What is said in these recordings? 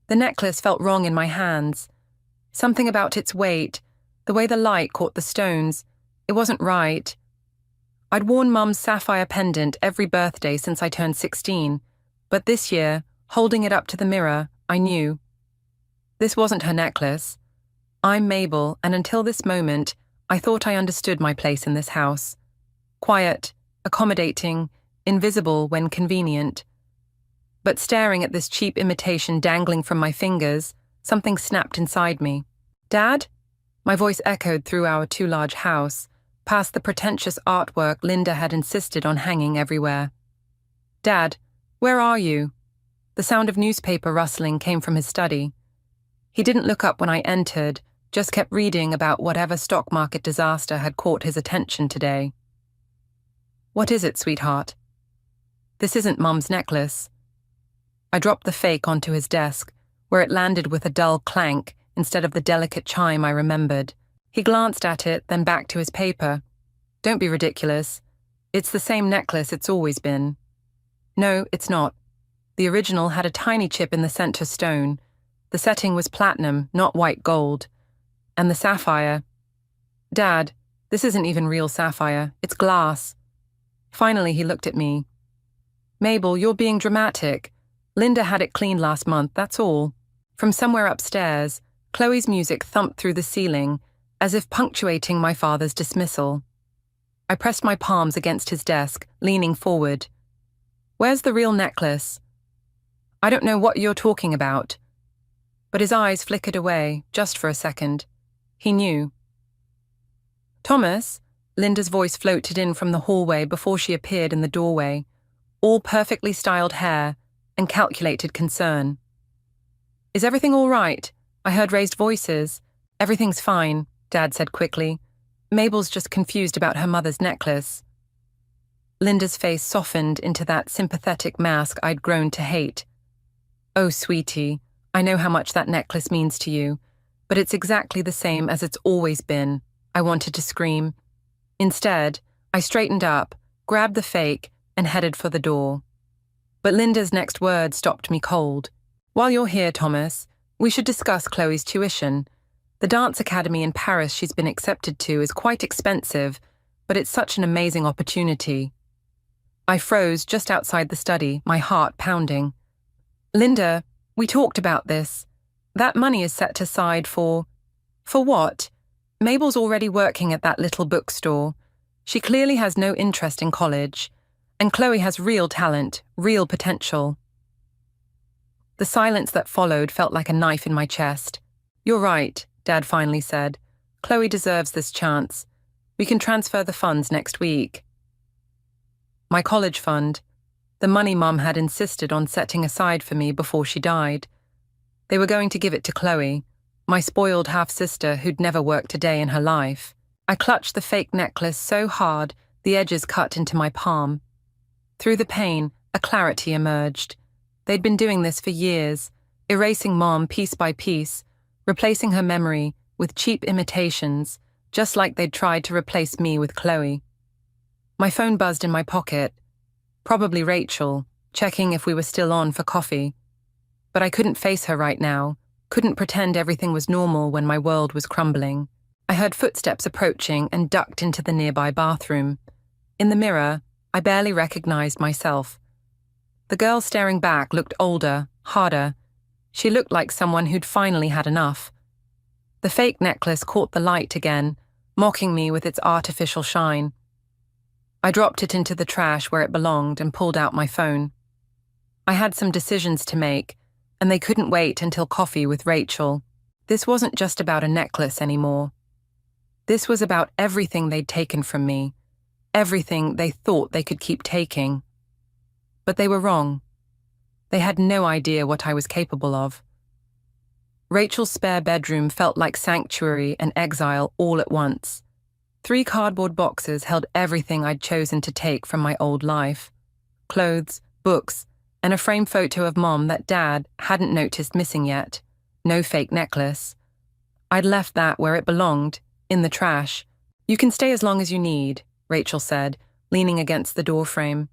The necklace felt wrong in my hands. Something about its weight, the way the light caught the stones, it wasn't right. I'd worn Mum's sapphire pendant every birthday since I turned 16, but this year, holding it up to the mirror, I knew. This wasn't her necklace. I'm Mabel, and until this moment, I thought I understood my place in this house. Quiet, accommodating, invisible when convenient. But staring at this cheap imitation dangling from my fingers, something snapped inside me. "Dad?" My voice echoed through our too-large house, past the pretentious artwork Linda had insisted on hanging everywhere. "Dad, where are you?" The sound of newspaper rustling came from his study. He didn't look up when I entered, just kept reading about whatever stock market disaster had caught his attention today. "What is it, sweetheart?" "This isn't Mum's necklace." I dropped the fake onto his desk, where it landed with a dull clank instead of the delicate chime I remembered. He glanced at it, then back to his paper. "Don't be ridiculous. It's the same necklace it's always been." "No, it's not. The original had a tiny chip in the center stone. The setting was platinum, not white gold. And the sapphire... Dad, this isn't even real sapphire. It's glass." Finally, he looked at me. "Mabel, you're being dramatic. Linda had it cleaned last month, that's all." From somewhere upstairs, Chloe's music thumped through the ceiling, as if punctuating my father's dismissal. I pressed my palms against his desk, leaning forward. "Where's the real necklace?" "I don't know what you're talking about." But his eyes flickered away, just for a second. He knew. "Thomas," Linda's voice floated in from the hallway before she appeared in the doorway, all perfectly styled hair and calculated concern. "Is everything all right?" I heard raised voices. "Everything's fine," Dad said quickly. "Mabel's just confused about her mother's necklace." Linda's face softened into that sympathetic mask I'd grown to hate. "Oh, sweetie, I know how much that necklace means to you, but it's exactly the same as it's always been," I wanted to scream. Instead, I straightened up, grabbed the fake, and headed for the door. But Linda's next word stopped me cold. "While you're here, Thomas, we should discuss Chloe's tuition. The dance academy in Paris she's been accepted to is quite expensive, but it's such an amazing opportunity." I froze just outside the study, my heart pounding. "Linda, we talked about this. That money is set aside for..." "For what? Mabel's already working at that little bookstore. She clearly has no interest in college. And Chloe has real talent, real potential." The silence that followed felt like a knife in my chest. "You're right," Dad finally said. "Chloe deserves this chance. We can transfer the funds next week." My college fund, the money Mum had insisted on setting aside for me before she died. They were going to give it to Chloe, my spoiled half-sister who'd never worked a day in her life. I clutched the fake necklace so hard the edges cut into my palm. Through the pain, a clarity emerged. They'd been doing this for years, erasing Mom piece by piece, replacing her memory with cheap imitations, just like they'd tried to replace me with Chloe. My phone buzzed in my pocket. Probably Rachel, checking if we were still on for coffee. But I couldn't face her right now, couldn't pretend everything was normal when my world was crumbling. I heard footsteps approaching and ducked into the nearby bathroom. In the mirror, I barely recognized myself. The girl staring back looked older, harder. She looked like someone who'd finally had enough. The fake necklace caught the light again, mocking me with its artificial shine. I dropped it into the trash where it belonged and pulled out my phone. I had some decisions to make, and they couldn't wait until coffee with Rachel. This wasn't just about a necklace anymore. This was about everything they'd taken from me, everything they thought they could keep taking. But they were wrong. They had no idea what I was capable of. Rachel's spare bedroom felt like sanctuary and exile all at once. 3 cardboard boxes held everything I'd chosen to take from my old life. Clothes, books, and a framed photo of Mom that Dad hadn't noticed missing yet. No fake necklace. I'd left that where it belonged, in the trash. "You can stay as long as you need," Rachel said, leaning against the doorframe.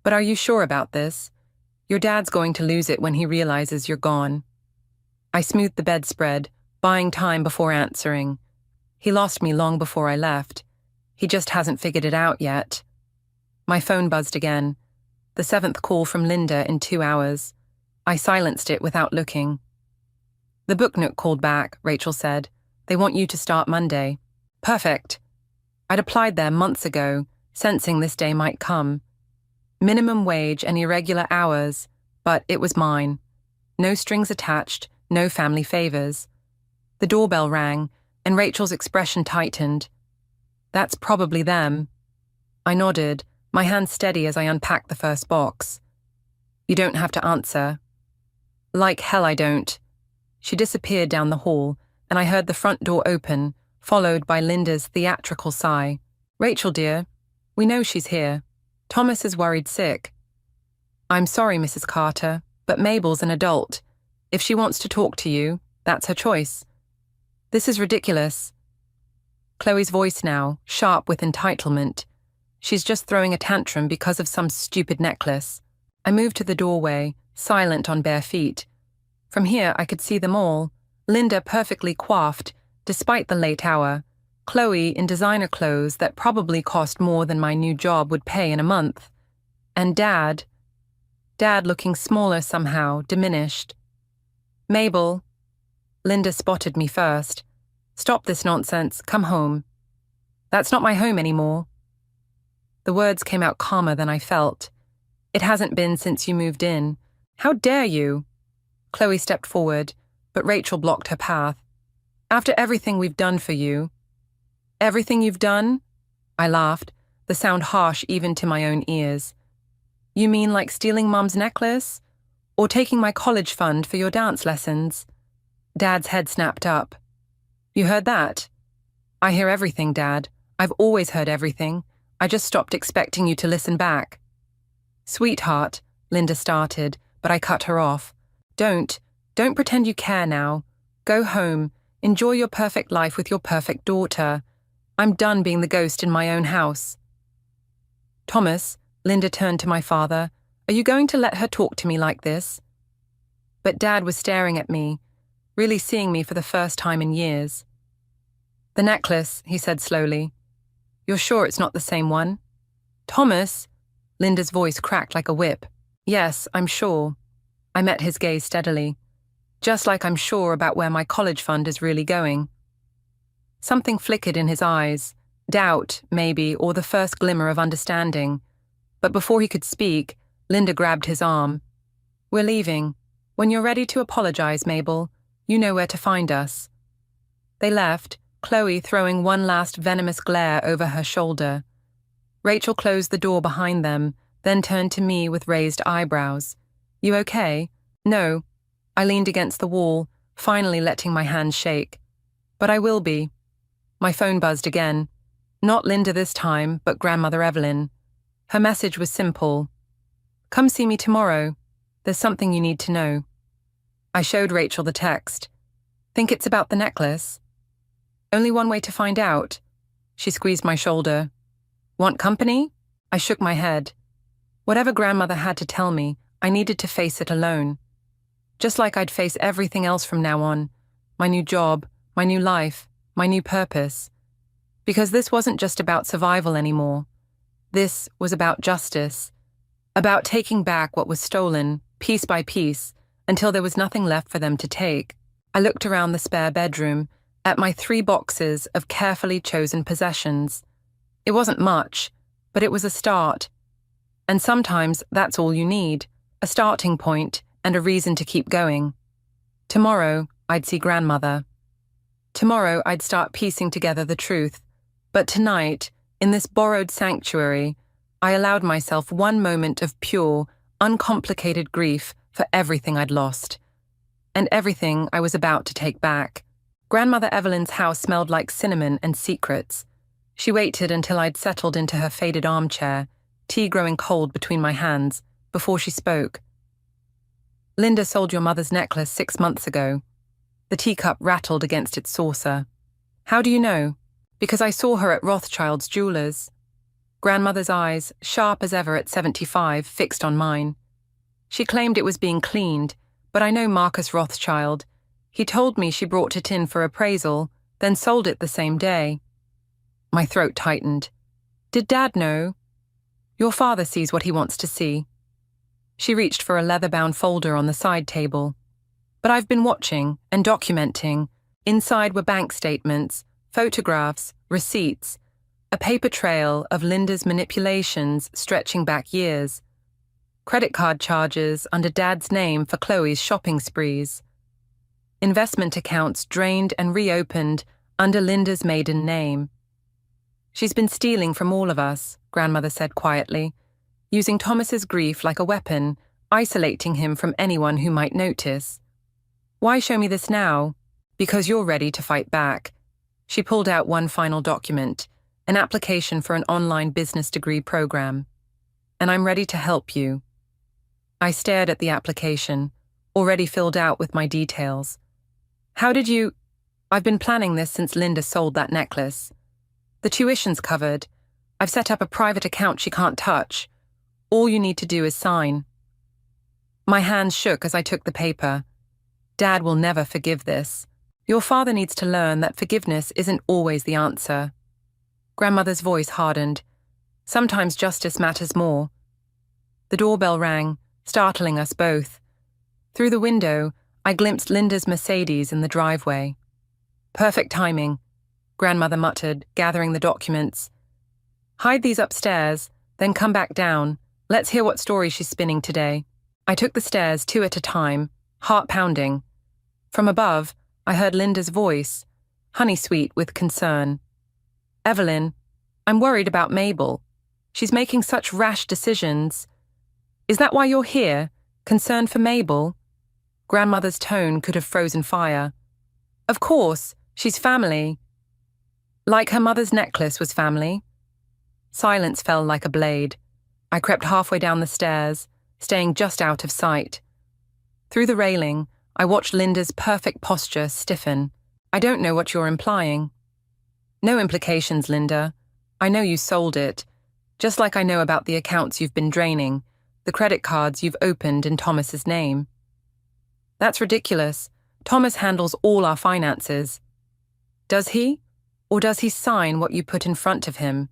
"But are you sure about this? Your dad's going to lose it when he realizes you're gone." I smoothed the bedspread, buying time before answering. He lost me long before I left. He just hasn't figured it out yet. My phone buzzed again. The 7th call from Linda in 2 hours. I silenced it without looking. The Book Nook called back, Rachel said. They want you to start Monday. Perfect. I'd applied there months ago, sensing this day might come. Minimum wage and irregular hours, but it was mine. No strings attached, no family favors. The doorbell rang, and Rachel's expression tightened. That's probably them. I nodded, my hand steady as I unpacked the first box. You don't have to answer. Like hell I don't. She disappeared down the hall, and I heard the front door open, followed by Linda's theatrical sigh. Rachel, dear, we know she's here. Thomas is worried sick. I'm sorry, Mrs. Carter, but Mabel's an adult. If she wants to talk to you, that's her choice. This is ridiculous. Chloe's voice now, sharp with entitlement. She's just throwing a tantrum because of some stupid necklace. I moved to the doorway, silent on bare feet. From here I could see them all. Linda perfectly coiffed, despite the late hour. Chloe in designer clothes that probably cost more than my new job would pay in a month. And Dad looking smaller somehow, diminished. Mabel. Linda spotted me first. Stop this nonsense, come home. That's not my home anymore. The words came out calmer than I felt. It hasn't been since you moved in. How dare you? Chloe stepped forward, but Rachel blocked her path. After everything we've done for you. Everything you've done? I laughed, the sound harsh even to my own ears. You mean like stealing Mom's necklace? Or taking my college fund for your dance lessons? Dad's head snapped up. You heard that? I hear everything, Dad. I've always heard everything. I just stopped expecting you to listen back. Sweetheart, Linda started, but I cut her off. Don't pretend you care now. Go home. Enjoy your perfect life with your perfect daughter. I'm done being the ghost in my own house. Thomas, Linda turned to my father, are you going to let her talk to me like this? But Dad was staring at me, really seeing me for the first time in years. The necklace, he said slowly. You're sure it's not the same one? Thomas, Linda's voice cracked like a whip. Yes, I'm sure. I met his gaze steadily. Just like I'm sure about where my college fund is really going. Something flickered in his eyes, doubt, maybe, or the first glimmer of understanding. But before he could speak, Linda grabbed his arm. We're leaving. When you're ready to apologize, Mabel, you know where to find us. They left, Chloe throwing one last venomous glare over her shoulder. Rachel closed the door behind them, then turned to me with raised eyebrows. You okay? No. I leaned against the wall, finally letting my hands shake. But I will be. My phone buzzed again. Not Linda this time, but Grandmother Evelyn. Her message was simple. Come see me tomorrow. There's something you need to know. I showed Rachel the text. Think it's about the necklace? Only one way to find out. She squeezed my shoulder. Want company? I shook my head. Whatever Grandmother had to tell me, I needed to face it alone. Just like I'd face everything else from now on. My new job, my new life, my new purpose. Because this wasn't just about survival anymore. This was about justice. About taking back what was stolen, piece by piece, until there was nothing left for them to take. I looked around the spare bedroom, at my 3 boxes of carefully chosen possessions. It wasn't much, but it was a start. And sometimes that's all you need, a starting point and a reason to keep going. Tomorrow, I'd see Grandmother. Tomorrow, I'd start piecing together the truth. But tonight, in this borrowed sanctuary, I allowed myself one moment of pure, uncomplicated grief for everything I'd lost. And everything I was about to take back. Grandmother Evelyn's house smelled like cinnamon and secrets. She waited until I'd settled into her faded armchair, tea growing cold between my hands, before she spoke. Linda sold your mother's necklace 6 months ago. The teacup rattled against its saucer. How do you know? Because I saw her at Rothschild's jewelers. Grandmother's eyes, sharp as ever at 75, fixed on mine. She claimed it was being cleaned, but I know Marcus Rothschild. He told me she brought it in for appraisal, then sold it the same day. My throat tightened. Did Dad know? Your father sees what he wants to see. She reached for a leather-bound folder on the side table. But I've been watching and documenting. Inside were bank statements, photographs, receipts, a paper trail of Linda's manipulations stretching back years, credit card charges under Dad's name for Chloe's shopping sprees, investment accounts drained and reopened under Linda's maiden name. She's been stealing from all of us, Grandmother said quietly, using Thomas's grief like a weapon, isolating him from anyone who might notice. Why show me this now? Because you're ready to fight back. She pulled out one final document, an application for an online business degree program. And I'm ready to help you. I stared at the application, already filled out with my details. How did you... I've been planning this since Linda sold that necklace. The tuition's covered. I've set up a private account she can't touch. All you need to do is sign. My hands shook as I took the paper. Dad will never forgive this. Your father needs to learn that forgiveness isn't always the answer. Grandmother's voice hardened. Sometimes justice matters more. The doorbell rang, startling us both. Through the window, I glimpsed Linda's Mercedes in the driveway. Perfect timing, Grandmother muttered, gathering the documents. Hide these upstairs, then come back down. Let's hear what story she's spinning today. I took the stairs 2 at a time, heart pounding. From above, I heard Linda's voice, honey-sweet with concern. Evelyn, I'm worried about Mabel. She's making such rash decisions. Is that why you're here? Concerned for Mabel? Grandmother's tone could have frozen fire. Of course, she's family. Like her mother's necklace was family. Silence fell like a blade. I crept halfway down the stairs, staying just out of sight. Through the railing, I watched Linda's perfect posture stiffen. I don't know what you're implying. No implications, Linda. I know you sold it, just like I know about the accounts you've been draining, the credit cards you've opened in Thomas's name. That's ridiculous. Thomas handles all our finances. Does he? Or does he sign what you put in front of him,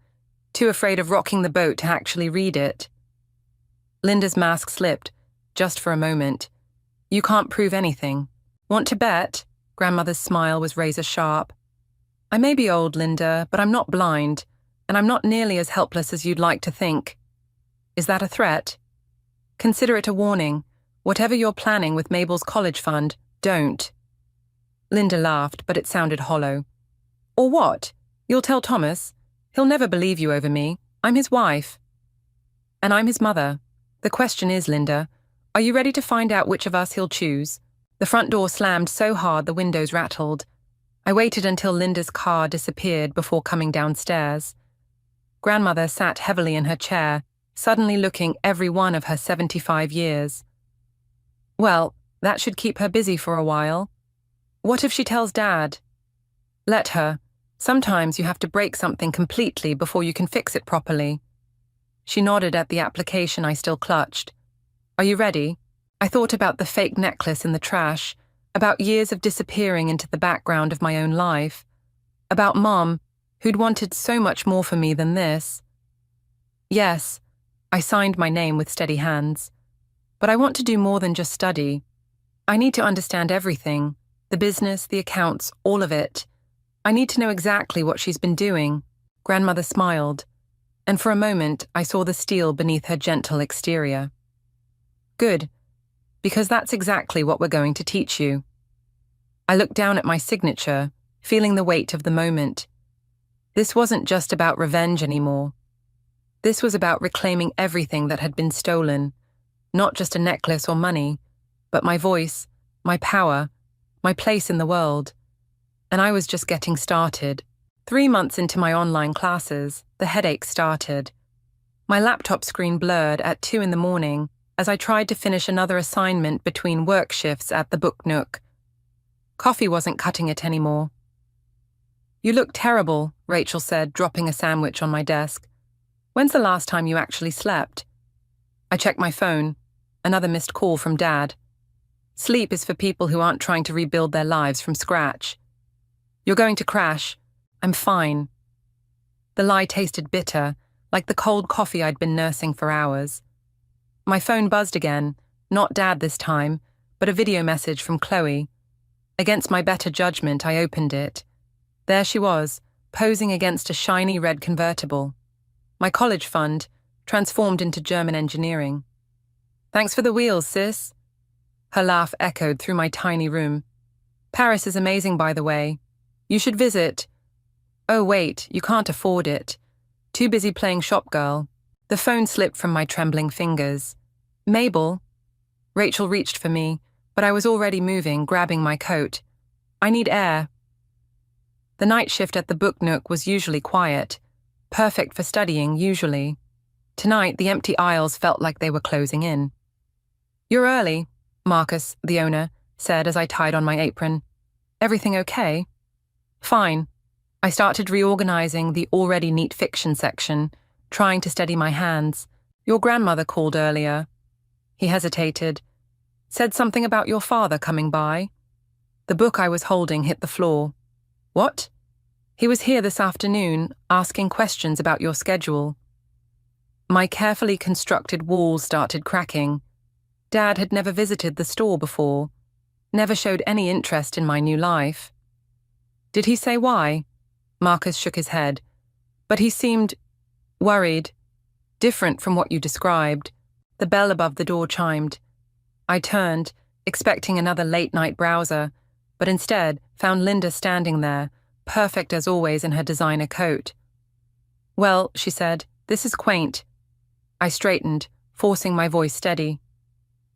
too afraid of rocking the boat to actually read it? Linda's mask slipped, just for a moment. You can't prove anything. Want to bet? Grandmother's smile was razor-sharp. I may be old, Linda, but I'm not blind, and I'm not nearly as helpless as you'd like to think. Is that a threat? Consider it a warning. Whatever you're planning with Mabel's college fund, don't. Linda laughed, but it sounded hollow. Or what? You'll tell Thomas? He'll never believe you over me. I'm his wife. And I'm his mother. The question is, Linda, are you ready to find out which of us he'll choose? The front door slammed so hard the windows rattled. I waited until Linda's car disappeared before coming downstairs. Grandmother sat heavily in her chair, suddenly looking every one of her 75 years. Well, that should keep her busy for a while. What if she tells Dad? Let her. Sometimes you have to break something completely before you can fix it properly. She nodded at the application I still clutched. Are you ready? I thought about the fake necklace in the trash, about years of disappearing into the background of my own life, about Mom, who'd wanted so much more for me than this. Yes, I signed my name with steady hands. But I want to do more than just study. I need to understand everything, the business, the accounts, all of it. I need to know exactly what she's been doing. Grandmother smiled, and for a moment I saw the steel beneath her gentle exterior. Good, because that's exactly what we're going to teach you. I looked down at my signature, feeling the weight of the moment. This wasn't just about revenge anymore. This was about reclaiming everything that had been stolen, not just a necklace or money, but my voice, my power, my place in the world. And I was just getting started. 3 months into my online classes, the headache started. My laptop screen blurred at 2 a.m. as I tried to finish another assignment between work shifts at the Book Nook. Coffee wasn't cutting it anymore. You look terrible, Rachel said, dropping a sandwich on my desk. When's the last time you actually slept? I checked my phone. Another missed call from Dad. Sleep is for people who aren't trying to rebuild their lives from scratch. You're going to crash. I'm fine. The lie tasted bitter, like the cold coffee I'd been nursing for hours. My phone buzzed again, not Dad this time, but a video message from Chloe. Against my better judgment, I opened it. There she was, posing against a shiny red convertible. My college fund, transformed into German engineering. Thanks for the wheels, sis. Her laugh echoed through my tiny room. Paris is amazing, by the way. You should visit. Oh, wait, you can't afford it. Too busy playing shop girl. The phone slipped from my trembling fingers. Mabel? Rachel reached for me, but I was already moving, grabbing my coat. I need air. The night shift at the book nook was usually quiet, perfect for studying, usually. Tonight, the empty aisles felt like they were closing in. You're early, Marcus, the owner, said as I tied on my apron. Everything okay? Fine. I started reorganizing the already neat fiction section, trying to steady my hands. Your grandmother called earlier. He hesitated. Said something about your father coming by. The book I was holding hit the floor. What? He was here this afternoon, asking questions about your schedule. My carefully constructed walls started cracking. Dad had never visited the store before, never showed any interest in my new life. Did he say why? Marcus shook his head, but he seemed worried, different from what you described. The bell above the door chimed. I turned, expecting another late-night browser, but instead found Linda standing there, perfect as always in her designer coat. Well, she said, this is quaint. I straightened, forcing my voice steady.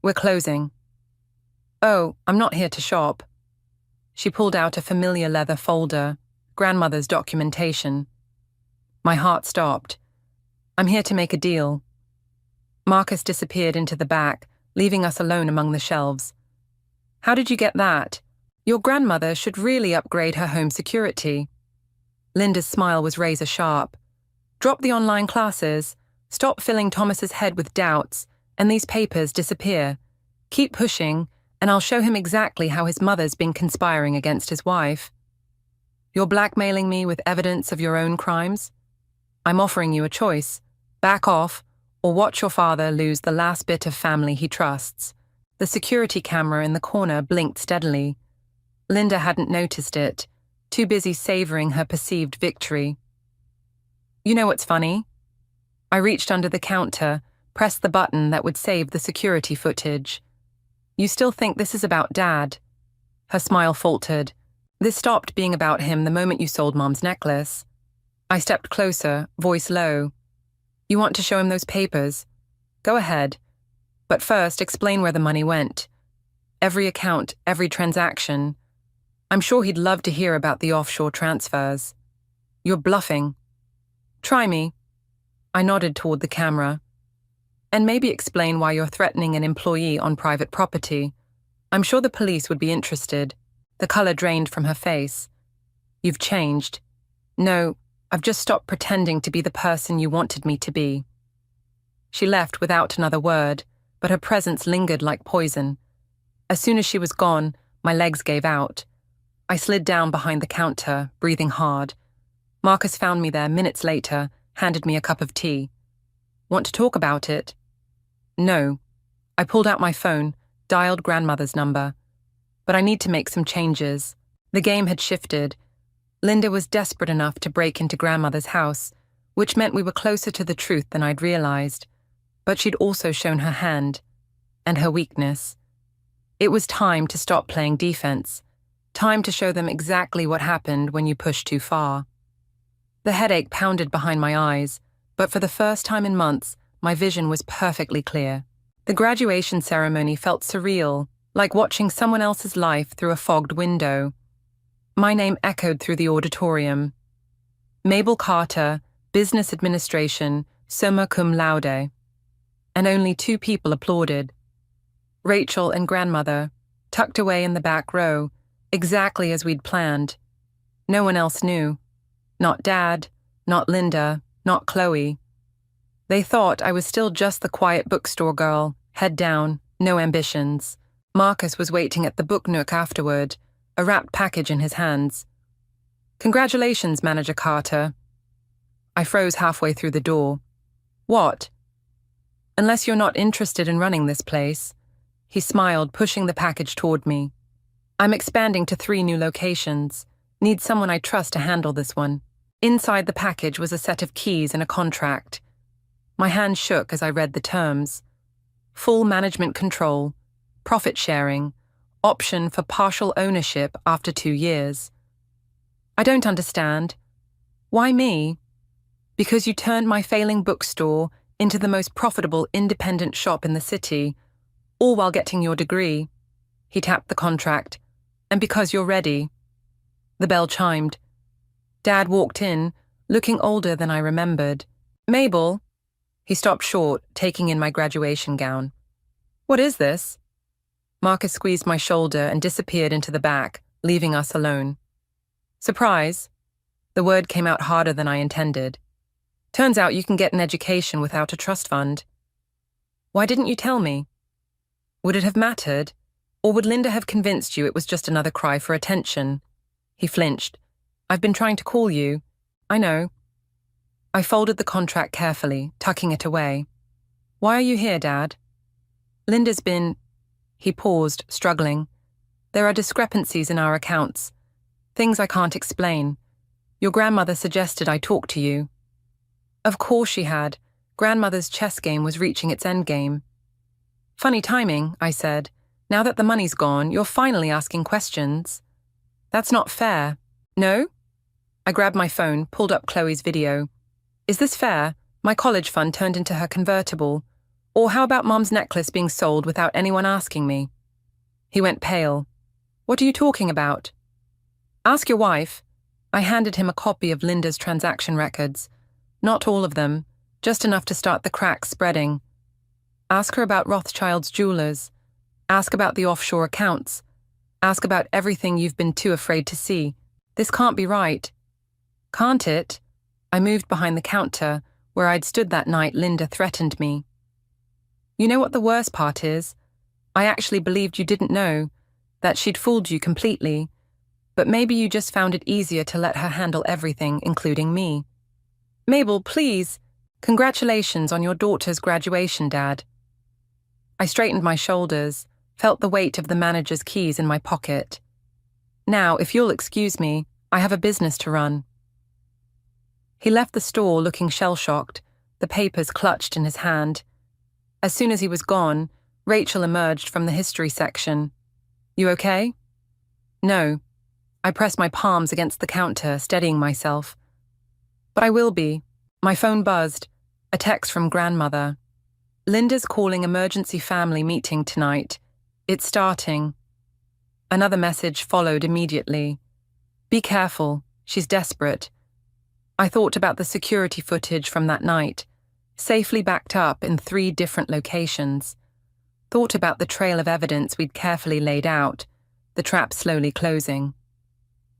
We're closing. Oh, I'm not here to shop. She pulled out a familiar leather folder, grandmother's documentation. My heart stopped. I'm here to make a deal. Marcus disappeared into the back, leaving us alone among the shelves. How did you get that? Your grandmother should really upgrade her home security. Linda's smile was razor sharp. Drop the online classes, stop filling Thomas's head with doubts, and these papers disappear. Keep pushing, and I'll show him exactly how his mother's been conspiring against his wife. You're blackmailing me with evidence of your own crimes? I'm offering you a choice. Back off, or watch your father lose the last bit of family he trusts. The security camera in the corner blinked steadily. Linda hadn't noticed it, too busy savoring her perceived victory. You know what's funny? I reached under the counter, pressed the button that would save the security footage. You still think this is about Dad? Her smile faltered. This stopped being about him the moment you sold Mom's necklace. I stepped closer, voice low. You want to show him those papers? Go ahead. But first, explain where the money went. Every account, every transaction. I'm sure he'd love to hear about the offshore transfers. You're bluffing. Try me. I nodded toward the camera. And maybe explain why you're threatening an employee on private property. I'm sure the police would be interested. The color drained from her face. You've changed. No, I've just stopped pretending to be the person you wanted me to be. She left without another word, but her presence lingered like poison. As soon as she was gone, my legs gave out. I slid down behind the counter, breathing hard. Marcus found me there minutes later, handed me a cup of tea. Want to talk about it? No. I pulled out my phone, dialed grandmother's number. But I need to make some changes. The game had shifted. Linda was desperate enough to break into grandmother's house, which meant we were closer to the truth than I'd realized. But she'd also shown her hand, and her weakness. It was time to stop playing defense. Time to show them exactly what happened when you push too far. The headache pounded behind my eyes, but for the first time in months, my vision was perfectly clear. The graduation ceremony felt surreal, like watching someone else's life through a fogged window. My name echoed through the auditorium. Mabel Carter, Business Administration, summa cum laude. And only 2 people applauded. Rachel and grandmother, tucked away in the back row, exactly as we'd planned. No one else knew. Not Dad, not Linda, not Chloe. They thought I was still just the quiet bookstore girl, head down, no ambitions. Marcus was waiting at the book nook afterward, a wrapped package in his hands. "Congratulations, Manager Carter." I froze halfway through the door. "What?" "Unless you're not interested in running this place." He smiled, pushing the package toward me. "I'm expanding to 3 new locations. Need someone I trust to handle this one." Inside the package was a set of keys and a contract. My hand shook as I read the terms. Full management control, profit sharing, option for partial ownership after 2 years. "I don't understand. Why me?" "Because you turned my failing bookstore into the most profitable independent shop in the city, all while getting your degree." He tapped the contract. "And because you're ready." The bell chimed. Dad walked in, looking older than I remembered. "Mabel." He stopped short, taking in my graduation gown. "What is this?" Marcus squeezed my shoulder and disappeared into the back, leaving us alone. "Surprise." The word came out harder than I intended. "Turns out you can get an education without a trust fund." "Why didn't you tell me?" "Would it have mattered? Or would Linda have convinced you it was just another cry for attention?" He flinched. "I've been trying to call you." "I know." I folded the contract carefully, tucking it away. "Why are you here, Dad?" "Linda's been—" He paused, struggling. "There are discrepancies in our accounts. Things I can't explain. Your grandmother suggested I talk to you." Of course she had. Grandmother's chess game was reaching its endgame. "Funny timing," I said. "Now that the money's gone, you're finally asking questions." "That's not fair." "No?" I grabbed my phone, pulled up Chloe's video. "Is this fair? My college fund turned into her convertible. Or how about Mom's necklace being sold without anyone asking me?" He went pale. "What are you talking about?" "Ask your wife." I handed him a copy of Linda's transaction records. Not all of them, just enough to start the cracks spreading. "Ask her about Rothschild's jewelers. Ask about the offshore accounts. Ask about everything you've been too afraid to see. This can't be right." "Can't it?" I moved behind the counter, where I'd stood that night Linda threatened me. "You know what the worst part is? I actually believed you didn't know, that she'd fooled you completely. But maybe you just found it easier to let her handle everything, including me." "Mabel, please. Congratulations on your daughter's graduation, Dad." I straightened my shoulders, felt the weight of the manager's keys in my pocket. "Now, if you'll excuse me, I have a business to run." He left the store looking shell-shocked, the papers clutched in his hand. As soon as he was gone, Rachel emerged from the history section. "You okay?" "No." I pressed my palms against the counter, steadying myself. "But I will be." My phone buzzed. A text from grandmother. "Linda's calling emergency family meeting tonight. It's starting." Another message followed immediately. "Be careful. She's desperate." I thought about the security footage from that night, safely backed up in 3 different locations. Thought about the trail of evidence we'd carefully laid out, the trap slowly closing.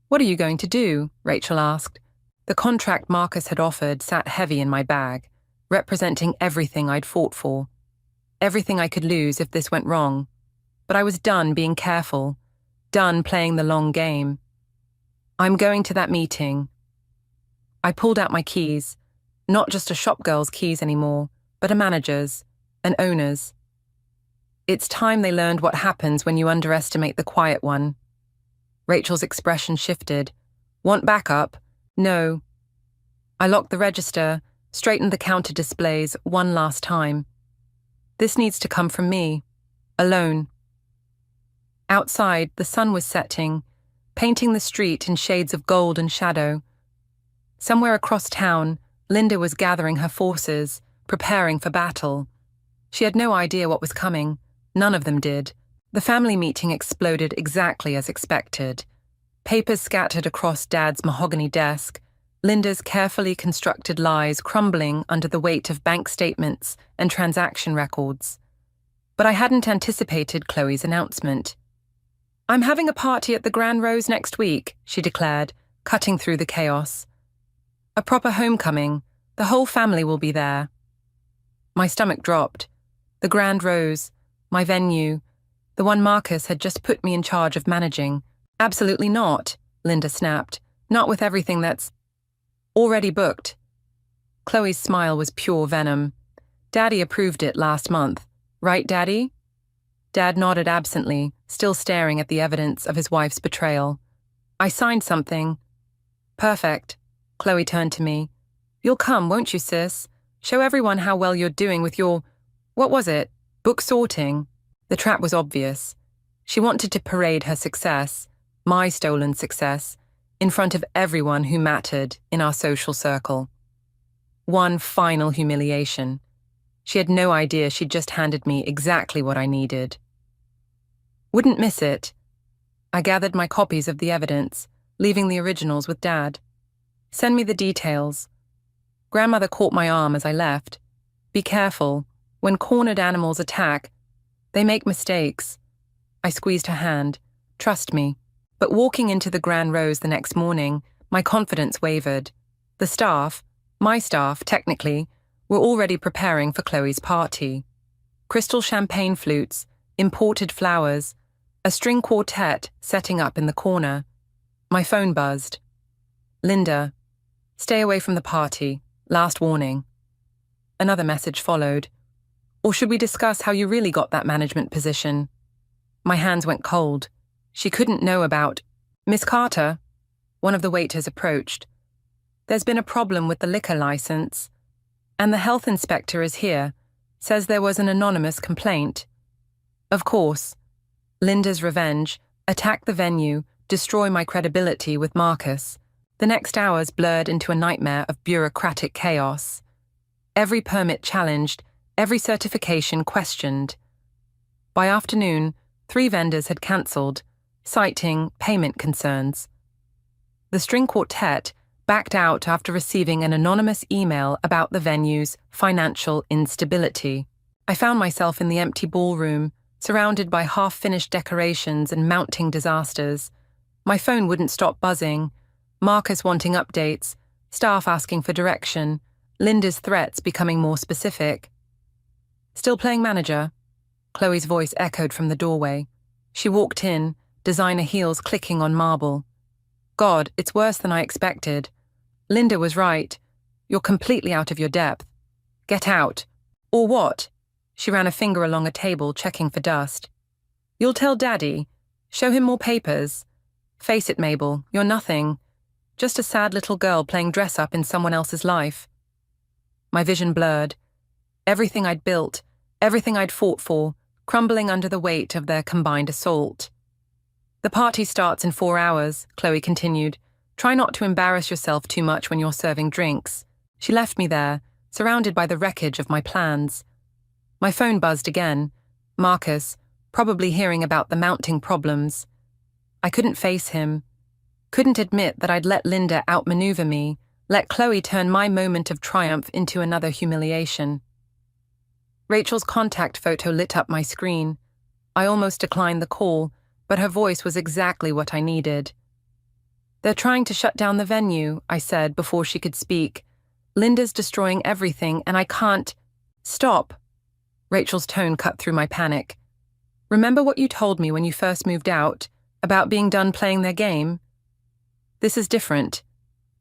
"What are you going to do?" Rachel asked. The contract Marcus had offered sat heavy in my bag, representing everything I'd fought for. Everything I could lose if this went wrong. But I was done being careful, done playing the long game. "I'm going to that meeting." I pulled out my keys, not just a shop girl's keys anymore, but a manager's, an owner's. It's time they learned what happens when you underestimate the quiet one. Rachel's expression shifted. "Want backup?" "No." I locked the register, straightened the counter displays one last time. This needs to come from me, alone. Outside, the sun was setting, painting the street in shades of gold and shadow. Somewhere across town, Linda was gathering her forces, preparing for battle. She had no idea what was coming. None of them did. The family meeting exploded exactly as expected. Papers scattered across Dad's mahogany desk, Linda's carefully constructed lies crumbling under the weight of bank statements and transaction records. But I hadn't anticipated Chloe's announcement. "I'm having a party at the Grand Rose next week," she declared, cutting through the chaos. "A proper homecoming. The whole family will be there." My stomach dropped. The Grand Rose, my venue, The one Marcus had just put me in charge of managing. Absolutely not, Linda snapped. Not with everything that's already booked. Chloe's smile was pure venom. Daddy approved it last month. Right, Daddy? Dad nodded absently, still staring at the evidence of his wife's betrayal. I signed something. Perfect. Chloe turned to me. You'll come, won't you, sis? Show everyone how well you're doing with your, what was it, book sorting? The trap was obvious. She wanted to parade her success, my stolen success, in front of everyone who mattered in our social circle. One final humiliation. She had no idea she'd just handed me exactly what I needed. Wouldn't miss it. I gathered my copies of the evidence, leaving the originals with Dad. Send me the details. Grandmother caught my arm as I left. Be careful. When cornered animals attack, they make mistakes. I squeezed her hand. Trust me. But walking into the Grand Rose the next morning, my confidence wavered. The staff, my staff, technically, were already preparing for Chloe's party. Crystal champagne flutes, imported flowers, a string quartet setting up in the corner. My phone buzzed. Linda, stay away from the party. Last warning. Another message followed. Or should we discuss how you really got that management position? My hands went cold. She couldn't know about. Miss Carter? One of the waiters approached. There's been a problem with the liquor license. And the health inspector is here. Says there was an anonymous complaint. Of course. Linda's revenge, attack the venue, destroy my credibility with Marcus. The next hours blurred into a nightmare of bureaucratic chaos. Every permit challenged, every certification questioned. By afternoon, 3 vendors had cancelled, citing payment concerns. The string quartet backed out after receiving an anonymous email about the venue's financial instability. I found myself in the empty ballroom, surrounded by half-finished decorations and mounting disasters. My phone wouldn't stop buzzing, Marcus wanting updates, staff asking for direction, Linda's threats becoming more specific. Still playing manager? Chloe's voice echoed from the doorway. She walked in, designer heels clicking on marble. God, it's worse than I expected. Linda was right. You're completely out of your depth. Get out. Or what? She ran a finger along a table, checking for dust. You'll tell Daddy. Show him more papers. Face it, Mabel, you're nothing. Just a sad little girl playing dress-up in someone else's life. My vision blurred. Everything I'd built, everything I'd fought for, crumbling under the weight of their combined assault. The party starts in 4 hours, Chloe continued. Try not to embarrass yourself too much when you're serving drinks. She left me there, surrounded by the wreckage of my plans. My phone buzzed again. Marcus, probably hearing about the mounting problems. I couldn't face him. Couldn't admit that I'd let Linda outmaneuver me, let Chloe turn my moment of triumph into another humiliation. Rachel's contact photo lit up my screen. I almost declined the call, but her voice was exactly what I needed. They're trying to shut down the venue, I said before she could speak. Linda's destroying everything, and I can't. Stop. Rachel's tone cut through my panic. Remember what you told me when you first moved out, about being done playing their game? This is different.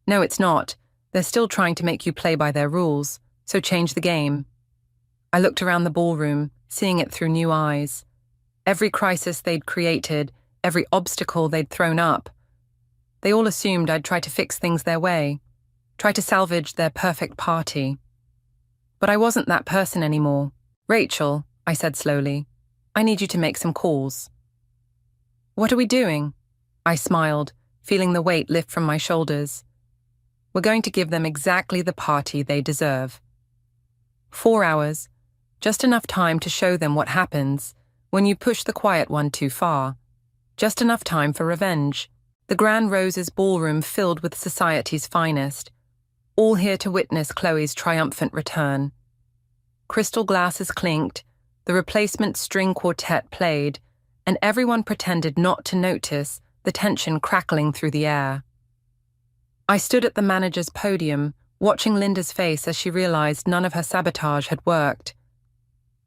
No, it's not. They're still trying to make you play by their rules, so change the game. I looked around the ballroom, seeing it through new eyes. Every crisis they'd created, every obstacle they'd thrown up. They all assumed I'd try to fix things their way, try to salvage their perfect party. But I wasn't that person anymore. Rachel, I said slowly, I need you to make some calls. What are we doing? I smiled, feeling the weight lift from my shoulders. We're going to give them exactly the party they deserve. 4 hours, just enough time to show them what happens when you push the quiet one too far. Just enough time for revenge. The Grand Rose's ballroom filled with society's finest, all here to witness Chloe's triumphant return. Crystal glasses clinked, the replacement string quartet played, and everyone pretended not to notice the tension crackling through the air. I stood at the manager's podium, watching Linda's face as she realized none of her sabotage had worked.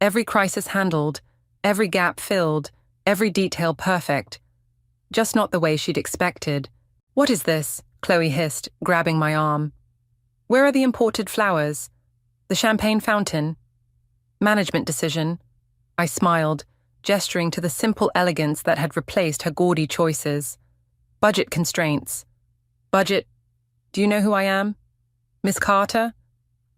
Every crisis handled, every gap filled, Every detail perfect, just not the way she'd expected. "What is this?" Chloe hissed, grabbing my arm. "Where are the imported flowers? The champagne fountain?" "Management decision." I smiled, gesturing to the simple elegance that had replaced her gaudy choices. "Budget constraints." "Budget? Do you know who I am?" "Miss Carter?"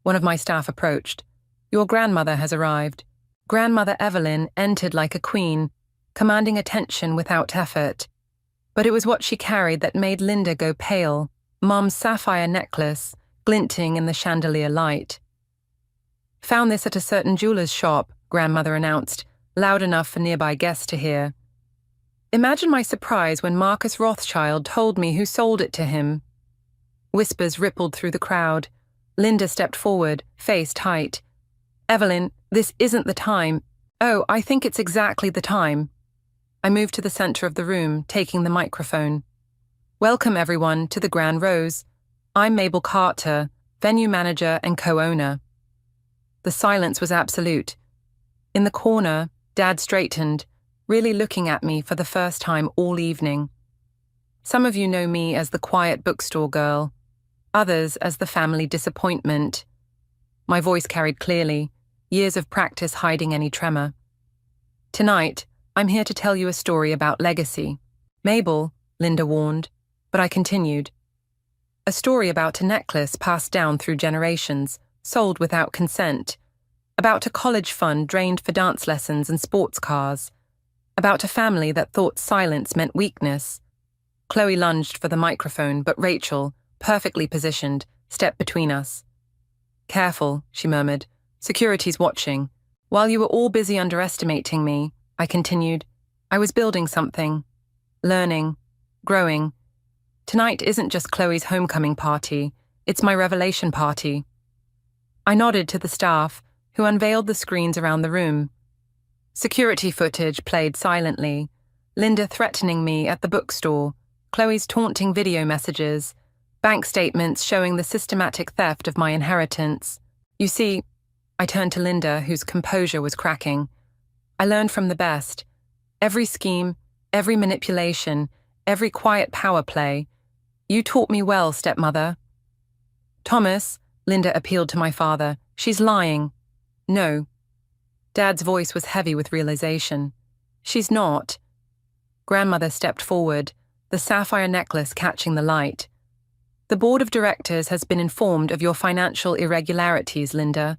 One of my staff approached. "Your grandmother has arrived." Grandmother Evelyn entered like a queen, commanding attention without effort. But it was what she carried that made Linda go pale, Mom's sapphire necklace glinting in the chandelier light. "Found this at a certain jeweler's shop," Grandmother announced, loud enough for nearby guests to hear. Imagine my surprise when Marcus Rothschild told me who sold it to him. Whispers rippled through the crowd. Linda stepped forward, face tight. "Evelyn, this isn't the time." "Oh, I think it's exactly the time." I moved to the center of the room, taking the microphone. "Welcome, everyone, to the Grand Rose. I'm Mabel Carter, venue manager and co-owner." The silence was absolute. In the corner, Dad straightened, really looking at me for the first time all evening. Some of you know me as the quiet bookstore girl, others as the family disappointment. My voice carried clearly, years of practice hiding any tremor. "Tonight, I'm here to tell you a story about legacy." "Mabel," Linda warned, but I continued. "A story about a necklace passed down through generations, sold without consent. About a college fund drained for dance lessons and sports cars. About a family that thought silence meant weakness." Chloe lunged for the microphone, but Rachel, perfectly positioned, stepped between us. "Careful," she murmured. "Security's watching." "While you were all busy underestimating me," I continued, "I was building something. Learning. Growing. Tonight isn't just Chloe's homecoming party, it's my revelation party." I nodded to the staff, who unveiled the screens around the room. Security footage played silently. Linda threatening me at the bookstore, Chloe's taunting video messages, bank statements showing the systematic theft of my inheritance. "You see," I turned to Linda, whose composure was cracking, "I learned from the best. Every scheme, every manipulation, every quiet power play. You taught me well, stepmother." "Thomas," Linda appealed to my father, "she's lying." "No." Dad's voice was heavy with realization. "She's not." Grandmother stepped forward, the sapphire necklace catching the light. "The board of directors has been informed of your financial irregularities, Linda.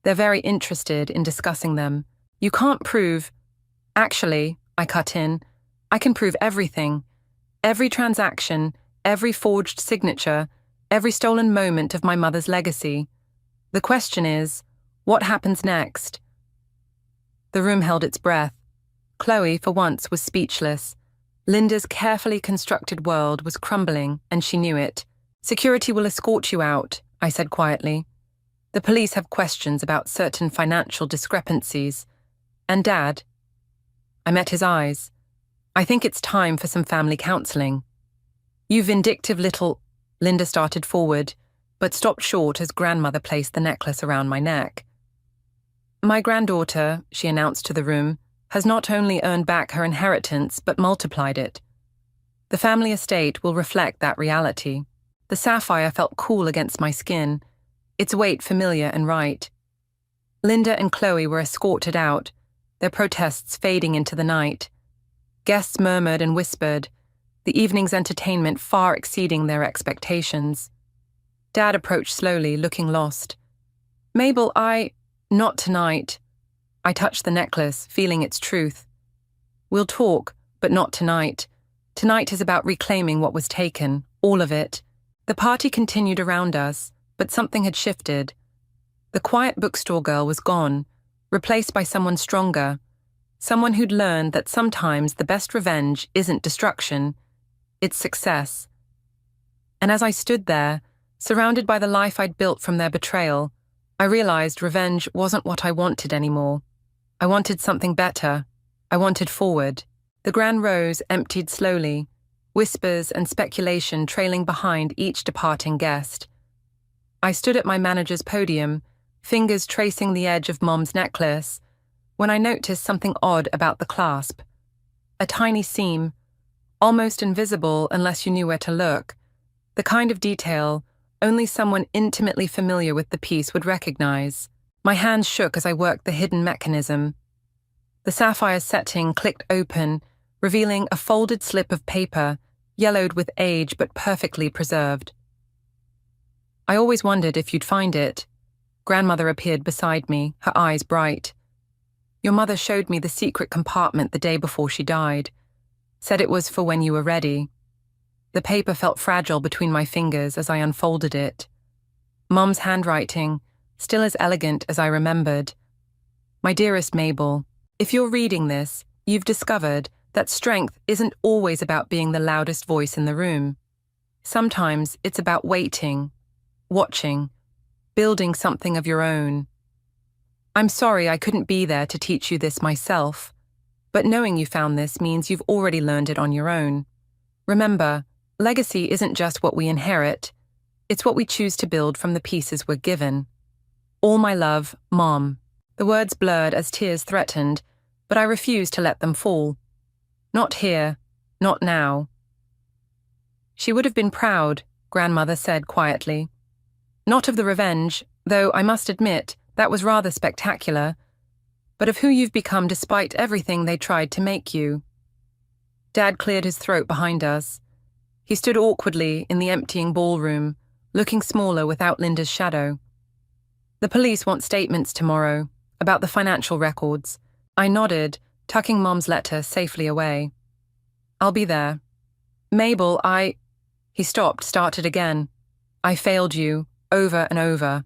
They're very interested in discussing them. You can't prove—" "Actually," I cut in, "I can prove everything. Every transaction, every forged signature, every stolen moment of my mother's legacy. The question is, what happens next?" The room held its breath. Chloe, for once, was speechless. Linda's carefully constructed world was crumbling, and she knew it. "Security will escort you out," I said quietly. "The police have questions about certain financial discrepancies. And Dad." I met his eyes. "I think it's time for some family counseling." "You vindictive little—" Linda started forward, but stopped short as Grandmother placed the necklace around my neck. "My granddaughter," she announced to the room, "has not only earned back her inheritance but multiplied it. The family estate will reflect that reality." The sapphire felt cool against my skin, its weight familiar and right. Linda and Chloe were escorted out, their protests fading into the night. Guests murmured and whispered, the evening's entertainment far exceeding their expectations. Dad approached slowly, looking lost. "Mabel, Not tonight." I touched the necklace, feeling its truth. "We'll talk, but not tonight. Tonight is about reclaiming what was taken, all of it." The party continued around us, but something had shifted. The quiet bookstore girl was gone, replaced by someone stronger, someone who'd learned that sometimes the best revenge isn't destruction, it's success. And as I stood there, surrounded by the life I'd built from their betrayal, I realized revenge wasn't what I wanted anymore. I wanted something better. I wanted forward. The Grand Rose emptied slowly, whispers and speculation trailing behind each departing guest. I stood at my manager's podium, fingers tracing the edge of Mom's necklace, when I noticed something odd about the clasp. a tiny seam, almost invisible unless you knew where to look, the kind of detail only someone intimately familiar with the piece would recognize. My hands shook as I worked the hidden mechanism. The sapphire setting clicked open, revealing a folded slip of paper, yellowed with age but perfectly preserved. I always wondered if you'd find it. Grandmother appeared beside me, her eyes bright. Your mother showed me the secret compartment the day before she died. Said it was for when you were ready. The paper felt fragile between my fingers as I unfolded it. Mum's handwriting, still as elegant as I remembered. My dearest Mabel, if you're reading this, you've discovered that strength isn't always about being the loudest voice in the room. Sometimes it's about waiting, watching, building something of your own. I'm sorry I couldn't be there to teach you this myself, but knowing you found this means you've already learned it on your own. Remember, legacy isn't just what we inherit, it's what we choose to build from the pieces we're given. All my love, Mom. The words blurred as tears threatened, but I refused to let them fall. Not here, not now. She would have been proud, Grandmother said quietly. Not of the revenge, though I must admit that was rather spectacular, but of who you've become despite everything they tried to make you. Dad cleared his throat behind us. He stood awkwardly in the emptying ballroom, looking smaller without Linda's shadow. The police want statements tomorrow about the financial records. I nodded, tucking Mom's letter safely away. I'll be there. Mabel, He stopped, started again. I failed you, over and over.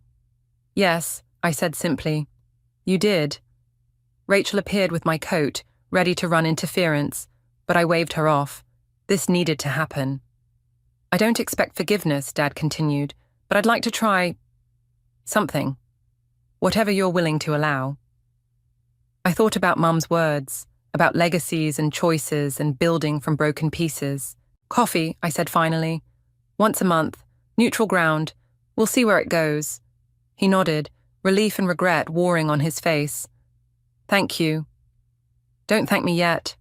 Yes, I said simply. You did. Rachel appeared with my coat, ready to run interference, but I waved her off. This needed to happen. I don't expect forgiveness, Dad continued, but I'd like to try something. Whatever you're willing to allow. I thought about Mum's words, about legacies and choices and building from broken pieces. Coffee, I said finally. Once a month, neutral ground. We'll see where it goes. He nodded, relief and regret warring on his face. Thank you. Don't thank me yet.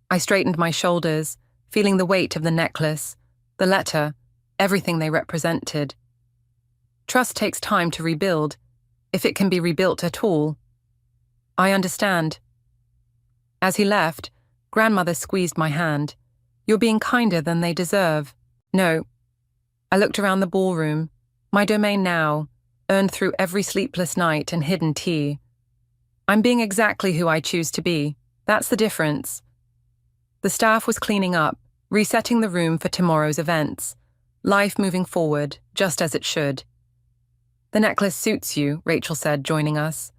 I straightened my shoulders, feeling the weight of the necklace, the letter, everything they represented. Trust takes time to rebuild, if it can be rebuilt at all. I understand. As he left, Grandmother squeezed my hand. You're being kinder than they deserve. No. I looked around the ballroom, my domain now, earned through every sleepless night and hidden tea. I'm being exactly who I choose to be. That's the difference. The staff was cleaning up, resetting the room for tomorrow's events. Life moving forward, just as it should. The necklace suits you, Rachel said, joining us.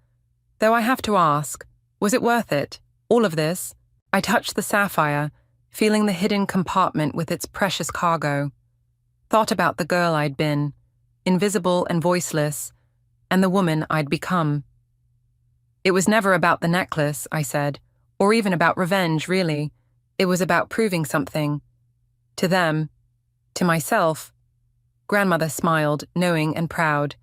Though I have to ask, was it worth it? All of this? I touched the sapphire, feeling the hidden compartment with its precious cargo. Thought about the girl I'd been, invisible and voiceless, and the woman I'd become. It was never about the necklace, I said, or even about revenge, really. It was about proving something. To them. To myself. Grandmother smiled, knowing and proud.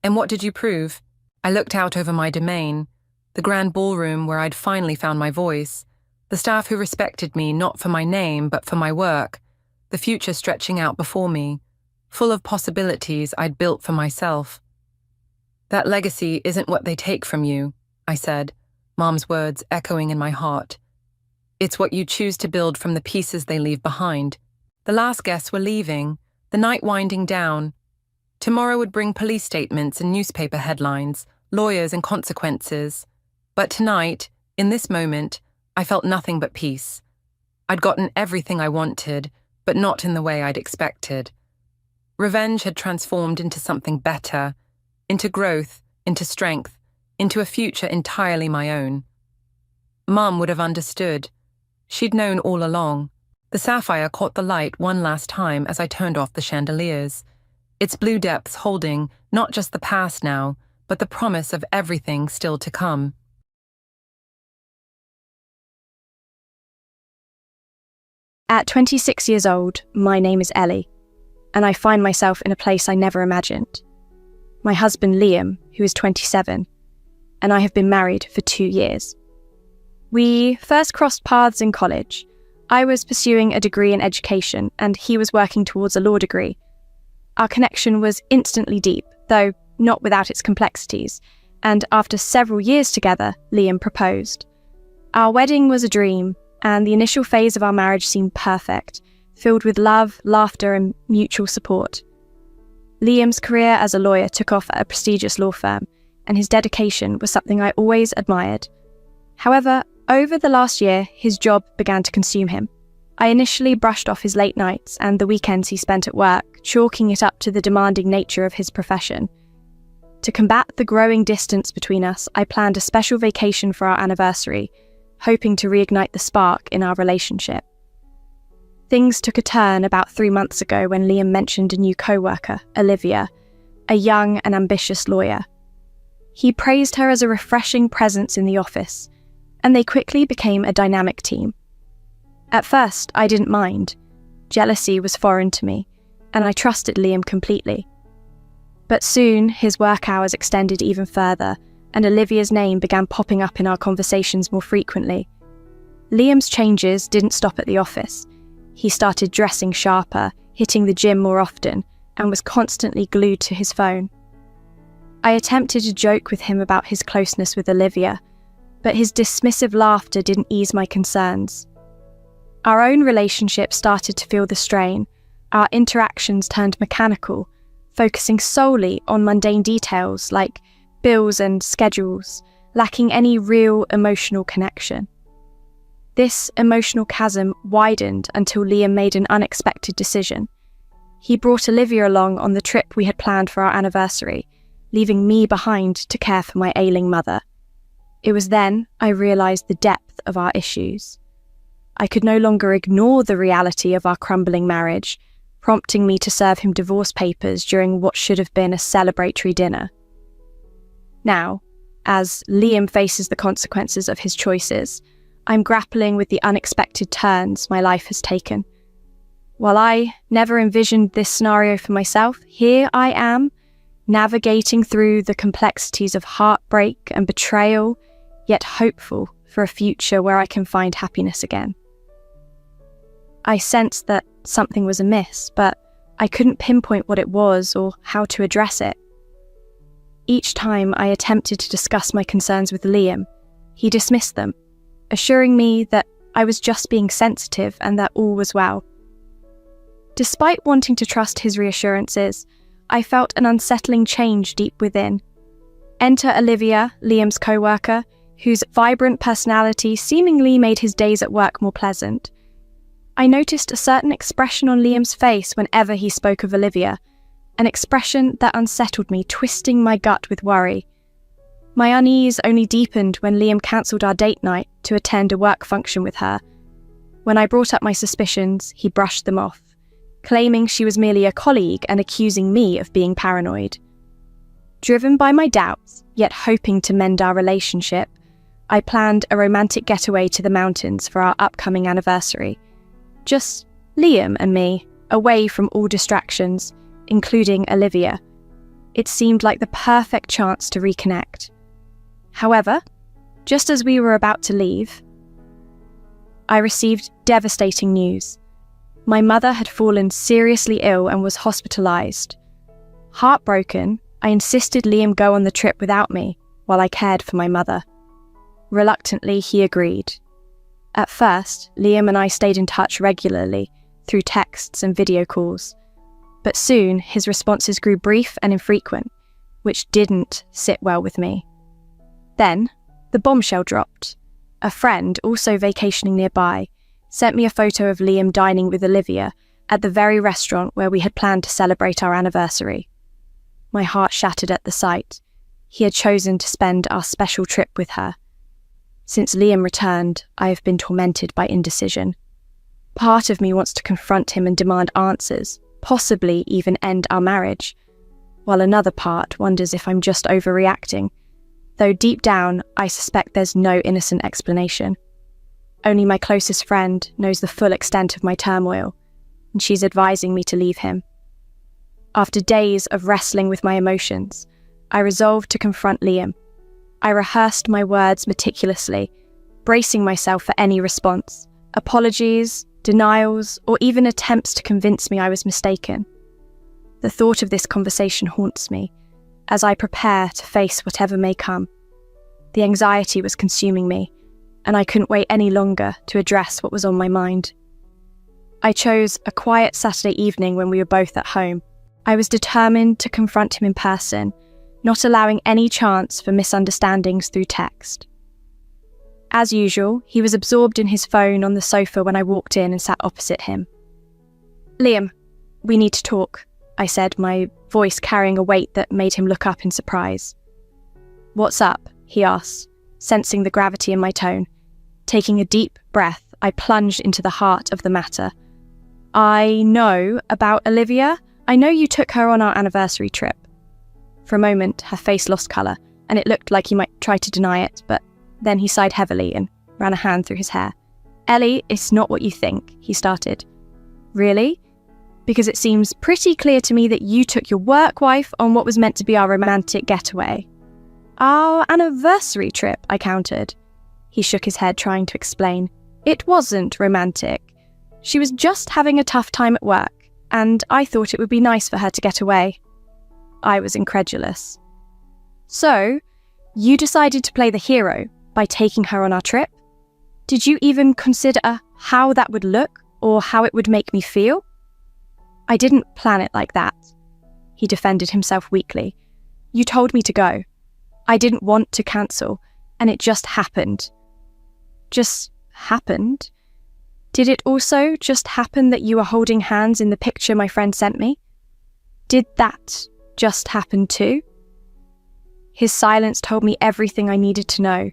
And what did you prove? I looked out over my domain, the grand ballroom where I'd finally found my voice, the staff who respected me not for my name but for my work, the future stretching out before me, full of possibilities I'd built for myself. That legacy isn't what they take from you, I said, Mom's words echoing in my heart. It's what you choose to build from the pieces they leave behind. The last guests were leaving, the night winding down. Tomorrow would bring police statements and newspaper headlines, lawyers and consequences. But tonight, in this moment, I felt nothing but peace. I'd gotten everything I wanted, but not in the way I'd expected. Revenge had transformed into something better, into growth, into strength, into a future entirely my own. Mum would have understood. She'd known all along. The sapphire caught the light one last time as I turned off the chandeliers, its blue depths holding not just the past now, but the promise of everything still to come. At 26 years old, my name is Ellie, and I find myself in a place I never imagined. My husband Liam, who is 27, and I have been married for 2 years. We first crossed paths in college. I was pursuing a degree in education, and he was working towards a law degree. Our connection was instantly deep, though not without its complexities, and after several years together, Liam proposed. Our wedding was a dream, and the initial phase of our marriage seemed perfect, filled with love, laughter, and mutual support. Liam's career as a lawyer took off at a prestigious law firm, and his dedication was something I always admired. However, over the last year, his job began to consume him. I initially brushed off his late nights and the weekends he spent at work, chalking it up to the demanding nature of his profession. To combat the growing distance between us, I planned a special vacation for our anniversary, hoping to reignite the spark in our relationship. Things took a turn about 3 months ago when Liam mentioned a new co-worker, Olivia, a young and ambitious lawyer. He praised her as a refreshing presence in the office, and they quickly became a dynamic team. At first, I didn't mind. Jealousy was foreign to me, and I trusted Liam completely. But soon, his work hours extended even further, and Olivia's name began popping up in our conversations more frequently. Liam's changes didn't stop at the office. He started dressing sharper, hitting the gym more often, and was constantly glued to his phone. I attempted to joke with him about his closeness with Olivia, but his dismissive laughter didn't ease my concerns. Our own relationship started to feel the strain. Our interactions turned mechanical, focusing solely on mundane details like bills and schedules, lacking any real emotional connection. This emotional chasm widened until Liam made an unexpected decision. He brought Olivia along on the trip we had planned for our anniversary, leaving me behind to care for my ailing mother. It was then I realised the depth of our issues. I could no longer ignore the reality of our crumbling marriage, prompting me to serve him divorce papers during what should have been a celebratory dinner. Now, as Liam faces the consequences of his choices, I'm grappling with the unexpected turns my life has taken. While I never envisioned this scenario for myself, here I am, navigating through the complexities of heartbreak and betrayal, yet hopeful for a future where I can find happiness again. I sensed that something was amiss, but I couldn't pinpoint what it was or how to address it. Each time I attempted to discuss my concerns with Liam, he dismissed them, assuring me that I was just being sensitive and that all was well. Despite wanting to trust his reassurances, I felt an unsettling change deep within. Enter Olivia, Liam's co-worker, whose vibrant personality seemingly made his days at work more pleasant. I noticed a certain expression on Liam's face whenever he spoke of Olivia, an expression that unsettled me, twisting my gut with worry. My unease only deepened when Liam cancelled our date night to attend a work function with her. When I brought up my suspicions, he brushed them off, claiming she was merely a colleague and accusing me of being paranoid. Driven by my doubts, yet hoping to mend our relationship, I planned a romantic getaway to the mountains for our upcoming anniversary. Just Liam and me, away from all distractions, including Olivia. It seemed like the perfect chance to reconnect. However, just as we were about to leave, I received devastating news. My mother had fallen seriously ill and was hospitalised. Heartbroken, I insisted Liam go on the trip without me while I cared for my mother. Reluctantly, he agreed. At first, Liam and I stayed in touch regularly through texts and video calls, but soon his responses grew brief and infrequent, which didn't sit well with me. Then, the bombshell dropped. A friend, also vacationing nearby, sent me a photo of Liam dining with Olivia at the very restaurant where we had planned to celebrate our anniversary. My heart shattered at the sight. He had chosen to spend our special trip with her. Since Liam returned, I have been tormented by indecision. Part of me wants to confront him and demand answers, possibly even end our marriage, while another part wonders if I'm just overreacting, though deep down I suspect there's no innocent explanation. Only my closest friend knows the full extent of my turmoil, and she's advising me to leave him. After days of wrestling with my emotions, I resolved to confront Liam. I rehearsed my words meticulously, bracing myself for any response, apologies, denials, or even attempts to convince me I was mistaken. The thought of this conversation haunts me as I prepare to face whatever may come. The anxiety was consuming me, and I couldn't wait any longer to address what was on my mind. I chose a quiet Saturday evening when we were both at home. I was determined to confront him in person, not allowing any chance for misunderstandings through text. As usual, he was absorbed in his phone on the sofa when I walked in and sat opposite him. "Liam, we need to talk," I said, my voice carrying a weight that made him look up in surprise. "What's up?" he asked, sensing the gravity in my tone. Taking a deep breath, I plunged into the heart of the matter. "I know about Olivia. I know you took her on our anniversary trip." For a moment, her face lost colour, and it looked like he might try to deny it, but then he sighed heavily and ran a hand through his hair. "Ellie, it's not what you think," he started. "Really? Because it seems pretty clear to me that you took your work wife on what was meant to be our romantic getaway." "Our anniversary trip," I countered. He shook his head, trying to explain. "It wasn't romantic. She was just having a tough time at work, and I thought it would be nice for her to get away." I was incredulous. "So, you decided to play the hero by taking her on our trip? Did you even consider how that would look or how it would make me feel?" "I didn't plan it like that." He defended himself weakly. "You told me to go. I didn't want to cancel, and it just happened." "Just happened? Did it also just happen that you were holding hands in the picture my friend sent me? Did that just happen too?" His silence told me everything I needed to know.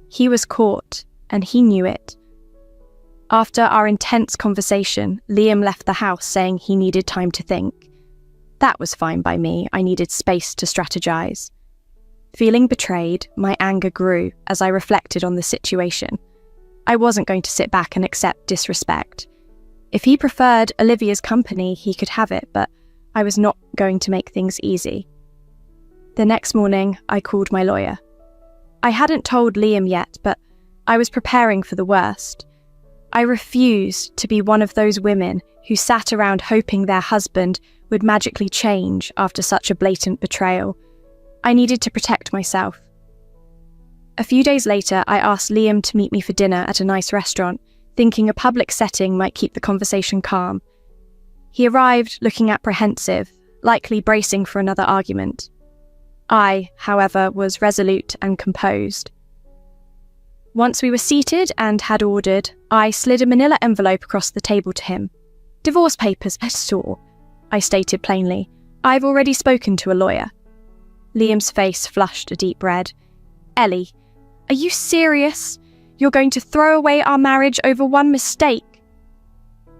He was caught, and he knew it. After our intense conversation, Liam left the house saying he needed time to think. That was fine by me. I needed space to strategize. Feeling betrayed, my anger grew as I reflected on the situation. I wasn't going to sit back and accept disrespect. If he preferred Olivia's company, he could have it, but I was not going to make things easy. The next morning, I called my lawyer. I hadn't told Liam yet, but I was preparing for the worst. I refused to be one of those women who sat around hoping their husband would magically change after such a blatant betrayal. I needed to protect myself. A few days later, I asked Liam to meet me for dinner at a nice restaurant, thinking a public setting might keep the conversation calm. He arrived looking apprehensive, likely bracing for another argument. I, however, was resolute and composed. Once we were seated and had ordered, I slid a manila envelope across the table to him. "Divorce papers, I saw," I stated plainly. "I've already spoken to a lawyer." Liam's face flushed a deep red. "Ellie, are you serious? You're going to throw away our marriage over one mistake?"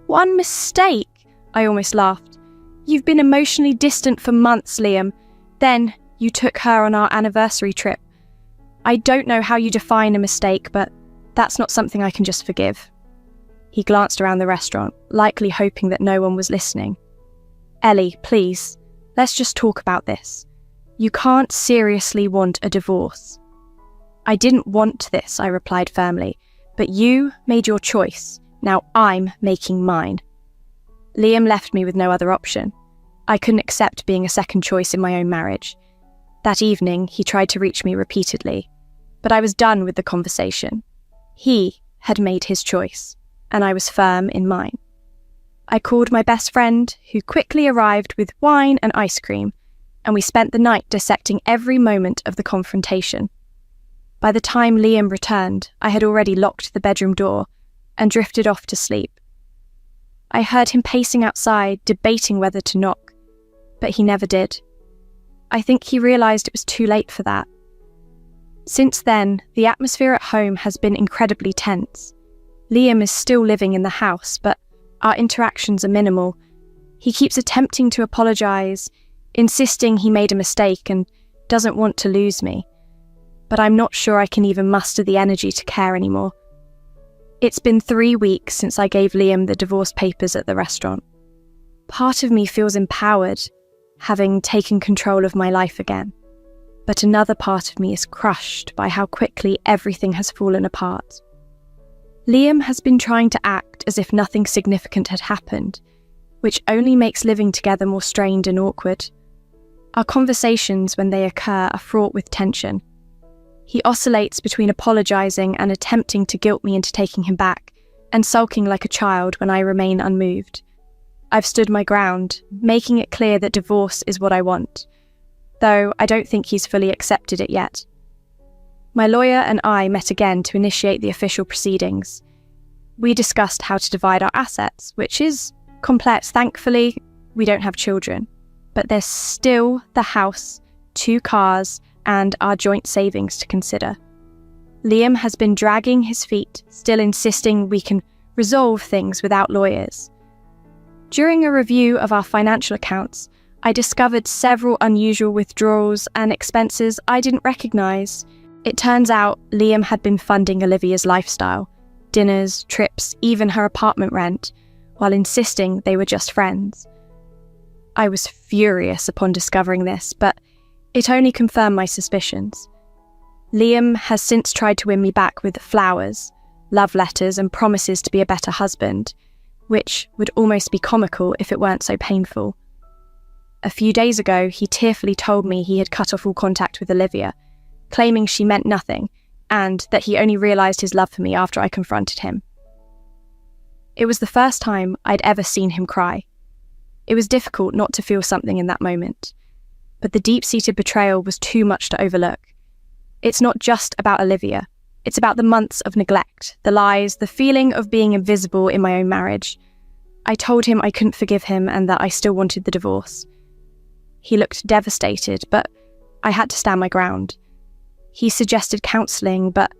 "One mistake?" I almost laughed. "You've been emotionally distant for months, Liam. Then you took her on our anniversary trip. I don't know how you define a mistake, but that's not something I can just forgive." He glanced around the restaurant, likely hoping that no one was listening. "Ellie, please, let's just talk about this. You can't seriously want a divorce." "I didn't want this," I replied firmly, "but you made your choice. Now I'm making mine." Liam left me with no other option. I couldn't accept being a second choice in my own marriage. That evening, he tried to reach me repeatedly, but I was done with the conversation. He had made his choice, and I was firm in mine. I called my best friend, who quickly arrived with wine and ice cream, and we spent the night dissecting every moment of the confrontation. By the time Liam returned, I had already locked the bedroom door and drifted off to sleep. I heard him pacing outside, debating whether to knock, but he never did. I think he realised it was too late for that. Since then, the atmosphere at home has been incredibly tense. Liam is still living in the house, but our interactions are minimal. He keeps attempting to apologise, insisting he made a mistake and doesn't want to lose me. But I'm not sure I can even muster the energy to care anymore. It's been 3 weeks since I gave Liam the divorce papers at the restaurant. Part of me feels empowered, having taken control of my life again. But another part of me is crushed by how quickly everything has fallen apart. Liam has been trying to act as if nothing significant had happened, which only makes living together more strained and awkward. Our conversations, when they occur, are fraught with tension. He oscillates between apologising and attempting to guilt me into taking him back, and sulking like a child when I remain unmoved. I've stood my ground, making it clear that divorce is what I want, though I don't think he's fully accepted it yet. My lawyer and I met again to initiate the official proceedings. We discussed how to divide our assets, which is complex. Thankfully, we don't have children, but there's still the house, 2 cars, and our joint savings to consider. Liam has been dragging his feet, still insisting we can resolve things without lawyers. During a review of our financial accounts, I discovered several unusual withdrawals and expenses I didn't recognise. It turns out Liam had been funding Olivia's lifestyle, dinners, trips, even her apartment rent, while insisting they were just friends. I was furious upon discovering this, but it only confirmed my suspicions. Liam has since tried to win me back with flowers, love letters, and promises to be a better husband, which would almost be comical if it weren't so painful. A few days ago, he tearfully told me he had cut off all contact with Olivia, claiming she meant nothing, and that he only realised his love for me after I confronted him. It was the first time I'd ever seen him cry. It was difficult not to feel something in that moment, but the deep-seated betrayal was too much to overlook. It's not just about Olivia. It's about the months of neglect, the lies, the feeling of being invisible in my own marriage. I told him I couldn't forgive him and that I still wanted the divorce. He looked devastated, but I had to stand my ground. He suggested counselling, but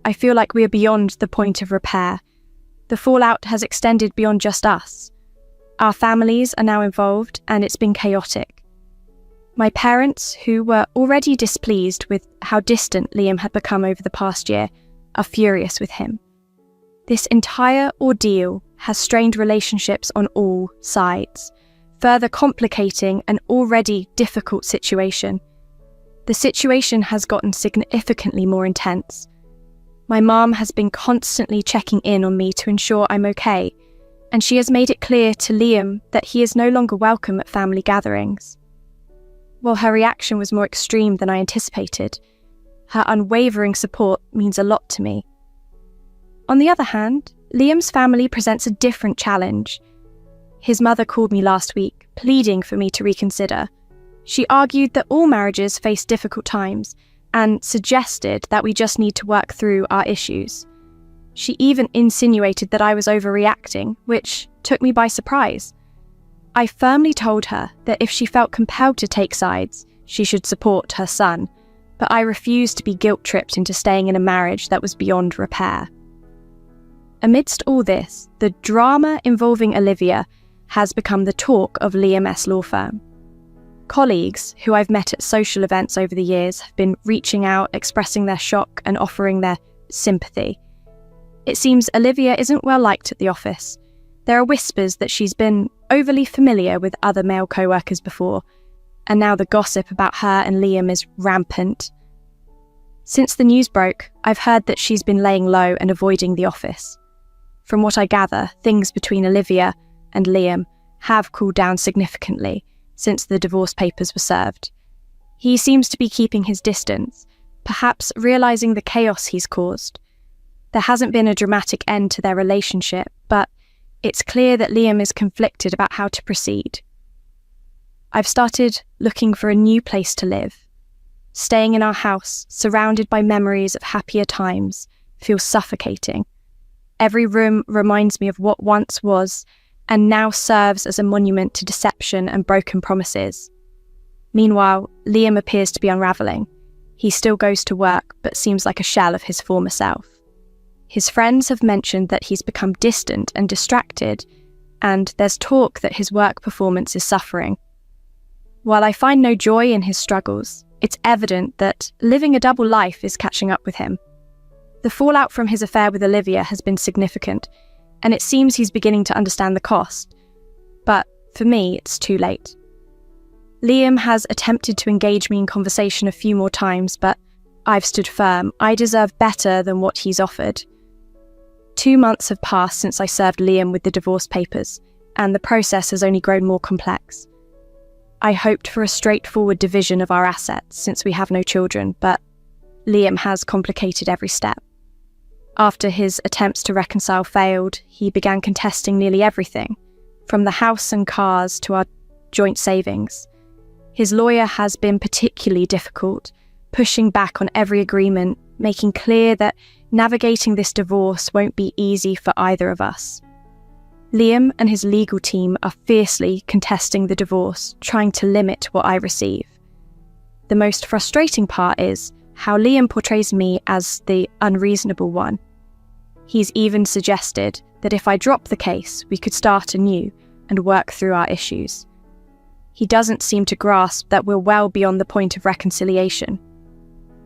I feel like we are beyond the point of repair. The fallout has extended beyond just us. Our families are now involved, and it's been chaotic. My parents, who were already displeased with how distant Liam had become over the past year, are furious with him. This entire ordeal has strained relationships on all sides, further complicating an already difficult situation. The situation has gotten significantly more intense. My mom has been constantly checking in on me to ensure I'm okay, and she has made it clear to Liam that he is no longer welcome at family gatherings. While her reaction was more extreme than I anticipated, her unwavering support means a lot to me. On the other hand, Liam's family presents a different challenge. His mother called me last week, pleading for me to reconsider. She argued that all marriages face difficult times and suggested that we just need to work through our issues. She even insinuated that I was overreacting, which took me by surprise. I firmly told her that if she felt compelled to take sides, she should support her son, but I refused to be guilt-tripped into staying in a marriage that was beyond repair. Amidst all this, the drama involving Olivia has become the talk of Liam S. law firm. Colleagues who I've met at social events over the years have been reaching out, expressing their shock and offering their sympathy. It seems Olivia isn't well liked at the office. There are whispers that she's been overly familiar with other male co-workers before, and now the gossip about her and Liam is rampant. Since the news broke, I've heard that she's been laying low and avoiding the office. From what I gather, things between Olivia and Liam have cooled down significantly since the divorce papers were served. He seems to be keeping his distance, perhaps realising the chaos he's caused. There hasn't been a dramatic end to their relationship, but it's clear that Liam is conflicted about how to proceed. I've started looking for a new place to live. Staying in our house, surrounded by memories of happier times, feels suffocating. Every room reminds me of what once was, and now serves as a monument to deception and broken promises. Meanwhile, Liam appears to be unravelling. He still goes to work, but seems like a shell of his former self. His friends have mentioned that he's become distant and distracted, and there's talk that his work performance is suffering. While I find no joy in his struggles, it's evident that living a double life is catching up with him. The fallout from his affair with Olivia has been significant, and it seems he's beginning to understand the cost. But for me, it's too late. Liam has attempted to engage me in conversation a few more times, but I've stood firm. I deserve better than what he's offered. 2 months have passed since I served Liam with the divorce papers, and the process has only grown more complex. I hoped for a straightforward division of our assets since we have no children, but Liam has complicated every step. After his attempts to reconcile failed, he began contesting nearly everything, from the house and cars to our joint savings. His lawyer has been particularly difficult, pushing back on every agreement, making clear that navigating this divorce won't be easy for either of us. Liam and his legal team are fiercely contesting the divorce, trying to limit what I receive. The most frustrating part is how Liam portrays me as the unreasonable one. He's even suggested that if I drop the case, we could start anew and work through our issues. He doesn't seem to grasp that we're well beyond the point of reconciliation.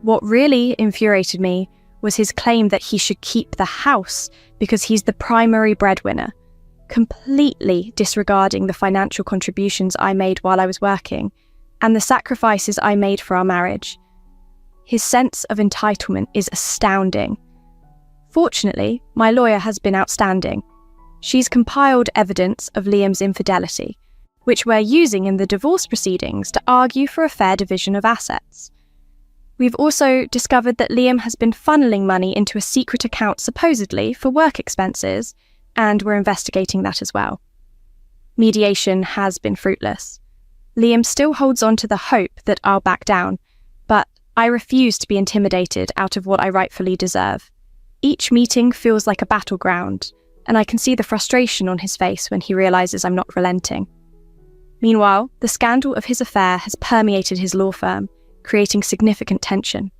What really infuriated me was his claim that he should keep the house because he's the primary breadwinner, completely disregarding the financial contributions I made while I was working and the sacrifices I made for our marriage. His sense of entitlement is astounding. Fortunately, my lawyer has been outstanding. She's compiled evidence of Liam's infidelity, which we're using in the divorce proceedings to argue for a fair division of assets. We've also discovered that Liam has been funneling money into a secret account supposedly for work expenses, and we're investigating that as well. Mediation has been fruitless. Liam still holds on to the hope that I'll back down, but I refuse to be intimidated out of what I rightfully deserve. Each meeting feels like a battleground, and I can see the frustration on his face when he realizes I'm not relenting. Meanwhile, the scandal of his affair has permeated his law firm, creating significant tension.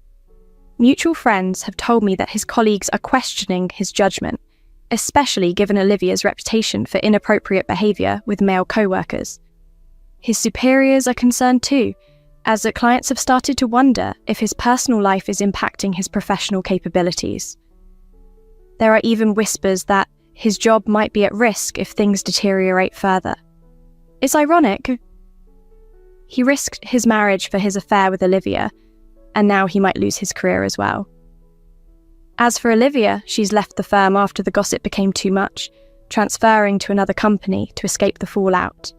Mutual friends have told me that his colleagues are questioning his judgment, especially given Olivia's reputation for inappropriate behaviour with male co-workers. His superiors are concerned too, as the clients have started to wonder if his personal life is impacting his professional capabilities. There are even whispers that his job might be at risk if things deteriorate further. It's ironic. He risked his marriage for his affair with Olivia, and now he might lose his career as well. As for Olivia, she's left the firm after the gossip became too much, transferring to another company to escape the fallout.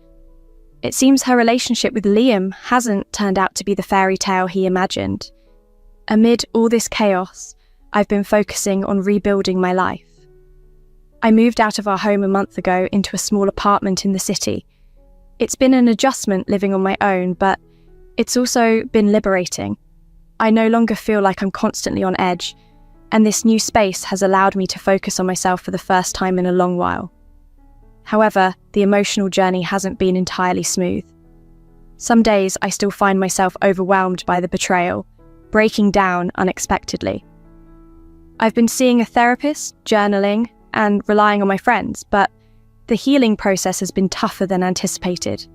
It seems her relationship with Liam hasn't turned out to be the fairy tale he imagined. Amid all this chaos, I've been focusing on rebuilding my life. I moved out of our home a month ago into a small apartment in the city. It's been an adjustment living on my own, but it's also been liberating. I no longer feel like I'm constantly on edge, and this new space has allowed me to focus on myself for the first time in a long while. However, the emotional journey hasn't been entirely smooth. Some days I still find myself overwhelmed by the betrayal, breaking down unexpectedly. I've been seeing a therapist, journaling, and relying on my friends, but the healing process has been tougher than anticipated.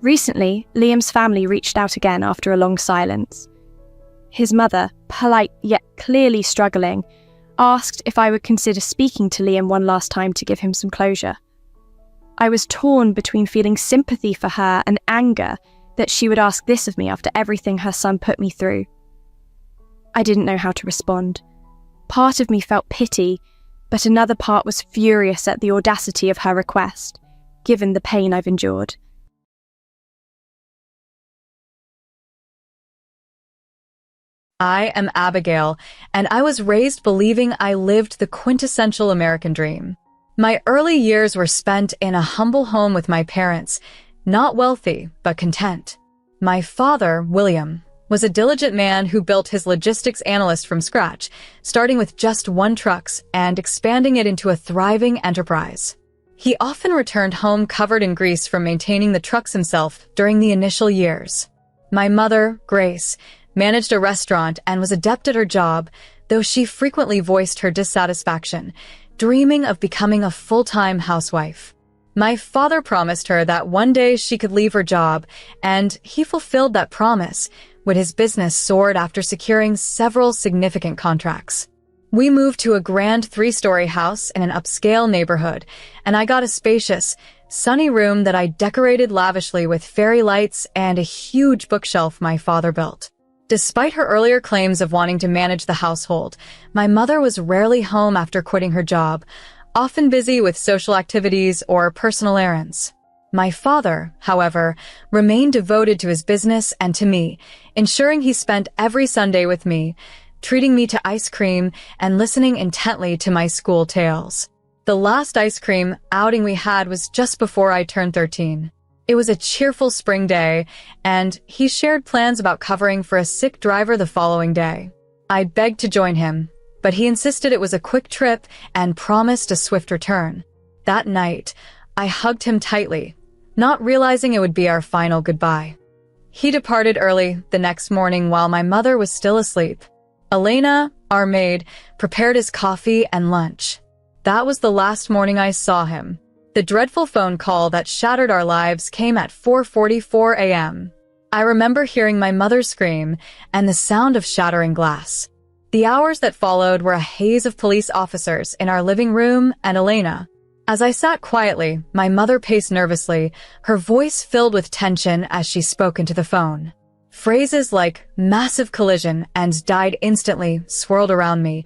Recently, Liam's family reached out again after a long silence. His mother, polite yet clearly struggling, asked if I would consider speaking to Liam one last time to give him some closure. I was torn between feeling sympathy for her and anger that she would ask this of me after everything her son put me through. I didn't know how to respond. Part of me felt pity, but another part was furious at the audacity of her request, given the pain I've endured. I am Abigail, and I was raised believing I lived the quintessential American dream. My early years were spent in a humble home with my parents, not wealthy, but content. My father, William, was a diligent man who built his logistics analyst from scratch, starting with just 1 truck and expanding it into a thriving enterprise. He often returned home covered in grease from maintaining the trucks himself during the initial years. My mother, Grace, managed a restaurant and was adept at her job, though she frequently voiced her dissatisfaction, dreaming of becoming a full-time housewife. My father promised her that one day she could leave her job, and he fulfilled that promise when his business soared after securing several significant contracts. We moved to a grand 3-story house in an upscale neighborhood, and I got a spacious, sunny room that I decorated lavishly with fairy lights and a huge bookshelf my father built. Despite her earlier claims of wanting to manage the household, my mother was rarely home after quitting her job, often busy with social activities or personal errands. My father, however, remained devoted to his business and to me, ensuring he spent every Sunday with me, treating me to ice cream and listening intently to my school tales. The last ice cream outing we had was just before I turned 13. It was a cheerful spring day, and he shared plans about covering for a sick driver the following day. I begged to join him, but he insisted it was a quick trip and promised a swift return. That night, I hugged him tightly, not realizing it would be our final goodbye. He departed early the next morning while my mother was still asleep. Elena, our maid, prepared his coffee and lunch. That was the last morning I saw him. The dreadful phone call that shattered our lives came at 4:44 a.m. I remember hearing my mother scream and the sound of shattering glass. The hours that followed were a haze of police officers in our living room and Elena. As I sat quietly, my mother paced nervously, her voice filled with tension as she spoke into the phone. Phrases like "massive collision" and "died instantly" swirled around me,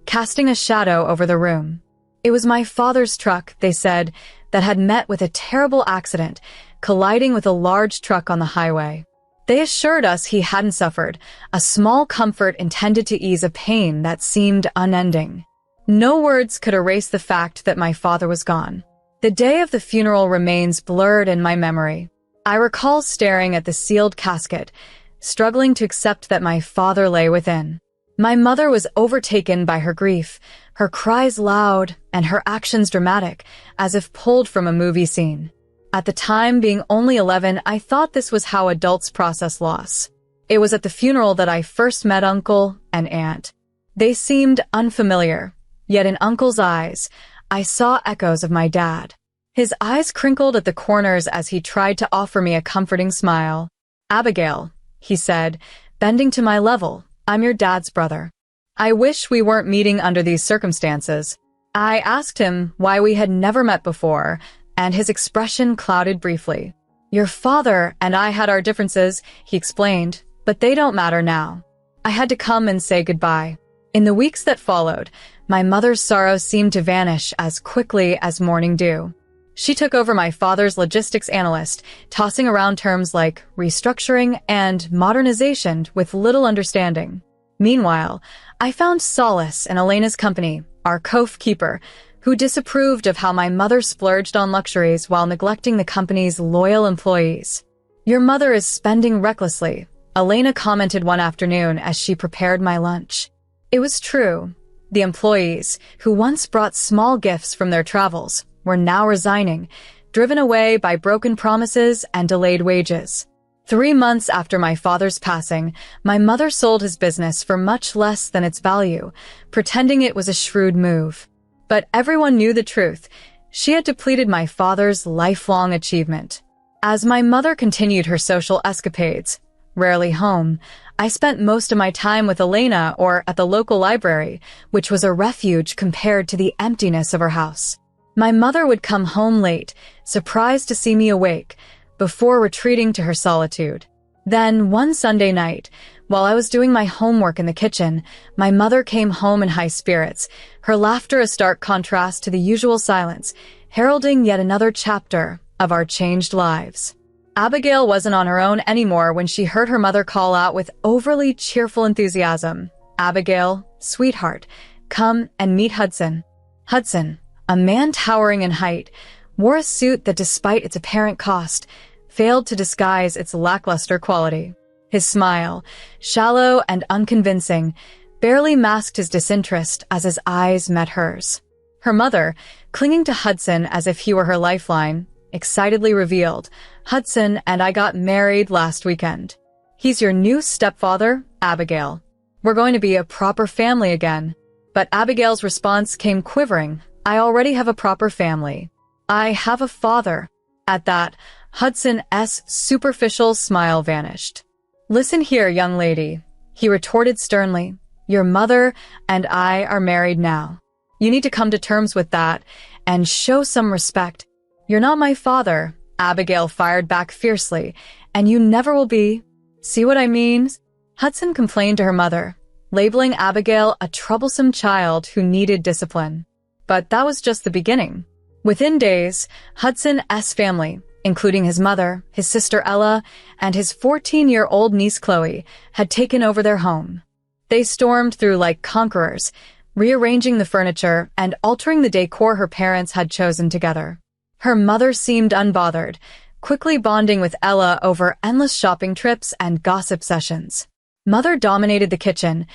casting a shadow over the room. It was my father's truck, they said, that had met with a terrible accident, colliding with a large truck on the highway. They assured us he hadn't suffered, a small comfort intended to ease a pain that seemed unending. No words could erase the fact that my father was gone. The day of the funeral remains blurred in my memory. I recall staring at the sealed casket, struggling to accept that my father lay within. My mother was overtaken by her grief, her cries loud and her actions dramatic, as if pulled from a movie scene. At the time, being only 11, I thought this was how adults process loss. It was at the funeral that I first met Uncle and Aunt. They seemed unfamiliar, yet in Uncle's eyes, I saw echoes of my dad. His eyes crinkled at the corners as he tried to offer me a comforting smile. "Abigail," he said, bending to my level, "I'm your dad's brother. I wish we weren't meeting under these circumstances." I asked him why we had never met before, and his expression clouded briefly. "Your father and I had our differences," he explained, "but they don't matter now." I had to come and say goodbye. In the weeks that followed, my mother's sorrow seemed to vanish as quickly as morning dew. She took over my father's logistics analyst, tossing around terms like restructuring and modernization with little understanding. Meanwhile, I found solace in Elena's company, our cove keeper, who disapproved of how my mother splurged on luxuries while neglecting the company's loyal employees. "Your mother is spending recklessly," Elena commented one afternoon as she prepared my lunch. It was true. The employees, who once brought small gifts from their travels, were now resigning, driven away by broken promises and delayed wages. 3 months after my father's passing, my mother sold his business for much less than its value, pretending it was a shrewd move. But everyone knew the truth. She had depleted my father's lifelong achievement. As my mother continued her social escapades, rarely home, I spent most of my time with Elena or at the local library, which was a refuge compared to the emptiness of her house. My mother would come home late, surprised to see me awake, before retreating to her solitude. Then, one Sunday night, while I was doing my homework in the kitchen, my mother came home in high spirits, her laughter a stark contrast to the usual silence, heralding yet another chapter of our changed lives. Abigail wasn't on her own anymore when she heard her mother call out with overly cheerful enthusiasm, "Abigail, sweetheart, come and meet Hudson." Hudson, a man towering in height, wore a suit that, despite its apparent cost, failed to disguise its lackluster quality. His smile, shallow and unconvincing, barely masked his disinterest as his eyes met hers. Her mother, clinging to Hudson as if he were her lifeline, excitedly revealed, "Hudson and I got married last weekend. He's your new stepfather, Abigail. We're going to be a proper family again." But Abigail's response came quivering. "I already have a proper family. I have a father." At that, Hudson's superficial smile vanished. "Listen here, young lady," he retorted sternly. "Your mother and I are married now. You need to come to terms with that and show some respect." "You're not my father," Abigail fired back fiercely, "and you never will be. See what I mean?" Hudson complained to her mother, labeling Abigail a troublesome child who needed discipline. But that was just the beginning. Within days, Hudson's family, including his mother, his sister Ella, and his 14-year-old niece Chloe, had taken over their home. They stormed through like conquerors, rearranging the furniture and altering the decor her parents had chosen together. Her mother seemed unbothered, quickly bonding with Ella over endless shopping trips and gossip sessions. Mother dominated the kitchen,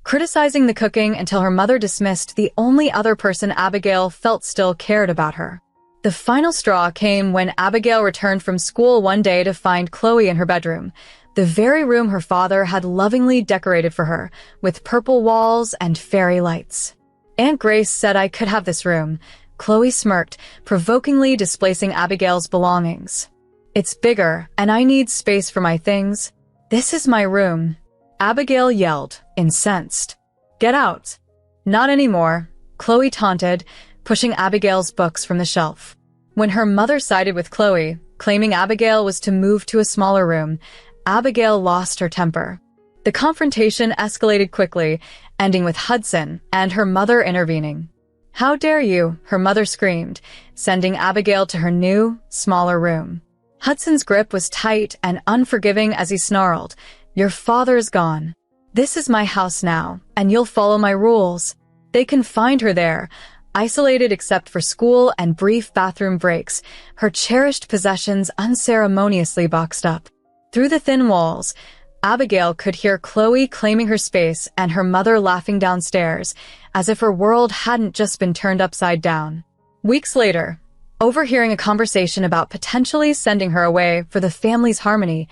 criticizing the cooking until her mother dismissed the only other person Abigail felt still cared about her. The final straw came when Abigail returned from school one day to find Chloe in her bedroom, the very room her father had lovingly decorated for her, with purple walls and fairy lights. Aunt Grace said I could have this room. Chloe smirked, provokingly displacing Abigail's belongings. It's bigger, and I need space for my things. This is my room. Abigail yelled, incensed. Get out. Not anymore, Chloe taunted, pushing Abigail's books from the shelf. When her mother sided with Chloe, claiming Abigail was to move to a smaller room, Abigail lost her temper. The confrontation escalated quickly, ending with Hudson and her mother intervening. How dare you, her mother screamed, sending Abigail to her new, smaller room. Hudson's grip was tight and unforgiving as he snarled, Your father's gone. This is my house now, and you'll follow my rules. They confined her there, isolated except for school and brief bathroom breaks, her cherished possessions unceremoniously boxed up. Through the thin walls, Abigail could hear Chloe claiming her space and her mother laughing downstairs, as if her world hadn't just been turned upside down. Weeks later, overhearing a conversation about potentially sending her away for the family's harmony,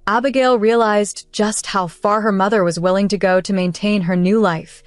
Abigail realized just how far her mother was willing to go to maintain her new life,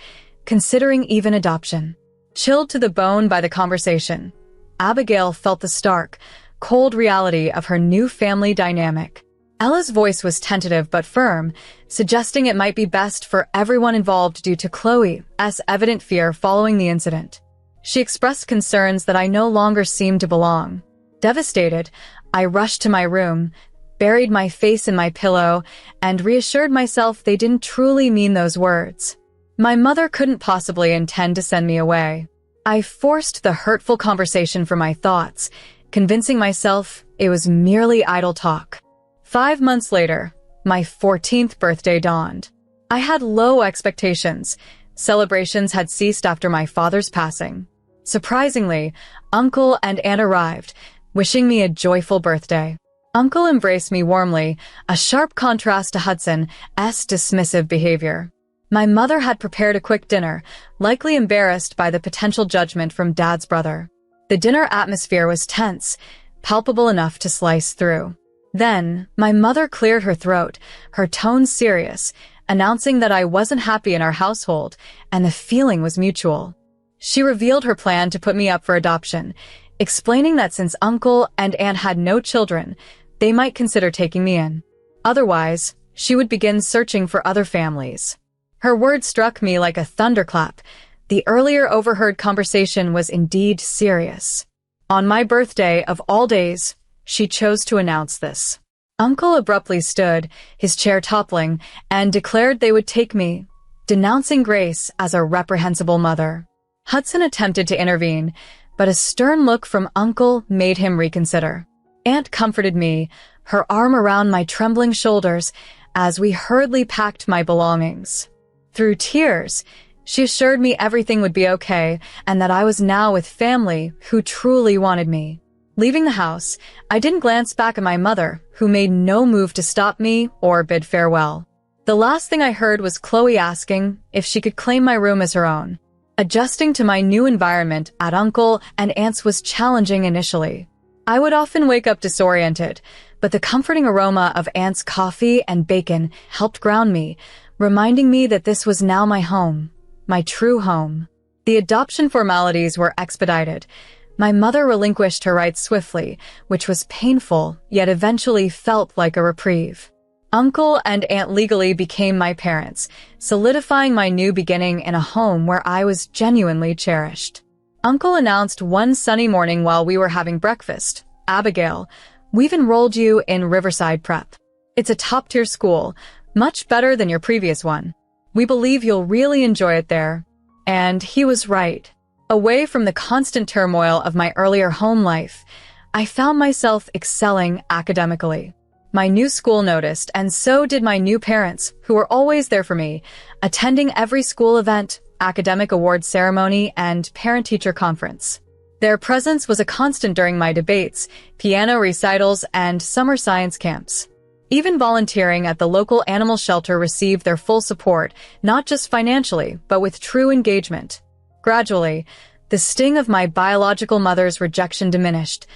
considering even adoption. Chilled to the bone by the conversation, Abigail felt the stark, cold reality of her new family dynamic. Ella's voice was tentative but firm, suggesting it might be best for everyone involved due to Chloe's evident fear following the incident. She expressed concerns that I no longer seemed to belong. Devastated, I rushed to my room, buried my face in my pillow, and reassured myself they didn't truly mean those words. My mother couldn't possibly intend to send me away. I forced the hurtful conversation from my thoughts, convincing myself it was merely idle talk. 5 months later, my 14th birthday dawned. I had low expectations. Celebrations had ceased after my father's passing. Surprisingly, Uncle and Aunt arrived, wishing me a joyful birthday. Uncle embraced me warmly, a sharp contrast to Hudson's dismissive behavior. My mother had prepared a quick dinner, likely embarrassed by the potential judgment from Dad's brother. The dinner atmosphere was tense, palpable enough to slice through. Then, my mother cleared her throat, her tone serious, announcing that I wasn't happy in our household, and the feeling was mutual. She revealed her plan to put me up for adoption, explaining that since Uncle and Aunt had no children, they might consider taking me in. Otherwise, she would begin searching for other families. Her words struck me like a thunderclap. The earlier overheard conversation was indeed serious. On my birthday of all days, she chose to announce this. Uncle abruptly stood, his chair toppling, and declared they would take me, denouncing Grace as a reprehensible mother. Hudson attempted to intervene, but a stern look from Uncle made him reconsider. Aunt comforted me, her arm around my trembling shoulders, as we hurriedly packed my belongings. Through tears, she assured me everything would be okay and that I was now with family who truly wanted me. Leaving the house, I didn't glance back at my mother, who made no move to stop me or bid farewell. The last thing I heard was Chloe asking if she could claim my room as her own. Adjusting to my new environment at Uncle and Aunt's was challenging initially. I would often wake up disoriented, but the comforting aroma of Aunt's coffee and bacon helped ground me, reminding me that this was now my home, my true home. The adoption formalities were expedited. My mother relinquished her rights swiftly, which was painful, yet eventually felt like a reprieve. Uncle and Aunt legally became my parents, solidifying my new beginning in a home where I was genuinely cherished. Uncle announced one sunny morning while we were having breakfast, Abigail, we've enrolled you in Riverside Prep. It's a top-tier school, Much better than your previous one. We believe you'll really enjoy it there. And he was right. Away from the constant turmoil of my earlier home life, I found myself excelling academically. My new school noticed, and so did my new parents, who were always there for me, attending every school event, academic awards ceremony, and parent-teacher conference. Their presence was a constant during my debates, piano recitals, and summer science camps. Even volunteering at the local animal shelter received their full support, not just financially, but with true engagement. Gradually, the sting of my biological mother's rejection diminished,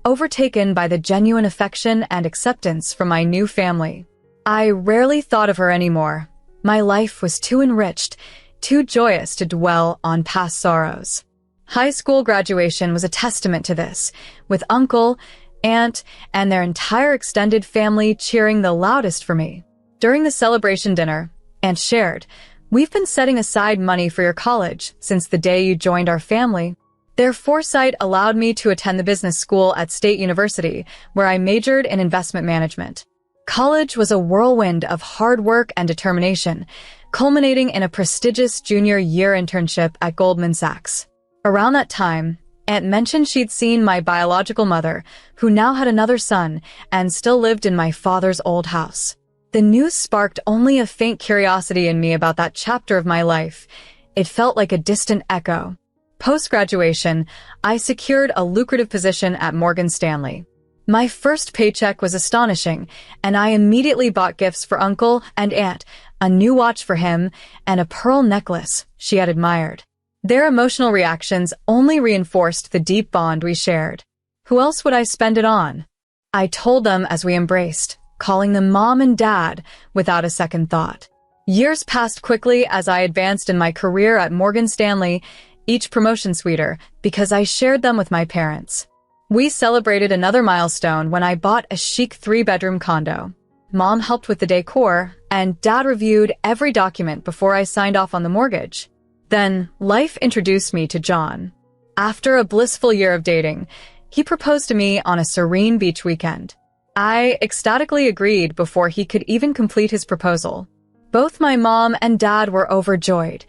overtaken by the genuine affection and acceptance from my new family. I rarely thought of her anymore. My life was too enriched, too joyous to dwell on past sorrows. High school graduation was a testament to this, with uncle, aunt, and their entire extended family cheering the loudest for me. During the celebration dinner, Aunt shared, "We've been setting aside money for your college since the day you joined our family." Their foresight allowed me to attend the business school at State University, where I majored in investment management. College was a whirlwind of hard work and determination, culminating in a prestigious junior year internship at Goldman Sachs. Around that time, Aunt mentioned she'd seen my biological mother, who now had another son and still lived in my father's old house. The news sparked only a faint curiosity in me about that chapter of my life. It felt like a distant echo. Post-graduation, I secured a lucrative position at Morgan Stanley. My first paycheck was astonishing, and I immediately bought gifts for Uncle and Aunt, a new watch for him, and a pearl necklace she had admired. Their emotional reactions only reinforced the deep bond we shared. Who else would I spend it on? I told them as we embraced, calling them Mom and Dad without a second thought. Years passed quickly as I advanced in my career at Morgan Stanley, each promotion sweeter because I shared them with my parents. We celebrated another milestone when I bought a chic 3-bedroom condo. Mom helped with the decor, and Dad reviewed every document before I signed off on the mortgage. Then, life introduced me to John. After a blissful year of dating, he proposed to me on a serene beach weekend. I ecstatically agreed before he could even complete his proposal. Both my mom and dad were overjoyed.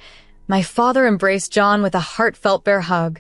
My father embraced John with a heartfelt bear hug,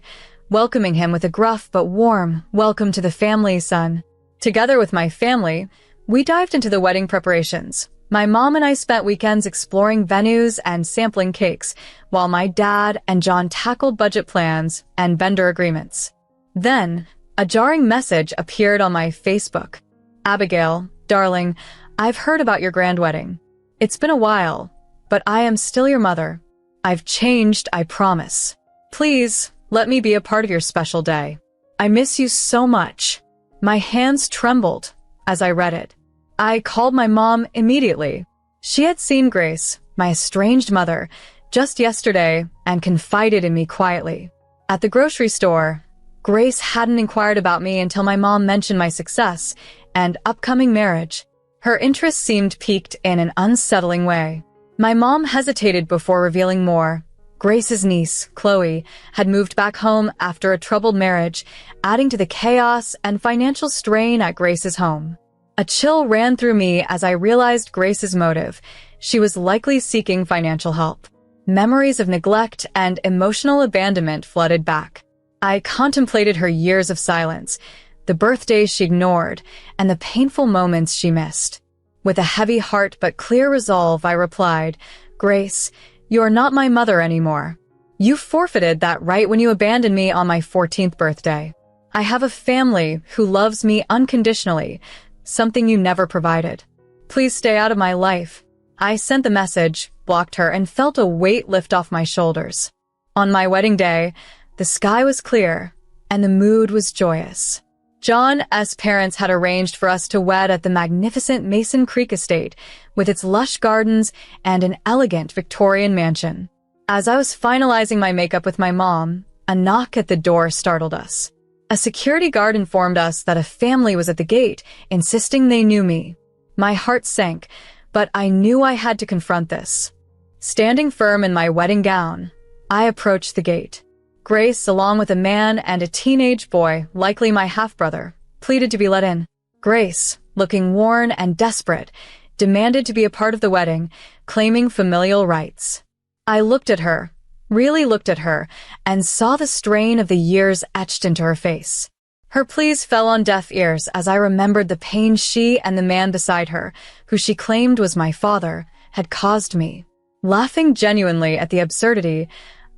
welcoming him with a gruff but warm welcome to the family, son. Together with my family, we dived into the wedding preparations. My mom and I spent weekends exploring venues and sampling cakes, while my dad and John tackled budget plans and vendor agreements. Then, a jarring message appeared on my Facebook. "Abigail, darling, I've heard about your grand wedding. It's been a while, but I am still your mother. I've changed, I promise. Please, let me be a part of your special day. I miss you so much." My hands trembled as I read it. I called my mom immediately. She had seen Grace, my estranged mother, just yesterday and confided in me quietly. At the grocery store, Grace hadn't inquired about me until my mom mentioned my success and upcoming marriage. Her interest seemed piqued in an unsettling way. My mom hesitated before revealing more. Grace's niece, Chloe, had moved back home after a troubled marriage, adding to the chaos and financial strain at Grace's home. A chill ran through me as I realized Grace's motive. She was likely seeking financial help. Memories of neglect and emotional abandonment flooded back. I contemplated her years of silence, the birthdays she ignored, and the painful moments she missed. With a heavy heart but clear resolve, I replied, "Grace, you're not my mother anymore. You forfeited that right when you abandoned me on my 14th birthday. I have a family who loves me unconditionally, something you never provided. Please stay out of my life." I sent the message, blocked her, and felt a weight lift off my shoulders. On my wedding day, the sky was clear, and the mood was joyous. John's parents had arranged for us to wed at the magnificent Mason Creek estate, with its lush gardens and an elegant Victorian mansion. As I was finalizing my makeup with my mom, a knock at the door startled us. A security guard informed us that a family was at the gate, insisting they knew me. My heart sank, but I knew I had to confront this. Standing firm in my wedding gown, I approached the gate. Grace, along with a man and a teenage boy, likely my half-brother, pleaded to be let in. Grace, looking worn and desperate, demanded to be a part of the wedding, claiming familial rights. I looked at her, really looked at her, and saw the strain of the years etched into her face. Her pleas fell on deaf ears as I remembered the pain she and the man beside her, who she claimed was my father, had caused me. Laughing genuinely at the absurdity,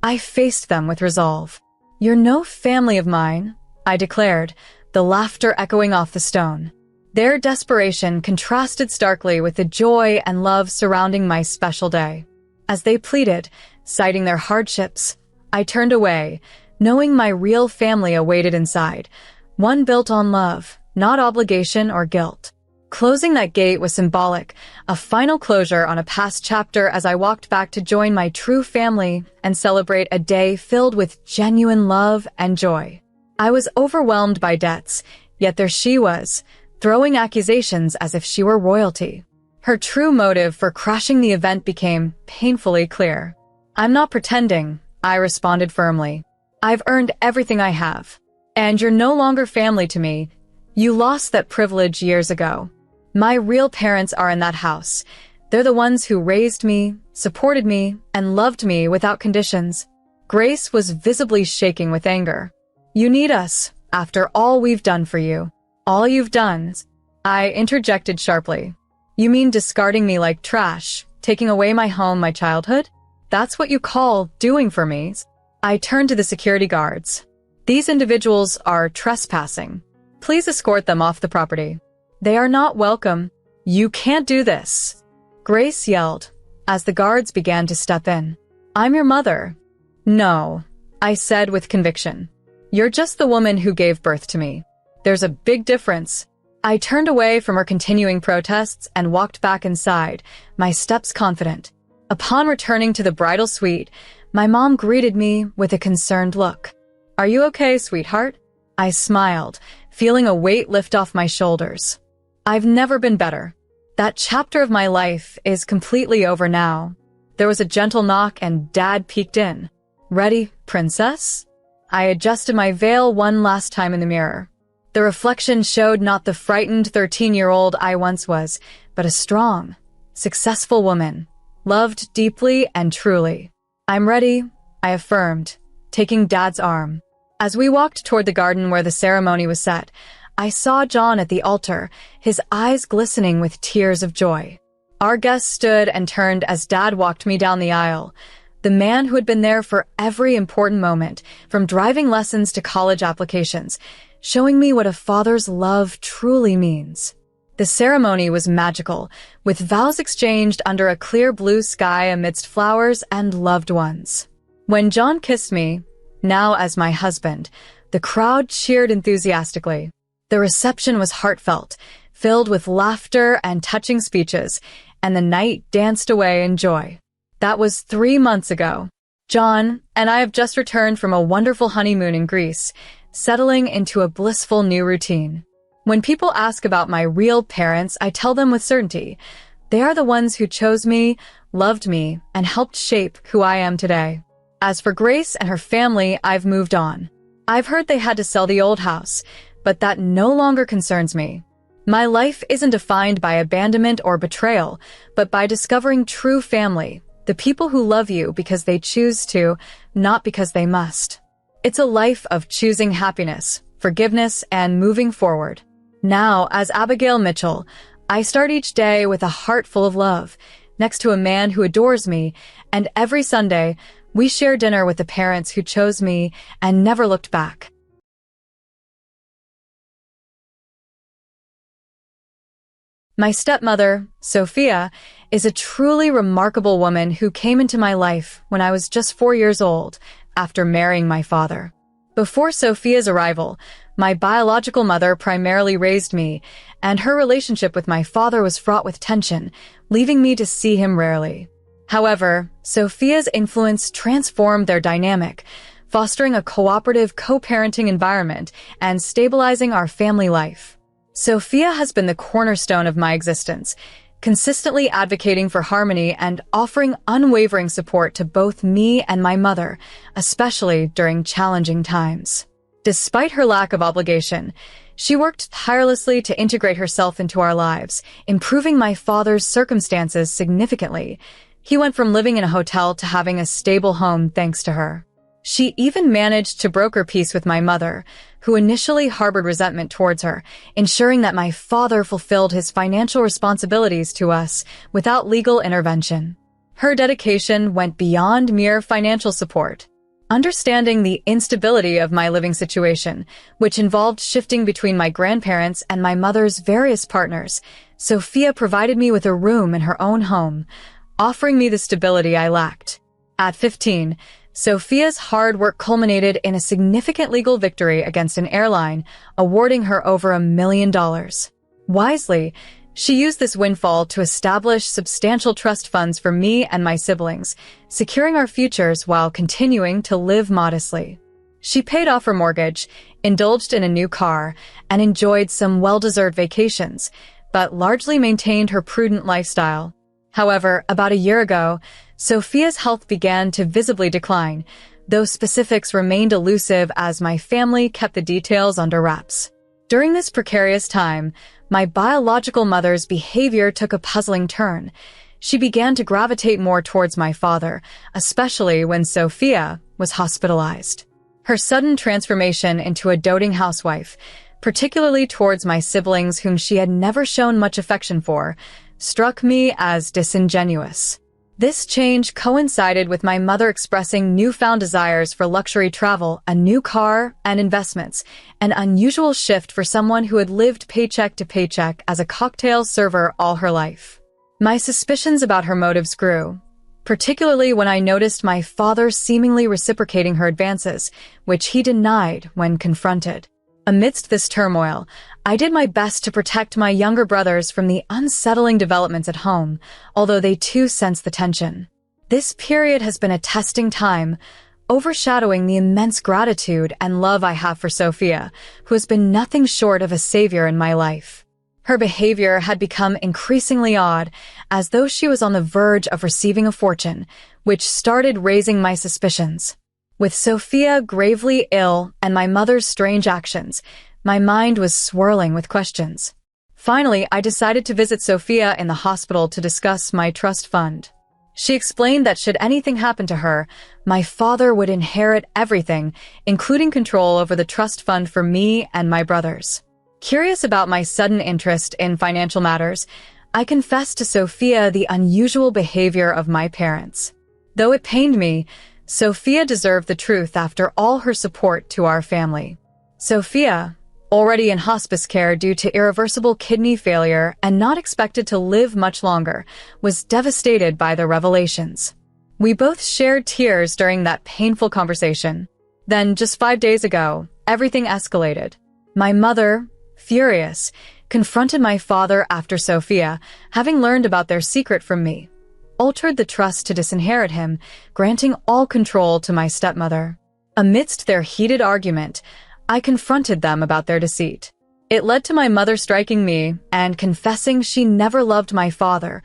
I faced them with resolve. "You're no family of mine," I declared, the laughter echoing off the stone. Their desperation contrasted starkly with the joy and love surrounding my special day. As they pleaded, citing their hardships, I turned away, knowing my real family awaited inside, one built on love, not obligation or guilt. Closing that gate was symbolic, a final closure on a past chapter as I walked back to join my true family and celebrate a day filled with genuine love and joy. I was overwhelmed by debts, yet there she was, throwing accusations as if she were royalty. Her true motive for crashing the event became painfully clear. "I'm not pretending," I responded firmly. "I've earned everything I have. And you're no longer family to me. You lost that privilege years ago. My real parents are in that house. They're the ones who raised me, supported me, and loved me without conditions." Grace was visibly shaking with anger. "You need us, after all we've done for you. All you've done," I interjected sharply. "You mean discarding me like trash, taking away my home, my childhood? That's what you call doing for me?" I turned to the security guards. "These individuals are trespassing. Please escort them off the property. They are not welcome. You can't do this," Grace yelled, as the guards began to step in. "I'm your mother." "No," I said with conviction. "You're just the woman who gave birth to me. There's a big difference." I turned away from her continuing protests and walked back inside, my steps confident. Upon returning to the bridal suite, my mom greeted me with a concerned look. "Are you okay, sweetheart?" I smiled, feeling a weight lift off my shoulders. I've never been better. That chapter of my life is completely over now. There was a gentle knock and Dad peeked in. "Ready, princess?" I adjusted my veil one last time in the mirror. The reflection showed not the frightened 13-year-old I once was, but a strong, successful woman, loved deeply and truly. "I'm ready," I affirmed, taking Dad's arm. As we walked toward the garden where the ceremony was set, I saw John at the altar, his eyes glistening with tears of joy. Our guests stood and turned as Dad walked me down the aisle, the man who had been there for every important moment, from driving lessons to college applications, showing me what a father's love truly means. The ceremony was magical, with vows exchanged under a clear blue sky amidst flowers and loved ones. When John kissed me, now as my husband, the crowd cheered enthusiastically. The reception was heartfelt, filled with laughter and touching speeches, and the night danced away in joy. That was 3 months ago. John and I have just returned from a wonderful honeymoon in Greece, settling into a blissful new routine. When people ask about my real parents, I tell them with certainty, they are the ones who chose me, loved me, and helped shape who I am today. As for Grace and her family, I've moved on. I've heard they had to sell the old house, but that no longer concerns me. My life isn't defined by abandonment or betrayal, but by discovering true family, the people who love you because they choose to, not because they must. It's a life of choosing happiness, forgiveness, and moving forward. Now, as Abigail Mitchell, I start each day with a heart full of love, next to a man who adores me, and every Sunday, we share dinner with the parents who chose me and never looked back. My stepmother, Sophia, is a truly remarkable woman who came into my life when I was just 4 years old, after marrying my father. Before Sophia's arrival, my biological mother primarily raised me, and her relationship with my father was fraught with tension, leaving me to see him rarely. However, Sophia's influence transformed their dynamic, fostering a cooperative co-parenting environment and stabilizing our family life. Sophia has been the cornerstone of my existence, consistently advocating for harmony and offering unwavering support to both me and my mother, especially during challenging times. Despite her lack of obligation, She worked tirelessly to integrate herself into our lives, improving my father's circumstances significantly. He went from living in a hotel to having a stable home thanks to her. She even managed to broker peace with my mother, who initially harbored resentment towards her, ensuring that my father fulfilled his financial responsibilities to us without legal intervention. Her dedication went beyond mere financial support. Understanding the instability of my living situation, which involved shifting between my grandparents and my mother's various partners, Sophia provided me with a room in her own home, offering me the stability I lacked. At 15, Sophia's hard work culminated in a significant legal victory against an airline, awarding her over $1 million. Wisely, she used this windfall to establish substantial trust funds for me and my siblings, securing our futures while continuing to live modestly. She paid off her mortgage, indulged in a new car, and enjoyed some well-deserved vacations, but largely maintained her prudent lifestyle. However, about a year ago, Sophia's health began to visibly decline, though specifics remained elusive as my family kept the details under wraps. During this precarious time, my biological mother's behavior took a puzzling turn. She began to gravitate more towards my father, especially when Sophia was hospitalized. Her sudden transformation into a doting housewife, particularly towards my siblings whom she had never shown much affection for, struck me as disingenuous. This change coincided with my mother expressing newfound desires for luxury travel, a new car, and investments, an unusual shift for someone who had lived paycheck to paycheck as a cocktail server all her life. My suspicions about her motives grew, particularly when I noticed my father seemingly reciprocating her advances, which he denied when confronted. Amidst this turmoil, I did my best to protect my younger brothers from the unsettling developments at home, although they too sensed the tension. This period has been a testing time, overshadowing the immense gratitude and love I have for Sophia, who has been nothing short of a savior in my life. Her behavior had become increasingly odd, as though she was on the verge of receiving a fortune, which started raising my suspicions. With Sophia gravely ill and my mother's strange actions, my mind was swirling with questions. Finally, I decided to visit Sophia in the hospital to discuss my trust fund. She explained that should anything happen to her, my father would inherit everything, including control over the trust fund for me and my brothers. Curious about my sudden interest in financial matters, I confessed to Sophia the unusual behavior of my parents. Though it pained me, Sophia deserved the truth after all her support to our family. Sophia, already in hospice care due to irreversible kidney failure and not expected to live much longer, was devastated by the revelations. We both shared tears during that painful conversation. Then, just 5 days ago, everything escalated. My mother, furious, confronted my father after Sophia, having learned about their secret from me, altered the trust to disinherit him, granting all control to my stepmother. Amidst their heated argument, I confronted them about their deceit. It led to my mother striking me and confessing she never loved my father,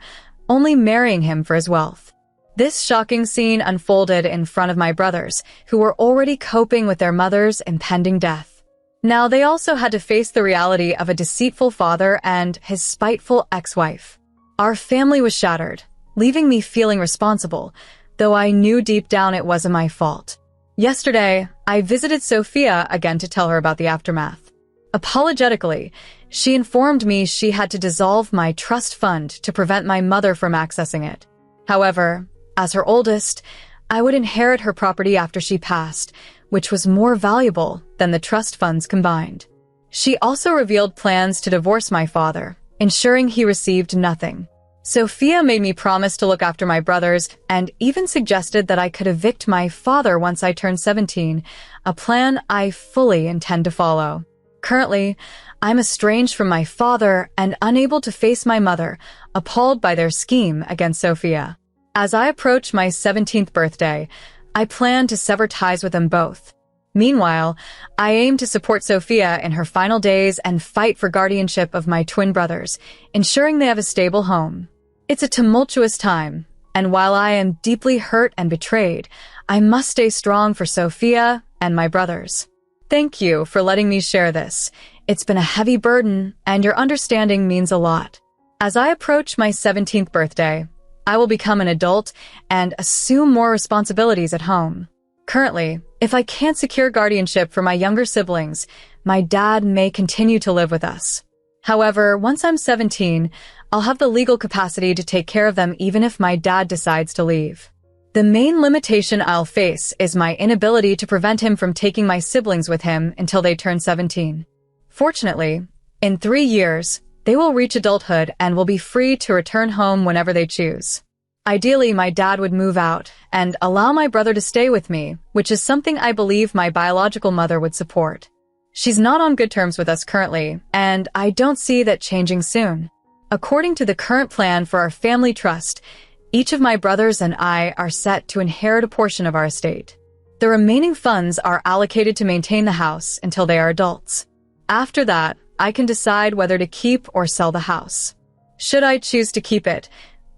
only marrying him for his wealth. This shocking scene unfolded in front of my brothers, who were already coping with their mother's impending death. Now they also had to face the reality of a deceitful father and his spiteful ex-wife. Our family was shattered, leaving me feeling responsible, though I knew deep down it wasn't my fault. Yesterday, I visited Sophia again to tell her about the aftermath. Apologetically, she informed me she had to dissolve my trust fund to prevent my mother from accessing it. However, as her oldest, I would inherit her property after she passed, which was more valuable than the trust funds combined. She also revealed plans to divorce my father, ensuring he received nothing. Sophia made me promise to look after my brothers and even suggested that I could evict my father once I turned 17, a plan I fully intend to follow. Currently, I'm estranged from my father and unable to face my mother, appalled by their scheme against Sophia. As I approach my 17th birthday, I plan to sever ties with them both. Meanwhile, I aim to support Sophia in her final days and fight for guardianship of my twin brothers, ensuring they have a stable home. It's a tumultuous time, and while I am deeply hurt and betrayed, I must stay strong for Sophia and my brothers. Thank you for letting me share this. It's been a heavy burden, and your understanding means a lot. As I approach my 17th birthday, I will become an adult and assume more responsibilities at home. Currently, if I can't secure guardianship for my younger siblings, my dad may continue to live with us. However, once I'm 17, I'll have the legal capacity to take care of them even if my dad decides to leave. The main limitation I'll face is my inability to prevent him from taking my siblings with him until they turn 17. Fortunately, in 3 years, they will reach adulthood and will be free to return home whenever they choose. Ideally, my dad would move out and allow my brother to stay with me, which is something I believe my biological mother would support. She's not on good terms with us currently, and I don't see that changing soon. According to the current plan for our family trust, each of my brothers and I are set to inherit a portion of our estate. The remaining funds are allocated to maintain the house until they are adults. After that, I can decide whether to keep or sell the house. Should I choose to keep it,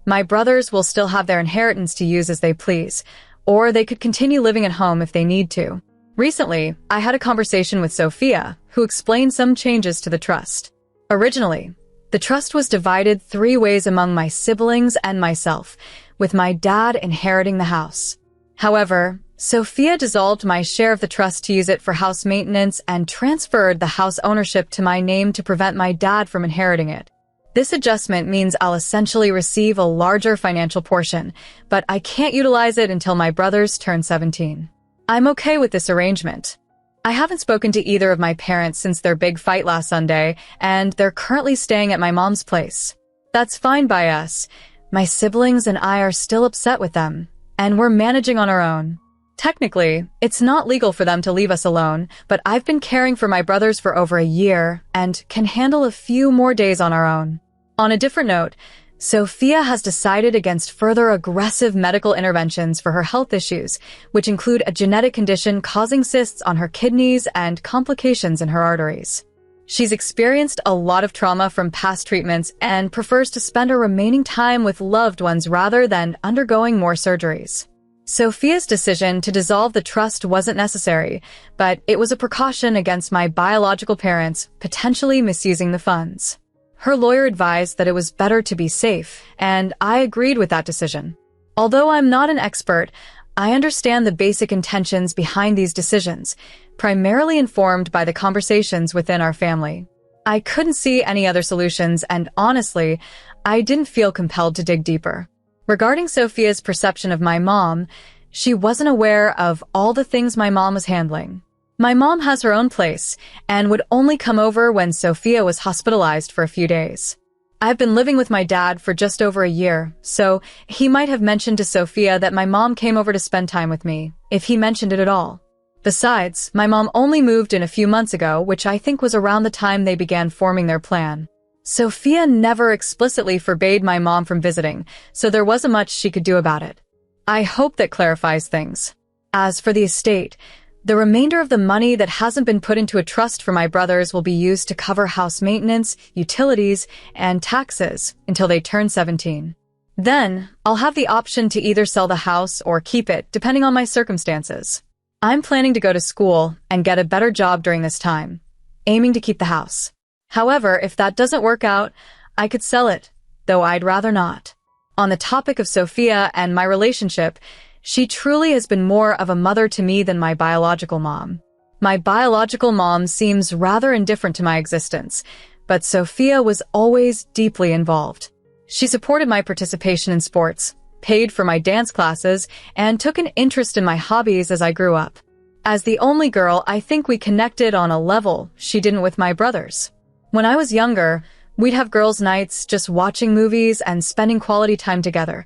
my brothers will still have their inheritance to use as they please, or they could continue living at home if they need to. Recently, I had a conversation with Sophia, who explained some changes to the trust. Originally, the trust was divided 3 ways among my siblings and myself, with my dad inheriting the house. However, Sophia dissolved my share of the trust to use it for house maintenance and transferred the house ownership to my name to prevent my dad from inheriting it. This adjustment means I'll essentially receive a larger financial portion, but I can't utilize it until my brothers turn 17. I'm okay with this arrangement. I haven't spoken to either of my parents since their big fight last Sunday, and they're currently staying at my mom's place. That's fine by us. My siblings and I are still upset with them, and we're managing on our own. Technically, it's not legal for them to leave us alone, but I've been caring for my brothers for over a year and can handle a few more days on our own. On a different note, Sophia has decided against further aggressive medical interventions for her health issues, which include a genetic condition causing cysts on her kidneys and complications in her arteries. She's experienced a lot of trauma from past treatments and prefers to spend her remaining time with loved ones rather than undergoing more surgeries. Sophia's decision to dissolve the trust wasn't necessary, but it was a precaution against my biological parents potentially misusing the funds. Her lawyer advised that it was better to be safe, and I agreed with that decision. Although I'm not an expert, I understand the basic intentions behind these decisions, primarily informed by the conversations within our family. I couldn't see any other solutions, and honestly, I didn't feel compelled to dig deeper. Regarding Sophia's perception of my mom, she wasn't aware of all the things my mom was handling. My mom has her own place and would only come over when Sophia was hospitalized for a few days. I've been living with my dad for just over a year, so he might have mentioned to Sophia that my mom came over to spend time with me, if he mentioned it at all. Besides, my mom only moved in a few months ago, which I think was around the time they began forming their plan. Sophia never explicitly forbade my mom from visiting, so there wasn't much she could do about it. I hope that clarifies things. As for the estate, the remainder of the money that hasn't been put into a trust for my brothers will be used to cover house maintenance, utilities, and taxes until they turn 17. Then, I'll have the option to either sell the house or keep it, depending on my circumstances. I'm planning to go to school and get a better job during this time, aiming to keep the house. However, if that doesn't work out, I could sell it, though I'd rather not. On the topic of Sophia and my relationship, she truly has been more of a mother to me than my biological mom. My biological mom seems rather indifferent to my existence, but Sophia was always deeply involved. She supported my participation in sports, paid for my dance classes, and took an interest in my hobbies as I grew up. As the only girl, I think we connected on a level she didn't with my brothers. When I was younger, we'd have girls' nights just watching movies and spending quality time together.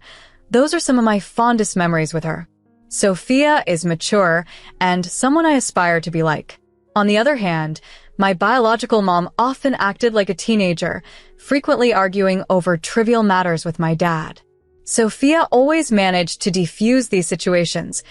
Those are some of my fondest memories with her. Sophia is mature and someone I aspire to be like. On the other hand, my biological mom often acted like a teenager, frequently arguing over trivial matters with my dad. Sophia always managed to defuse these situations,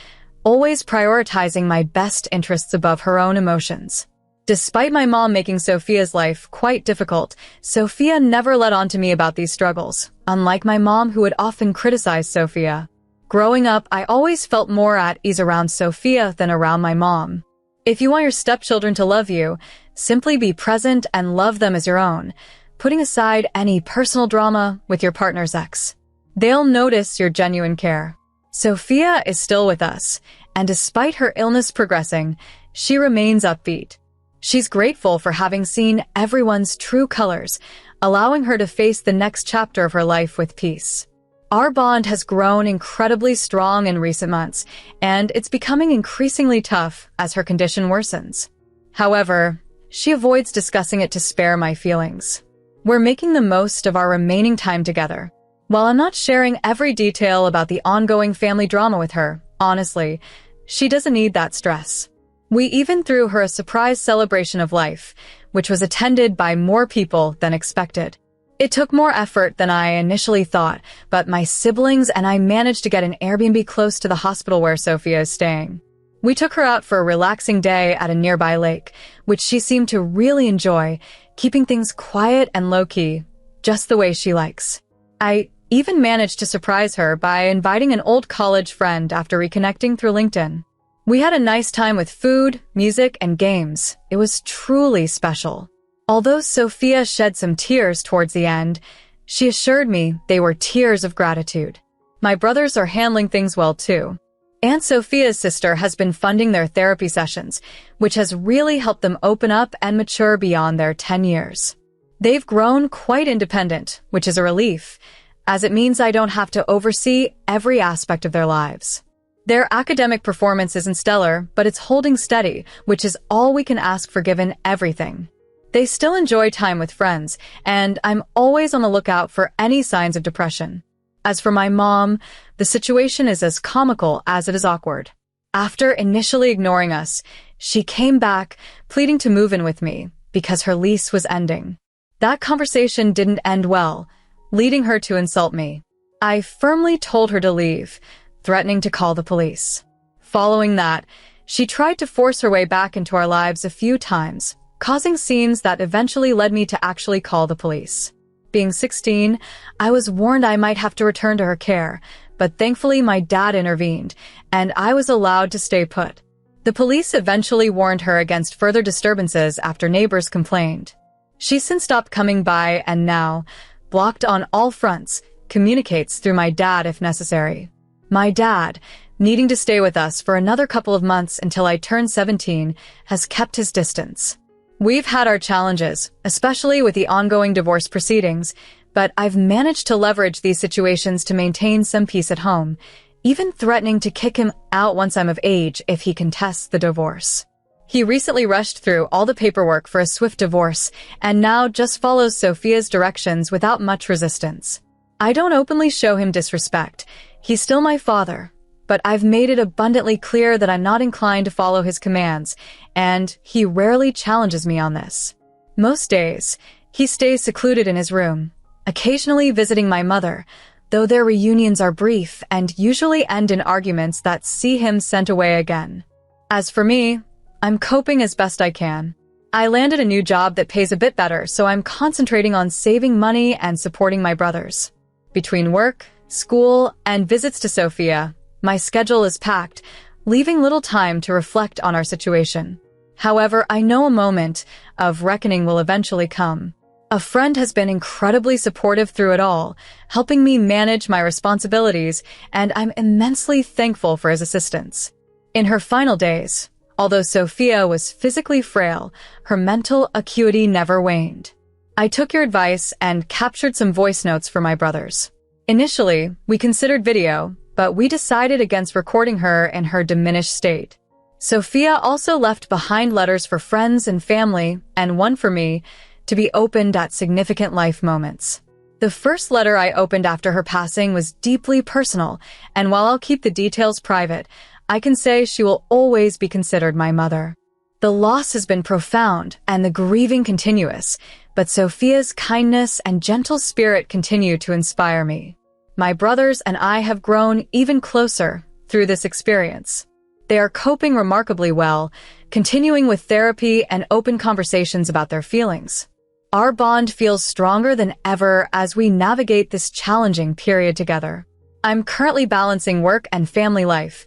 always prioritizing my best interests above her own emotions. Despite my mom making Sophia's life quite difficult, Sophia never let on to me about these struggles, unlike my mom who would often criticize Sophia. Growing up, I always felt more at ease around Sophia than around my mom. If you want your stepchildren to love you, Simply be present and love them as your own, putting aside any personal drama with your partner's ex. They'll notice your genuine care. Sophia is still with us, and despite her illness progressing, she remains upbeat. She's grateful for having seen everyone's true colors, allowing her to face the next chapter of her life with peace. Our bond has grown incredibly strong in recent months, and it's becoming increasingly tough as her condition worsens. However, she avoids discussing it to spare my feelings. We're making the most of our remaining time together. While I'm not sharing every detail about the ongoing family drama with her, honestly, she doesn't need that stress. We even threw her a surprise celebration of life, which was attended by more people than expected. It took more effort than I initially thought, but my siblings and I managed to get an Airbnb close to the hospital where Sophia is staying. We took her out for a relaxing day at a nearby lake, which she seemed to really enjoy, keeping things quiet and low-key, just the way she likes. I even managed to surprise her by inviting an old college friend after reconnecting through LinkedIn. We had a nice time with food, music, and games. It was truly special. Although Sophia shed some tears towards the end, she assured me they were tears of gratitude. My brothers are handling things well too. Aunt Sophia's sister has been funding their therapy sessions, which has really helped them open up and mature beyond their 10 years. They've grown quite independent, which is a relief, as it means I don't have to oversee every aspect of their lives. Their academic performance isn't stellar, but it's holding steady, which is all we can ask for given everything. They still enjoy time with friends, and I'm always on the lookout for any signs of depression. As for my mom, the situation is as comical as it is awkward. After initially ignoring us, she came back, pleading to move in with me because her lease was ending. That conversation didn't end well, leading her to insult me. I firmly told her to leave, threatening to call the police. Following that, she tried to force her way back into our lives a few times, causing scenes that eventually led me to actually call the police. Being 16, I was warned I might have to return to her care, but thankfully my dad intervened, and I was allowed to stay put. The police eventually warned her against further disturbances after neighbors complained. She's since stopped coming by and now, blocked on all fronts, communicates through my dad if necessary. My dad, needing to stay with us for another couple of months until I turn 17, has kept his distance. We've had our challenges, especially with the ongoing divorce proceedings, but I've managed to leverage these situations to maintain some peace at home, even threatening to kick him out once I'm of age if he contests the divorce. He recently rushed through all the paperwork for a swift divorce and now just follows Sophia's directions without much resistance. I don't openly show him disrespect. He's still my father, but I've made it abundantly clear that I'm not inclined to follow his commands, and he rarely challenges me on this. Most days, he stays secluded in his room, occasionally visiting my mother, though their reunions are brief and usually end in arguments that see him sent away again. As for me, I'm coping as best I can. I landed a new job that pays a bit better, so I'm concentrating on saving money and supporting my brothers. Between work, school, and visits to Sophia, my schedule is packed, leaving little time to reflect on our situation. However, I know a moment of reckoning will eventually come. A friend has been incredibly supportive through it all, helping me manage my responsibilities, and I'm immensely thankful for his assistance. In her final days, although Sophia was physically frail, her mental acuity never waned. I took your advice and captured some voice notes for my brothers. Initially, we considered video, but we decided against recording her in her diminished state. Sophia also left behind letters for friends and family, and one for me, to be opened at significant life moments. The first letter I opened after her passing was deeply personal, and while I'll keep the details private, I can say she will always be considered my mother. The loss has been profound and the grieving continuous, but Sophia's kindness and gentle spirit continue to inspire me. My brothers and I have grown even closer through this experience. They are coping remarkably well, continuing with therapy and open conversations about their feelings. Our bond feels stronger than ever as we navigate this challenging period together. I'm currently balancing work and family life,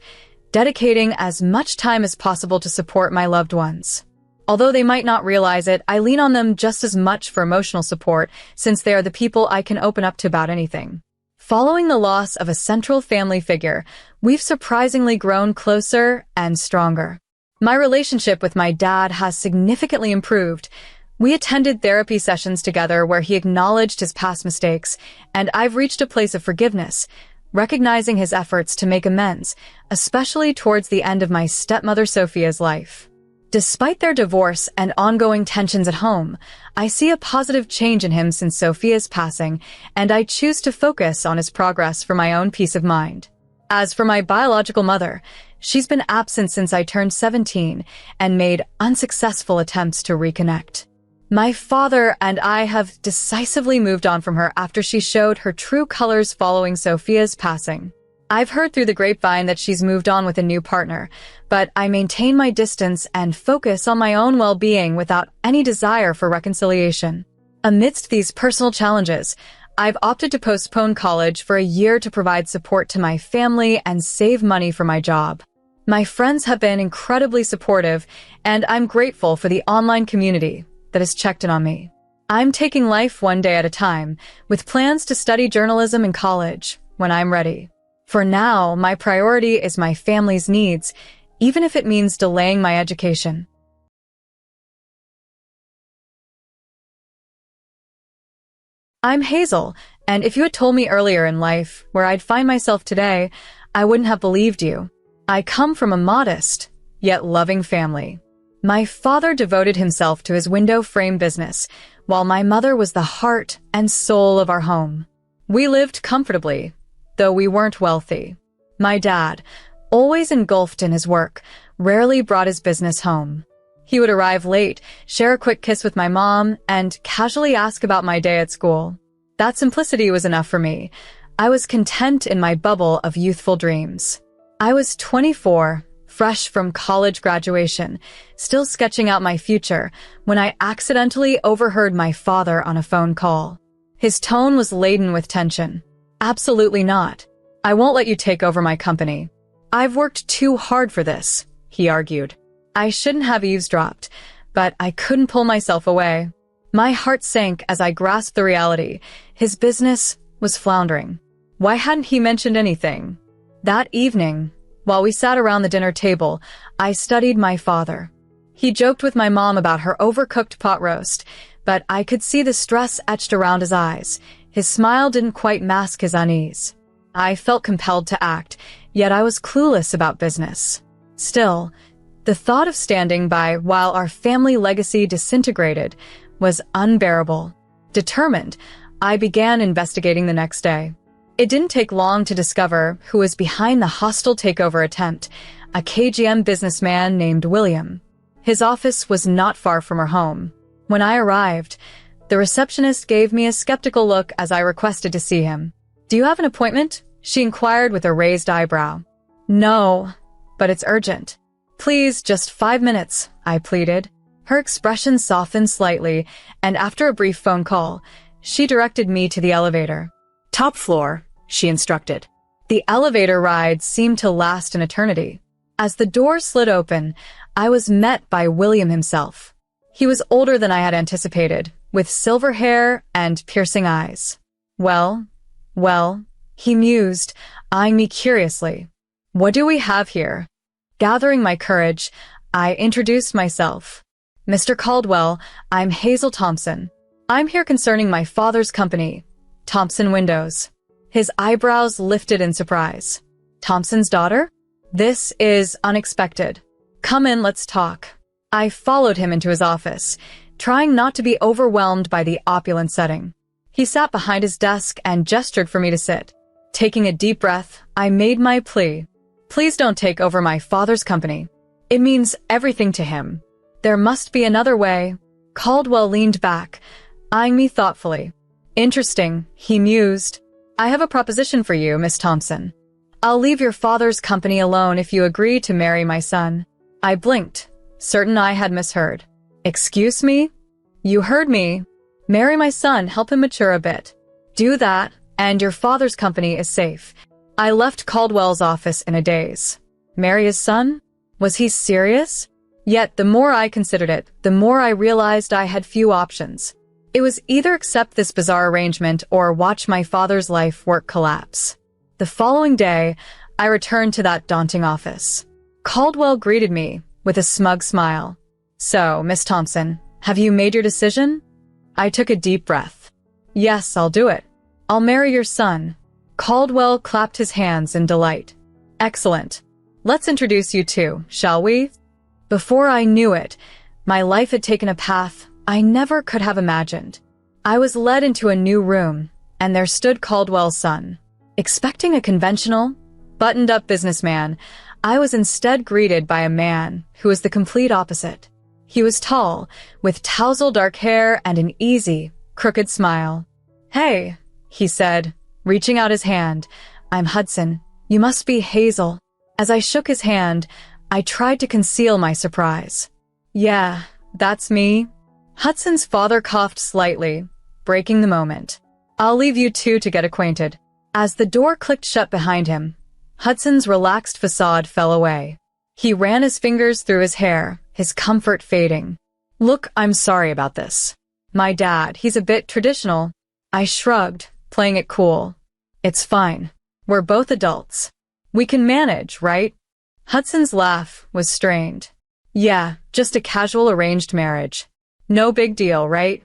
dedicating as much time as possible to support my loved ones. Although they might not realize it, I lean on them just as much for emotional support, since they are the people I can open up to about anything. Following the loss of a central family figure, we've surprisingly grown closer and stronger. My relationship with my dad has significantly improved. We attended therapy sessions together where he acknowledged his past mistakes, and I've reached a place of forgiveness, recognizing his efforts to make amends, especially towards the end of my stepmother Sophia's life. Despite their divorce and ongoing tensions at home, I see a positive change in him since Sophia's passing, and I choose to focus on his progress for my own peace of mind. As for my biological mother, she's been absent since I turned 17 and made unsuccessful attempts to reconnect. My father and I have decisively moved on from her after she showed her true colors following Sophia's passing. I've heard through the grapevine that she's moved on with a new partner, but I maintain my distance and focus on my own well-being without any desire for reconciliation. Amidst these personal challenges, I've opted to postpone college for a year to provide support to my family and save money for my job. My friends have been incredibly supportive, and I'm grateful for the online community that has checked in on me. I'm taking life one day at a time, with plans to study journalism in college when I'm ready. For now, my priority is my family's needs, even if it means delaying my education. I'm Hazel, and if you had told me earlier in life where I'd find myself today, I wouldn't have believed you. I come from a modest, yet loving family. My father devoted himself to his window frame business, while my mother was the heart and soul of our home. We lived comfortably, though we weren't wealthy. My dad, always engulfed in his work, rarely brought his business home. He would arrive late, share a quick kiss with my mom, and casually ask about my day at school. That simplicity was enough for me. I was content in my bubble of youthful dreams. I was 24, fresh from college graduation, still sketching out my future, when I accidentally overheard my father on a phone call. His tone was laden with tension. Absolutely not. I won't let you take over my company. I've worked too hard for this, he argued. I shouldn't have eavesdropped, but I couldn't pull myself away. My heart sank as I grasped the reality. His business was floundering. Why hadn't he mentioned anything? That evening, while we sat around the dinner table, I studied my father. He joked with my mom about her overcooked pot roast, but I could see the stress etched around his eyes. His smile didn't quite mask his unease. I felt compelled to act, yet I was clueless about business. Still, the thought of standing by while our family legacy disintegrated was unbearable. Determined, I began investigating the next day. It didn't take long to discover who was behind the hostile takeover attempt, a KGM businessman named William. His office was not far from her home. When I arrived, the receptionist gave me a skeptical look as I requested to see him. "Do you have an appointment?" she inquired with a raised eyebrow. "No, but it's urgent." "Please, just 5 minutes," I pleaded. Her expression softened slightly, and after a brief phone call, she directed me to the elevator. "Top floor," she instructed. The elevator ride seemed to last an eternity. As the door slid open, I was met by William himself. He was older than I had anticipated, with silver hair and piercing eyes. Well, he mused, eyeing me curiously. "What do we have here?" Gathering my courage, I introduced myself. "Mr. Caldwell, I'm Hazel Thompson. I'm here concerning my father's company, Thompson Windows." His eyebrows lifted in surprise. "Thompson's daughter? This is unexpected. Come in, let's talk." I followed him into his office, trying not to be overwhelmed by the opulent setting. He sat behind his desk and gestured for me to sit. Taking a deep breath, I made my plea. "Please don't take over my father's company. It means everything to him. There must be another way." Caldwell leaned back, eyeing me thoughtfully. "Interesting," he mused. "I have a proposition for you, Miss Thompson. I'll leave your father's company alone if you agree to marry my son." I blinked, certain I had misheard. "Excuse me?" "You heard me. Marry my son, help him mature a bit. Do that, and your father's company is safe." I left Caldwell's office in a daze. Marry his son? Was he serious? Yet the more I considered it, the more I realized I had few options. It was either accept this bizarre arrangement or watch my father's life work collapse. The following day, I returned to that daunting office. Caldwell greeted me with a smug smile. "So, Miss Thompson, have you made your decision?" I took a deep breath. "Yes, I'll do it. I'll marry your son." Caldwell clapped his hands in delight. "Excellent. Let's introduce you two, shall we?" Before I knew it, my life had taken a path I never could have imagined. I was led into a new room, and there stood Caldwell's son. Expecting a conventional, buttoned-up businessman, I was instead greeted by a man who was the complete opposite. He was tall, with tousled dark hair and an easy, crooked smile. "Hey," he said, reaching out his hand. "I'm Hudson. You must be Hazel." As I shook his hand, I tried to conceal my surprise. "Yeah, that's me." Hudson's father coughed slightly, breaking the moment. "I'll leave you two to get acquainted." As the door clicked shut behind him, Hudson's relaxed facade fell away. He ran his fingers through his hair, his comfort fading. "Look, I'm sorry about this. My dad, he's a bit traditional." I shrugged, playing it cool. "It's fine. We're both adults. We can manage, right?" Hudson's laugh was strained. "Yeah, just a casual arranged marriage. No big deal, right?"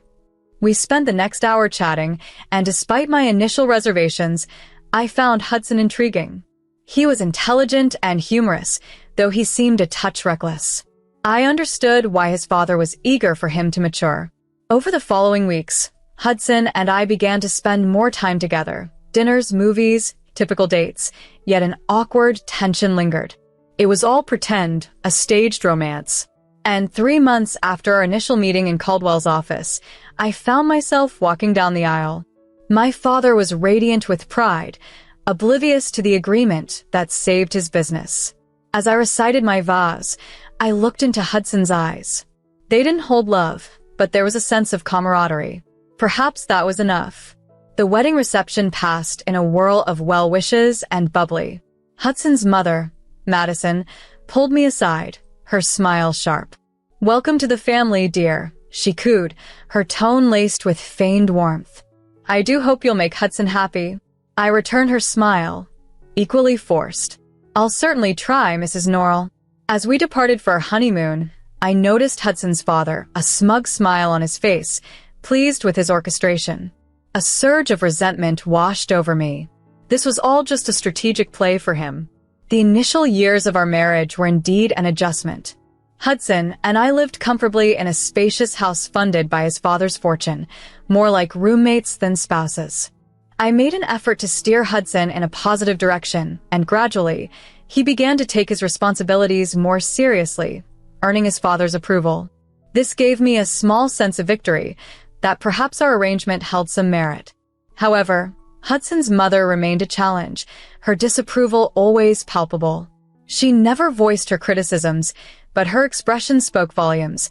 We spent the next hour chatting, and despite my initial reservations, I found Hudson intriguing. He was intelligent and humorous, though he seemed a touch reckless. I understood why his father was eager for him to mature. Over the following weeks, Hudson and I began to spend more time together. Dinners, movies, typical dates, yet an awkward tension lingered. It was all pretend, a staged romance. And 3 months after our initial meeting in Caldwell's office, I found myself walking down the aisle. My father was radiant with pride, oblivious to the agreement that saved his business. As I recited my vows, I looked into Hudson's eyes. They didn't hold love, but there was a sense of camaraderie. Perhaps that was enough. The wedding reception passed in a whirl of well wishes and bubbly. Hudson's mother, Madison, pulled me aside, her smile sharp. "Welcome to the family, dear," she cooed, her tone laced with feigned warmth. "I do hope you'll make Hudson happy." I returned her smile, equally forced. "I'll certainly try, Mrs. Norrell." As we departed for our honeymoon, I noticed Hudson's father, a smug smile on his face, pleased with his orchestration. A surge of resentment washed over me. This was all just a strategic play for him. The initial years of our marriage were indeed an adjustment. Hudson and I lived comfortably in a spacious house funded by his father's fortune, more like roommates than spouses. I made an effort to steer Hudson in a positive direction, and gradually, he began to take his responsibilities more seriously, earning his father's approval. This gave me a small sense of victory, that perhaps our arrangement held some merit. However, Hudson's mother remained a challenge, her disapproval always palpable. She never voiced her criticisms, but her expression spoke volumes,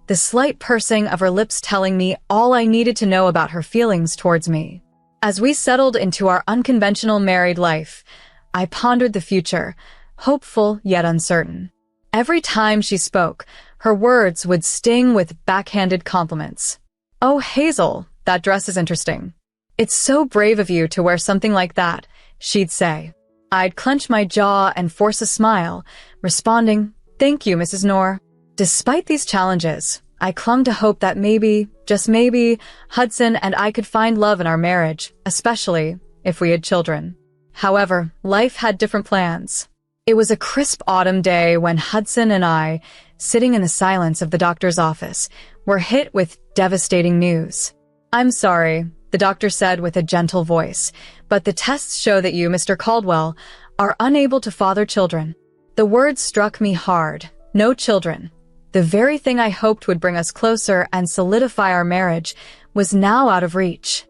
the slight pursing of her lips telling me all I needed to know about her feelings towards me. As we settled into our unconventional married life, I pondered the future, hopeful yet uncertain. Every time she spoke, her words would sting with backhanded compliments. "Oh, Hazel, that dress is interesting. It's so brave of you to wear something like that," she'd say. I'd clench my jaw and force a smile, responding, "Thank you, Mrs. Norr." Despite these challenges, I clung to hope that maybe, just maybe, Hudson and I could find love in our marriage, especially if we had children. However, life had different plans. It was a crisp autumn day when Hudson and I, sitting in the silence of the doctor's office, were hit with devastating news. "I'm sorry," the doctor said with a gentle voice, "but the tests show that you, Mr. Caldwell, are unable to father children." The words struck me hard. No children. The very thing I hoped would bring us closer and solidify our marriage was now out of reach.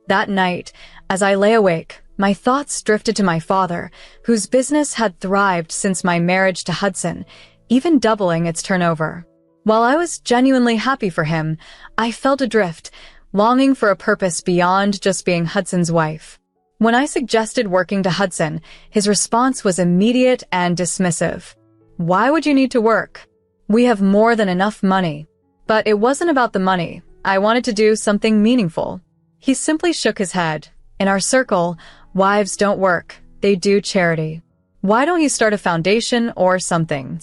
That night, as I lay awake, my thoughts drifted to my father, whose business had thrived since my marriage to Hudson, even doubling its turnover. While I was genuinely happy for him, I felt adrift, longing for a purpose beyond just being Hudson's wife. When I suggested working to Hudson, his response was immediate and dismissive. "Why would you need to work? We have more than enough money. But it wasn't about the money. I wanted to do something meaningful. He simply shook his head. In our circle, wives don't work. They do charity. Why don't you start a foundation or something?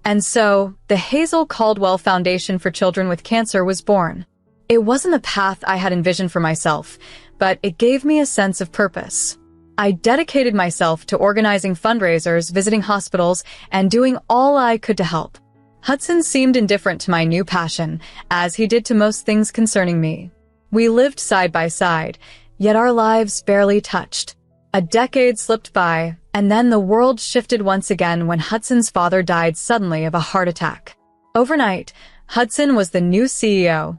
And so, the Hazel Caldwell Foundation for Children with Cancer was born. It wasn't the path I had envisioned for myself, but it gave me a sense of purpose. I dedicated myself to organizing fundraisers, visiting hospitals, and doing all I could to help. Hudson seemed indifferent to my new passion, as he did to most things concerning me. We lived side by side, yet our lives barely touched. A decade slipped by, and then the world shifted once again when Hudson's father died suddenly of a heart attack. Overnight, Hudson was the new CEO,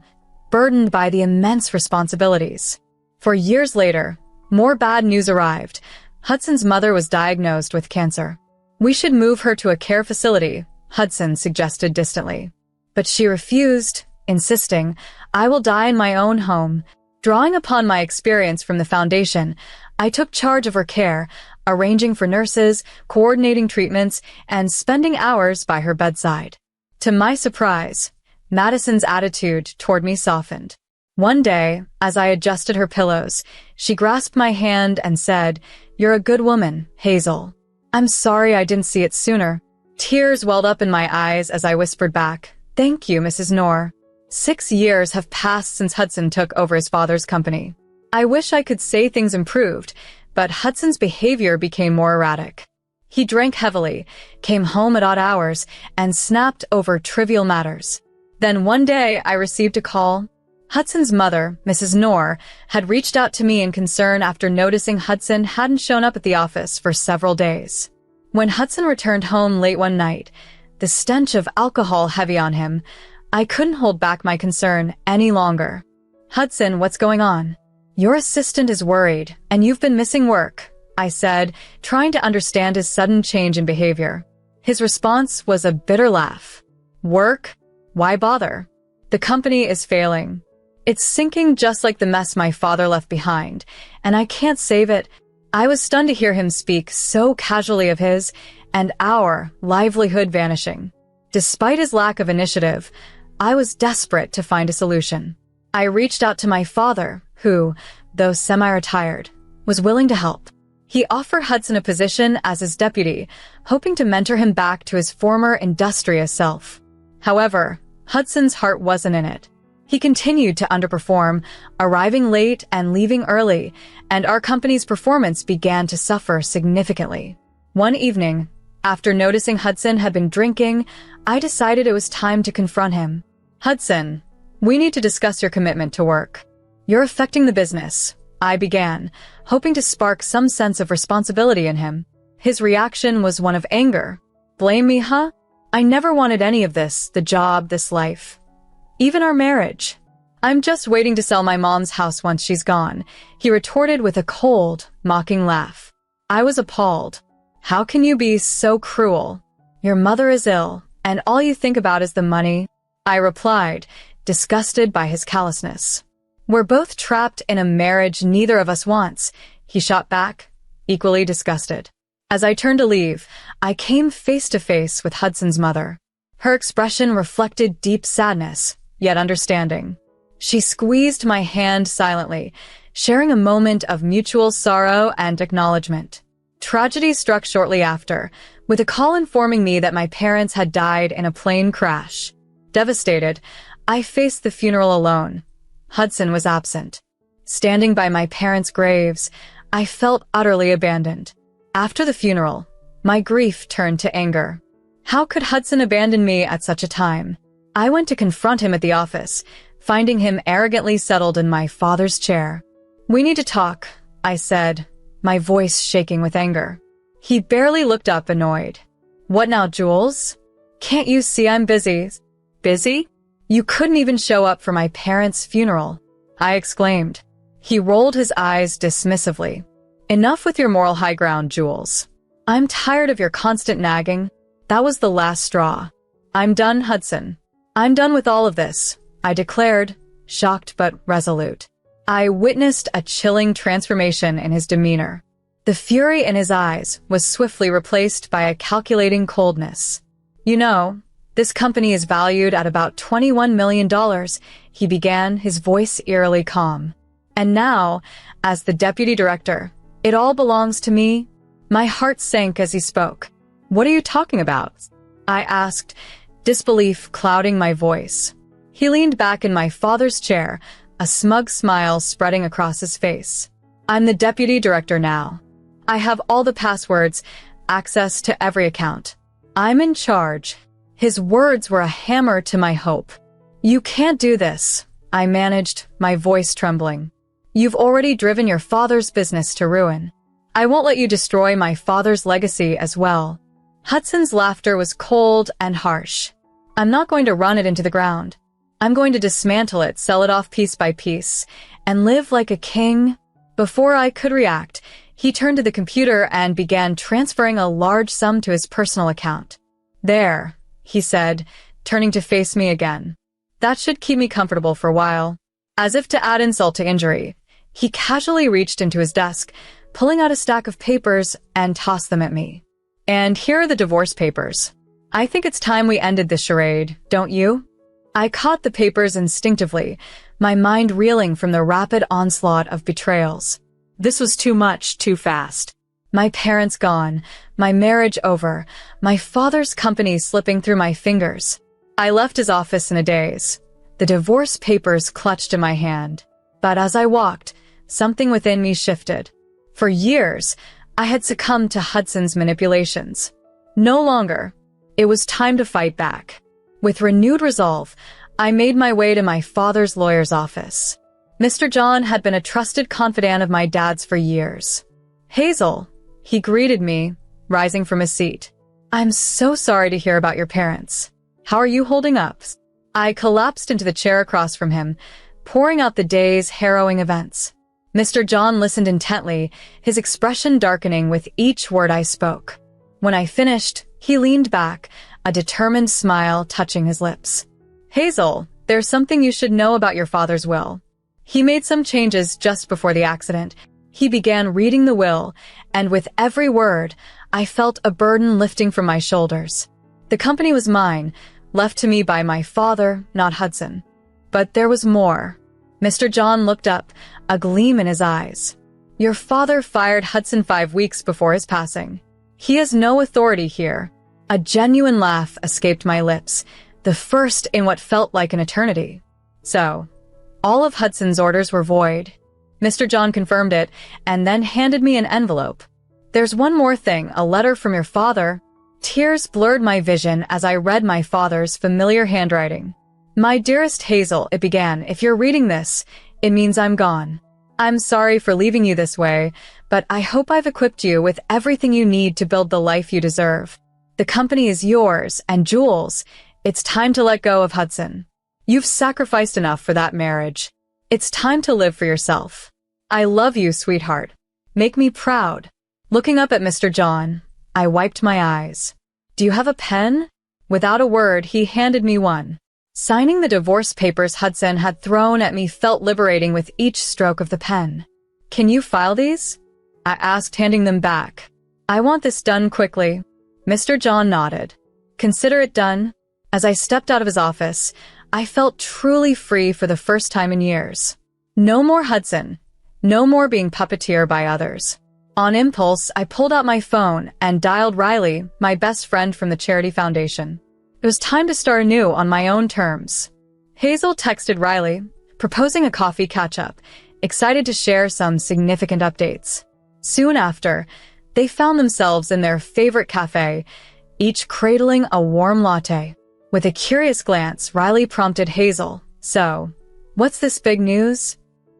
burdened by the immense responsibilities. 4 years later, more bad news arrived. Hudson's mother was diagnosed with cancer. We should move her to a care facility, Hudson suggested distantly. But she refused, insisting, I will die in my own home. Drawing upon my experience from the foundation, I took charge of her care, arranging for nurses, coordinating treatments, and spending hours by her bedside. To my surprise, Madison's attitude toward me softened. One day, as I adjusted her pillows, she grasped my hand and said, You're a good woman, Hazel. I'm sorry I didn't see it sooner. Tears welled up in my eyes as I whispered back, Thank you, Mrs. Knorr. 6 years have passed since Hudson took over his father's company. I wish I could say things improved, but Hudson's behavior became more erratic. He drank heavily, came home at odd hours, and snapped over trivial matters. Then one day I received a call. Hudson's mother, Mrs. Knorr, had reached out to me in concern after noticing Hudson hadn't shown up at the office for several days. When Hudson returned home late one night, the stench of alcohol heavy on him, I couldn't hold back my concern any longer. Hudson, what's going on? Your assistant is worried, and you've been missing work, I said, trying to understand his sudden change in behavior. His response was a bitter laugh. Work? Why bother? The company is failing. It's sinking just like the mess my father left behind, and I can't save it. I was stunned to hear him speak so casually of his and our livelihood vanishing. Despite his lack of initiative, I was desperate to find a solution. I reached out to my father, who, though semi-retired, was willing to help. He offered Hudson a position as his deputy, hoping to mentor him back to his former industrious self. However, Hudson's heart wasn't in it. He continued to underperform, arriving late and leaving early, and our company's performance began to suffer significantly. One evening, after noticing Hudson had been drinking, I decided it was time to confront him. Hudson, we need to discuss your commitment to work. You're affecting the business, I began, hoping to spark some sense of responsibility in him. His reaction was one of anger. Blame me, huh? I never wanted any of this, the job, this life. Even our marriage. I'm just waiting to sell my mom's house once she's gone, he retorted with a cold, mocking laugh. I was appalled. How can you be so cruel? Your mother is ill, and all you think about is the money, I replied, disgusted by his callousness. We're both trapped in a marriage neither of us wants, he shot back, equally disgusted. As I turned to leave, I came face to face with Hudson's mother. Her expression reflected deep sadness, yet understanding. She squeezed my hand silently, sharing a moment of mutual sorrow and acknowledgement. Tragedy struck shortly after, with a call informing me that my parents had died in a plane crash. Devastated, I faced the funeral alone. Hudson was absent. Standing by my parents' graves, I felt utterly abandoned. After the funeral, my grief turned to anger. How could Hudson abandon me at such a time? I went to confront him at the office, finding him arrogantly settled in my father's chair. We need to talk, I said, my voice shaking with anger. He barely looked up, annoyed. What now, Jules? Can't you see I'm busy? Busy? You couldn't even show up for my parents' funeral, I exclaimed. He rolled his eyes dismissively. Enough with your moral high ground, Jules. I'm tired of your constant nagging. That was the last straw. I'm done, Hudson. I'm done with all of this, I declared, shocked but resolute. I witnessed a chilling transformation in his demeanor. The fury in his eyes was swiftly replaced by a calculating coldness. You know, This company is valued at about $21 million, he began, his voice eerily calm. And now, as the deputy director, it all belongs to me? My heart sank as he spoke. What are you talking about? I asked, disbelief clouding my voice. He leaned back in my father's chair, a smug smile spreading across his face. I'm the deputy director now. I have all the passwords, access to every account. I'm in charge. His words were a hammer to my hope. You can't do this, I managed, my voice trembling. You've already driven your father's business to ruin. I won't let you destroy my father's legacy as well. Hudson's laughter was cold and harsh. I'm not going to run it into the ground. I'm going to dismantle it, sell it off piece by piece, and live like a king. Before I could react, he turned to the computer and began transferring a large sum to his personal account. There, he said, turning to face me again. That should keep me comfortable for a while. As if to add insult to injury, he casually reached into his desk, pulling out a stack of papers and tossed them at me. And here are the divorce papers. I think it's time we ended this charade, don't you? I caught the papers instinctively, my mind reeling from the rapid onslaught of betrayals. This was too much, too fast. My parents gone, my marriage over, my father's company slipping through my fingers. I left his office in a daze, the divorce papers clutched in my hand. But as I walked, something within me shifted. For years, I had succumbed to Hudson's manipulations. No longer. It was time to fight back. With renewed resolve, I made my way to my father's lawyer's office. Mr. John had been a trusted confidant of my dad's for years. Hazel, he greeted me, rising from his seat. I'm so sorry to hear about your parents. How are you holding up? I collapsed into the chair across from him, pouring out the day's harrowing events. Mr. John listened intently, his expression darkening with each word I spoke. When I finished, he leaned back, a determined smile touching his lips. Hazel, there's something you should know about your father's will. He made some changes just before the accident. He began reading the will, and with every word, I felt a burden lifting from my shoulders. The company was mine, left to me by my father, not Hudson. But there was more. Mr. John looked up, a gleam in his eyes. Your father fired Hudson 5 weeks before his passing. He has no authority here. A genuine laugh escaped my lips, the first in what felt like an eternity. So, all of Hudson's orders were void. Mr. John confirmed it, and then handed me an envelope. There's one more thing, a letter from your father. Tears blurred my vision as I read my father's familiar handwriting. My dearest Hazel, it began, if you're reading this, it means I'm gone. I'm sorry for leaving you this way, but I hope I've equipped you with everything you need to build the life you deserve. The company is yours, and Jules, it's time to let go of Hudson. You've sacrificed enough for that marriage. It's time to live for yourself. I love you, sweetheart. Make me proud. Looking up at Mr. John, I wiped my eyes. Do you have a pen? Without a word, he handed me one. Signing the divorce papers Hudson had thrown at me felt liberating with each stroke of the pen. Can you file these? I asked, handing them back. I want this done quickly. Mr. John nodded. Consider it done. As I stepped out of his office, I felt truly free for the first time in years. No more Hudson. No more being puppeteered by others. On impulse, I pulled out my phone and dialed Riley, my best friend from the charity foundation. It was time to start anew on my own terms. Hazel texted Riley, proposing a coffee catch-up, excited to share some significant updates. Soon after, they found themselves in their favorite cafe, each cradling a warm latte. With a curious glance, Riley prompted Hazel, so, what's this big news?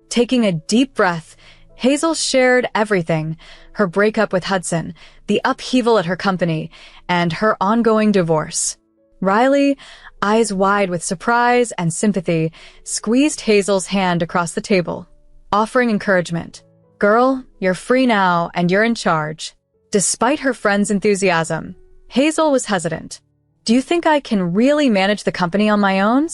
Taking a deep breath, Hazel shared everything, her breakup with Hudson, the upheaval at her company, and her ongoing divorce. Riley, eyes wide with surprise and sympathy, squeezed Hazel's hand across the table, offering encouragement. Girl, you're free now and you're in charge. Despite her friend's enthusiasm, Hazel was hesitant. Do you think I can really manage the company on my own?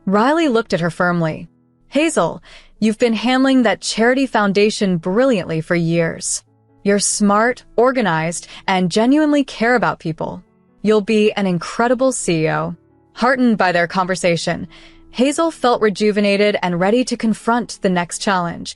Riley looked at her firmly. Hazel, you've been handling that charity foundation brilliantly for years. You're smart, organized, and genuinely care about people. You'll be an incredible CEO. Heartened by their conversation, Hazel felt rejuvenated and ready to confront the next challenge,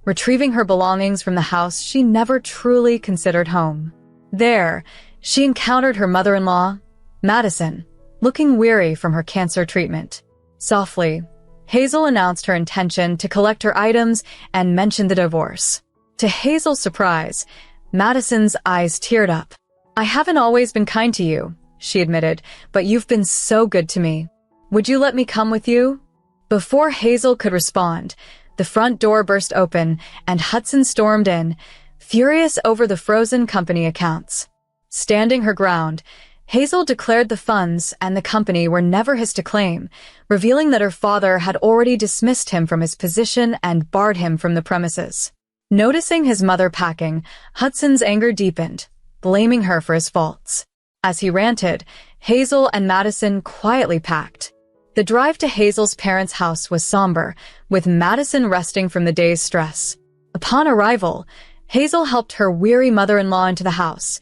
retrieving her belongings from the house she never truly considered home. There, she encountered her mother-in-law, Madison, looking weary from her cancer treatment. Softly, Hazel announced her intention to collect her items and mentioned the divorce. To Hazel's surprise, Madison's eyes teared up. "I haven't always been kind to you," she admitted, "but you've been so good to me. Would you let me come with you?" Before Hazel could respond, the front door burst open and Hudson stormed in, furious over the frozen company accounts. Standing her ground, Hazel declared the funds and the company were never his to claim, revealing that her father had already dismissed him from his position and barred him from the premises. Noticing his mother packing, Hudson's anger deepened, blaming her for his faults. As he ranted, Hazel and Madison quietly packed. The drive to Hazel's parents' house was somber, with Madison resting from the day's stress. Upon arrival, Hazel helped her weary mother-in-law into the house,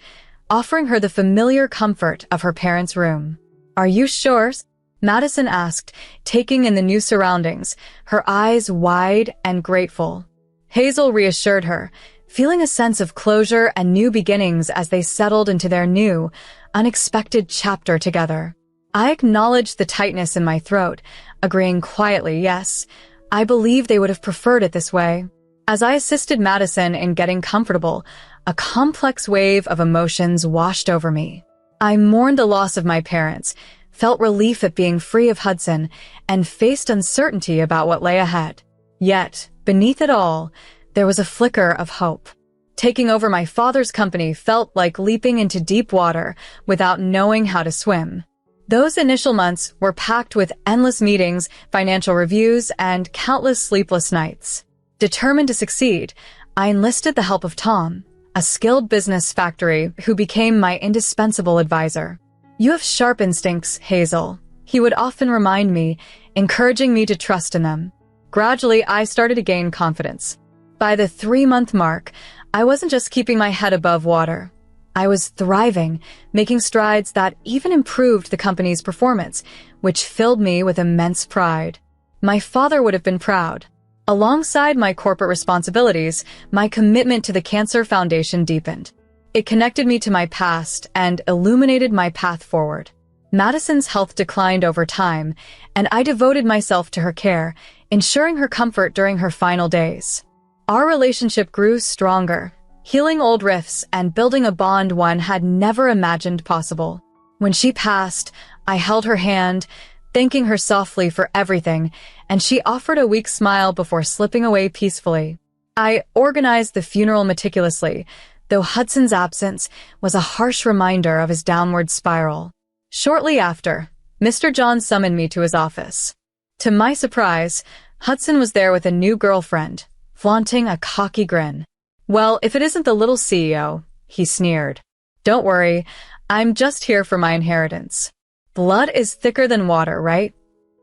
offering her the familiar comfort of her parents' room. "Are you sure?" Madison asked, taking in the new surroundings, her eyes wide and grateful. Hazel reassured her, feeling a sense of closure and new beginnings as they settled into their new, unexpected chapter together. I acknowledged the tightness in my throat, agreeing quietly, yes, I believe they would have preferred it this way. As I assisted Madison in getting comfortable, a complex wave of emotions washed over me. I mourned the loss of my parents, felt relief at being free of Hudson, and faced uncertainty about what lay ahead. Yet, beneath it all, there was a flicker of hope. Taking over my father's company felt like leaping into deep water without knowing how to swim. Those initial months were packed with endless meetings, financial reviews, and countless sleepless nights. Determined to succeed, I enlisted the help of Tom, a skilled business factory who became my indispensable advisor. "You have sharp instincts, Hazel," he would often remind me, encouraging me to trust in them. Gradually, I started to gain confidence. By the 3-month mark, I wasn't just keeping my head above water. I was thriving, making strides that even improved the company's performance, which filled me with immense pride. My father would have been proud. Alongside my corporate responsibilities, my commitment to the Cancer Foundation deepened. It connected me to my past and illuminated my path forward. Madison's health declined over time, and I devoted myself to her care, ensuring her comfort during her final days. Our relationship grew stronger, healing old rifts and building a bond one had never imagined possible. When she passed, I held her hand, thanking her softly for everything, and she offered a weak smile before slipping away peacefully. I organized the funeral meticulously, though Hudson's absence was a harsh reminder of his downward spiral. Shortly after, Mr. John summoned me to his office. To my surprise, Hudson was there with a new girlfriend, flaunting a cocky grin. "Well, if it isn't the little CEO," he sneered. "Don't worry, I'm just here for my inheritance. Blood is thicker than water, right?"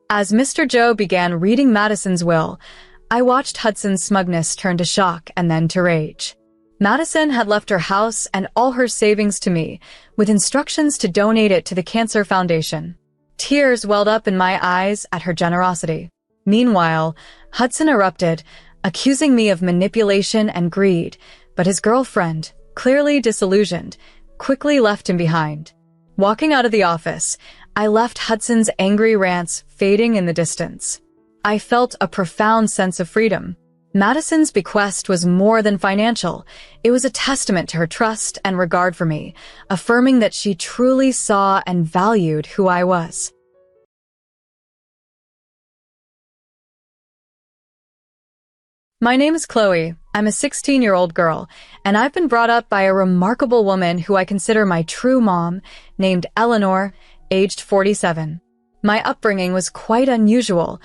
As Mr. Joe began reading Madison's will, I watched Hudson's smugness turn to shock and then to rage. Madison had left her house and all her savings to me, with instructions to donate it to the Cancer Foundation. Tears welled up in my eyes at her generosity. Meanwhile, Hudson erupted, accusing me of manipulation and greed, but his girlfriend, clearly disillusioned, quickly left him behind. Walking out of the office, I left Hudson's angry rants fading in the distance. I felt a profound sense of freedom. Madison's bequest was more than financial. It was a testament to her trust and regard for me, affirming that she truly saw and valued who I was. My name is Chloe. I'm a 16-year-old girl, and I've been brought up by a remarkable woman who I consider my true mom, named Eleanor, aged 47. My upbringing was quite unusual.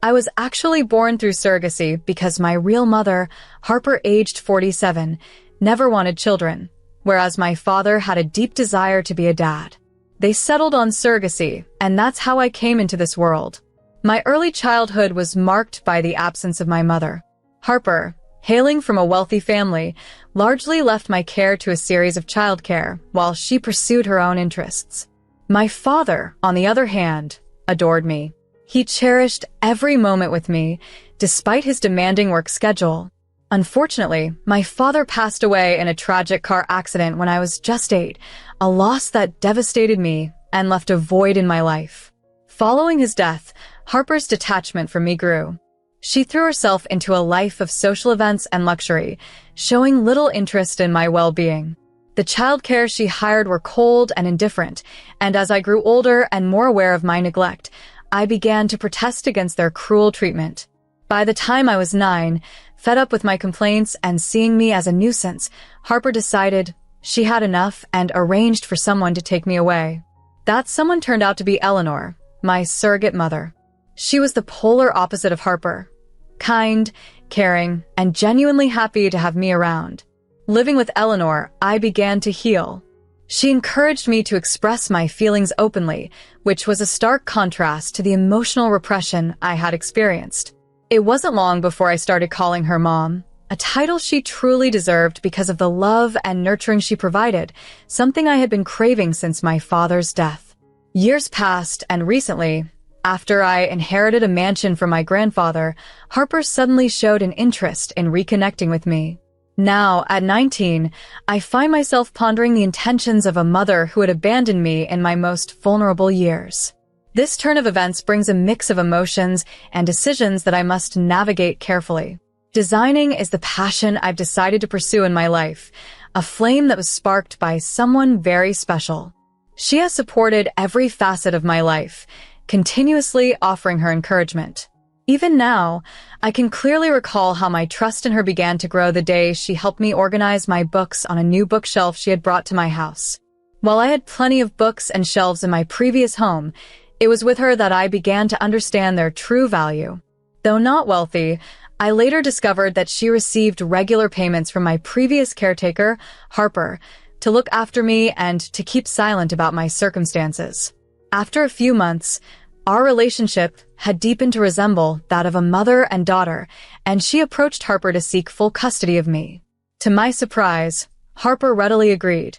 I was actually born through surrogacy because my real mother, Harper, aged 47, never wanted children, whereas my father had a deep desire to be a dad. They settled on surrogacy, and that's how I came into this world. My early childhood was marked by the absence of my mother. Harper, hailing from a wealthy family, largely left my care to a series of childcare while she pursued her own interests. My father, on the other hand, adored me. He cherished every moment with me, despite his demanding work schedule. Unfortunately, my father passed away in a tragic car accident when I was just 8, a loss that devastated me and left a void in my life. Following his death, Harper's detachment from me grew. She threw herself into a life of social events and luxury, showing little interest in my well-being. The childcare she hired were cold and indifferent, and as I grew older and more aware of my neglect, I began to protest against their cruel treatment. By the time I was 9, fed up with my complaints and seeing me as a nuisance, Harper decided she had enough and arranged for someone to take me away. That someone turned out to be Eleanor, my surrogate mother. She was the polar opposite of Harper. Kind, caring, and genuinely happy to have me around. Living with Eleanor, I began to heal. She encouraged me to express my feelings openly, which was a stark contrast to the emotional repression I had experienced. It wasn't long before I started calling her Mom, a title she truly deserved because of the love and nurturing she provided, something I had been craving since my father's death. Years passed, and recently, after I inherited a mansion from my grandfather, Harper suddenly showed an interest in reconnecting with me. Now, at 19, I find myself pondering the intentions of a mother who had abandoned me in my most vulnerable years. This turn of events brings a mix of emotions and decisions that I must navigate carefully. Designing is the passion I've decided to pursue in my life, a flame that was sparked by someone very special. She has supported every facet of my life, continuously offering her encouragement. Even now, I can clearly recall how my trust in her began to grow the day she helped me organize my books on a new bookshelf she had brought to my house. While I had plenty of books and shelves in my previous home, it was with her that I began to understand their true value. Though not wealthy, I later discovered that she received regular payments from my previous caretaker, Harper, to look after me and to keep silent about my circumstances. After a few months, our relationship had deepened to resemble that of a mother and daughter, and she approached Harper to seek full custody of me. To my surprise, Harper readily agreed,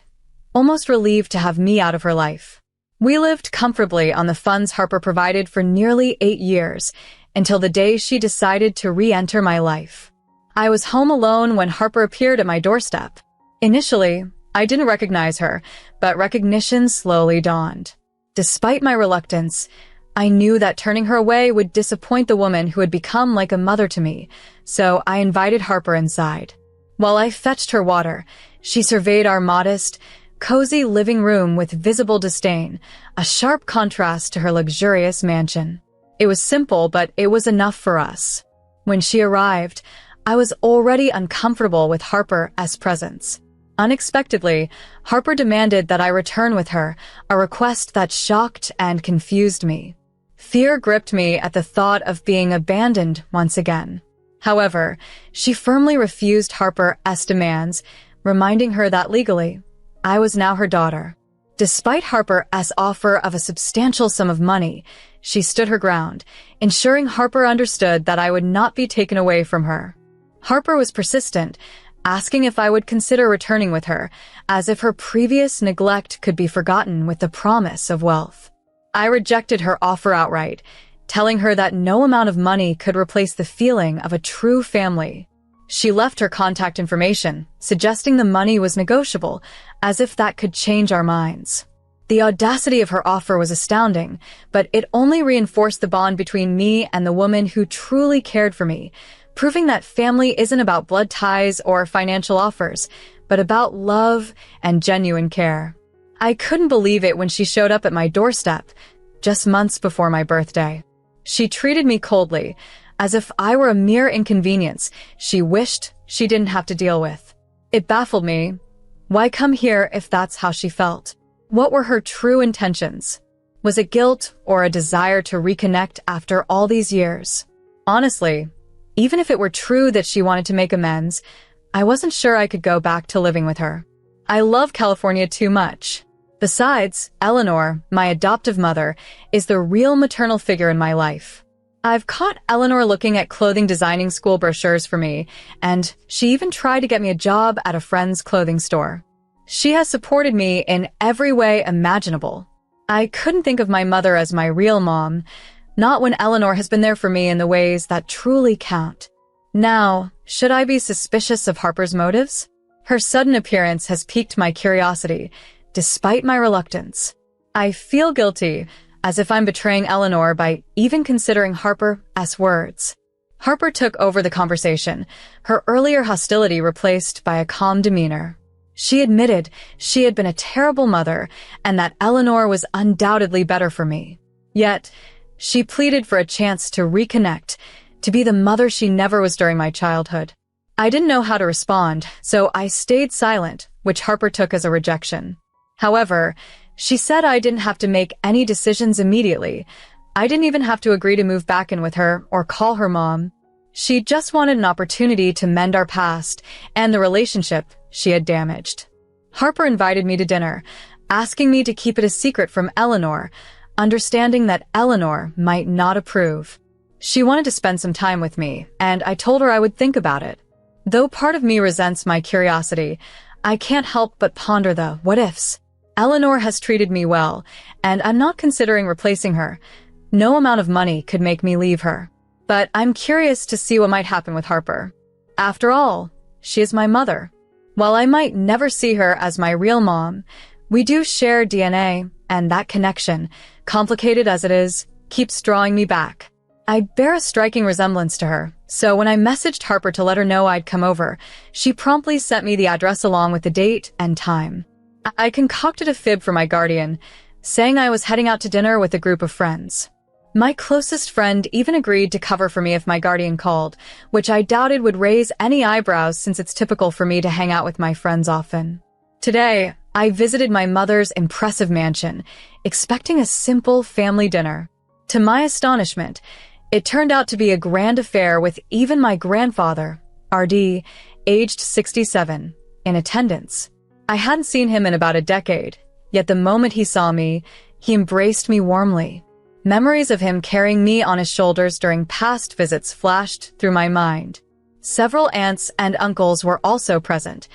almost relieved to have me out of her life. We lived comfortably on the funds Harper provided for nearly 8 years, until the day she decided to re-enter my life. I was home alone when Harper appeared at my doorstep. Initially, I didn't recognize her, but recognition slowly dawned. Despite my reluctance, I knew that turning her away would disappoint the woman who had become like a mother to me, so I invited Harper inside. While I fetched her water, she surveyed our modest, cozy living room with visible disdain, a sharp contrast to her luxurious mansion. It was simple, but it was enough for us. When she arrived, I was already uncomfortable with Harper's presence. Unexpectedly, Harper demanded that I return with her, a request that shocked and confused me. Fear gripped me at the thought of being abandoned once again. However, she firmly refused Harper's demands, reminding her that legally, I was now her daughter. Despite Harper's offer of a substantial sum of money, she stood her ground, ensuring Harper understood that I would not be taken away from her. Harper was persistent, asking if I would consider returning with her, as if her previous neglect could be forgotten with the promise of wealth. I rejected her offer outright, telling her that no amount of money could replace the feeling of a true family. She left her contact information, suggesting the money was negotiable, as if that could change our minds. The audacity of her offer was astounding, but it only reinforced the bond between me and the woman who truly cared for me, proving that family isn't about blood ties or financial offers, but about love and genuine care. I couldn't believe it when she showed up at my doorstep, just months before my birthday. She treated me coldly, as if I were a mere inconvenience she wished she didn't have to deal with. It baffled me. Why come here if that's how she felt? What were her true intentions? Was it guilt or a desire to reconnect after all these years? Honestly, even if it were true that she wanted to make amends, I wasn't sure I could go back to living with her. I love California too much. Besides, Eleanor, my adoptive mother, is the real maternal figure in my life. I've caught Eleanor looking at clothing designing school brochures for me, and she even tried to get me a job at a friend's clothing store. She has supported me in every way imaginable. I couldn't think of my mother as my real mom, not when Eleanor has been there for me in the ways that truly count. Now, should I be suspicious of Harper's motives? Her sudden appearance has piqued my curiosity, despite my reluctance. I feel guilty, as if I'm betraying Eleanor by even considering Harper's words. Harper took over the conversation, her earlier hostility replaced by a calm demeanor. She admitted she had been a terrible mother and that Eleanor was undoubtedly better for me. Yet, she pleaded for a chance to reconnect, to be the mother she never was during my childhood. I didn't know how to respond, so I stayed silent, which Harper took as a rejection. However, she said I didn't have to make any decisions immediately. I didn't even have to agree to move back in with her or call her mom. She just wanted an opportunity to mend our past and the relationship she had damaged. Harper invited me to dinner, asking me to keep it a secret from Eleanor, understanding that Eleanor might not approve. She wanted to spend some time with me, and I told her I would think about it. Though part of me resents my curiosity, I can't help but ponder the what-ifs. Eleanor has treated me well, and I'm not considering replacing her. No amount of money could make me leave her. But I'm curious to see what might happen with Harper. After all, she is my mother. While I might never see her as my real mom, we do share DNA, and that connection, complicated as it is, keeps drawing me back. I bear a striking resemblance to her, so when I messaged Harper to let her know I'd come over, she promptly sent me the address along with the date and time. I concocted a fib for my guardian, saying I was heading out to dinner with a group of friends. My closest friend even agreed to cover for me if my guardian called, which I doubted would raise any eyebrows since it's typical for me to hang out with my friends often. Today, I visited my mother's impressive mansion, expecting a simple family dinner. To my astonishment, it turned out to be a grand affair with even my grandfather, RD, aged 67, in attendance. I hadn't seen him in about a decade, yet the moment he saw me, he embraced me warmly. Memories of him carrying me on his shoulders during past visits flashed through my mind. Several aunts and uncles were also present.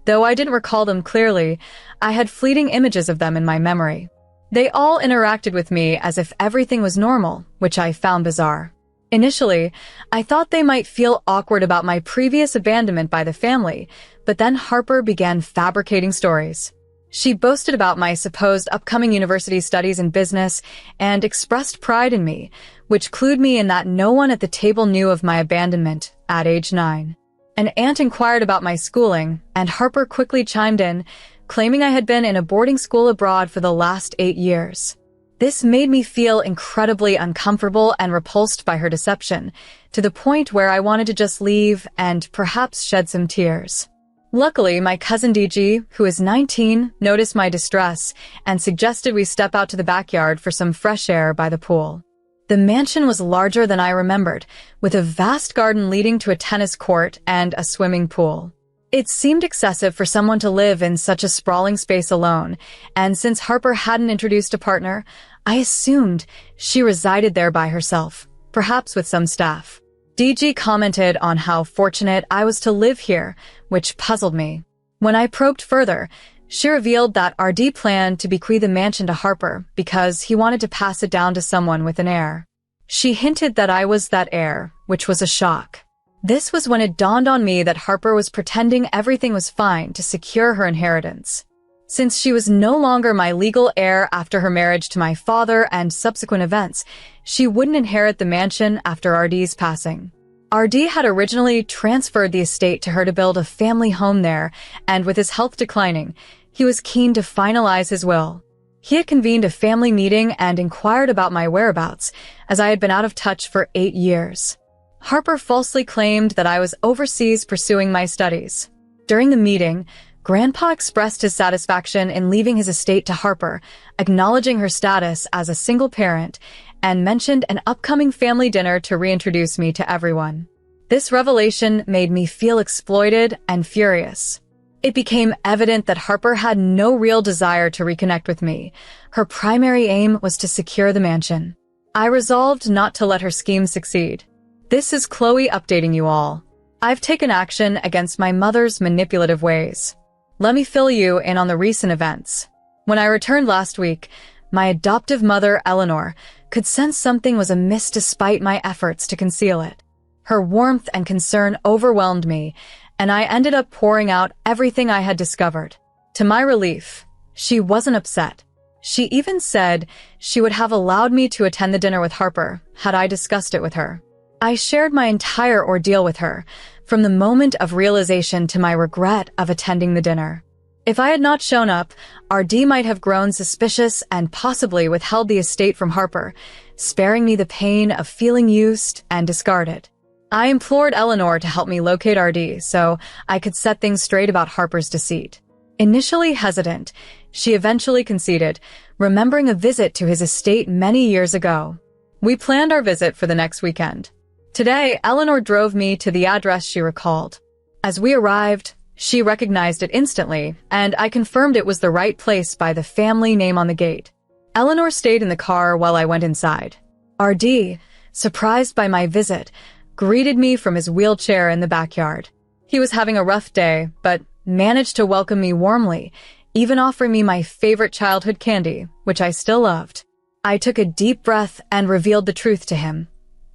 Though I didn't recall them clearly, I had fleeting images of them in my memory. They all interacted with me as if everything was normal, which I found bizarre. Initially, I thought they might feel awkward about my previous abandonment by the family, but then Harper began fabricating stories. She boasted about my supposed upcoming university studies in business and expressed pride in me, which clued me in that no one at the table knew of my abandonment at age 9. An aunt inquired about my schooling, and Harper quickly chimed in, claiming I had been in a boarding school abroad for the last 8 years. This made me feel incredibly uncomfortable and repulsed by her deception, to the point where I wanted to just leave and perhaps shed some tears. Luckily, my cousin DG, who is 19, noticed my distress and suggested we step out to the backyard for some fresh air by the pool. The mansion was larger than I remembered, with a vast garden leading to a tennis court and a swimming pool. It seemed excessive for someone to live in such a sprawling space alone, and since Harper hadn't introduced a partner, I assumed she resided there by herself, perhaps with some staff. DG commented on how fortunate I was to live here, which puzzled me. When I probed further, she revealed that RD planned to bequeath the mansion to Harper because he wanted to pass it down to someone with an heir. She hinted that I was that heir, which was a shock. This was when it dawned on me that Harper was pretending everything was fine to secure her inheritance. Since she was no longer my legal heir after her marriage to my father and subsequent events, she wouldn't inherit the mansion after RD's passing. RD had originally transferred the estate to her to build a family home there, and with his health declining, he was keen to finalize his will. He had convened a family meeting and inquired about my whereabouts, as I had been out of touch for 8 years. Harper falsely claimed that I was overseas pursuing my studies. During the meeting, Grandpa expressed his satisfaction in leaving his estate to Harper, acknowledging her status as a single parent, and mentioned an upcoming family dinner to reintroduce me to everyone. This revelation made me feel exploited and furious. It became evident that Harper had no real desire to reconnect with me. Her primary aim was to secure the mansion. I resolved not to let her scheme succeed. This is Chloe updating you all. I've taken action against my mother's manipulative ways. Let me fill you in on the recent events. When I returned last week, My adoptive mother, Eleanor, could sense something was amiss despite my efforts to conceal it. Her warmth and concern overwhelmed me, and I ended up pouring out everything I had discovered. To my relief, she wasn't upset. She even said she would have allowed me to attend the dinner with Harper had I discussed it with her. I shared my entire ordeal with her, from the moment of realization to my regret of attending the dinner. If I had not shown up, RD might have grown suspicious and possibly withheld the estate from Harper, sparing me the pain of feeling used and discarded. I implored Eleanor to help me locate RD so I could set things straight about Harper's deceit. Initially hesitant, she eventually conceded, remembering a visit to his estate many years ago. We planned our visit for the next weekend. Today, Eleanor drove me to the address she recalled. As we arrived, she recognized it instantly, and I confirmed it was the right place by the family name on the gate. Eleanor stayed in the car while I went inside. RD, surprised by my visit, greeted me from his wheelchair in the backyard. He was having a rough day, but managed to welcome me warmly, even offering me my favorite childhood candy, which I still loved. I took a deep breath and revealed the truth to him.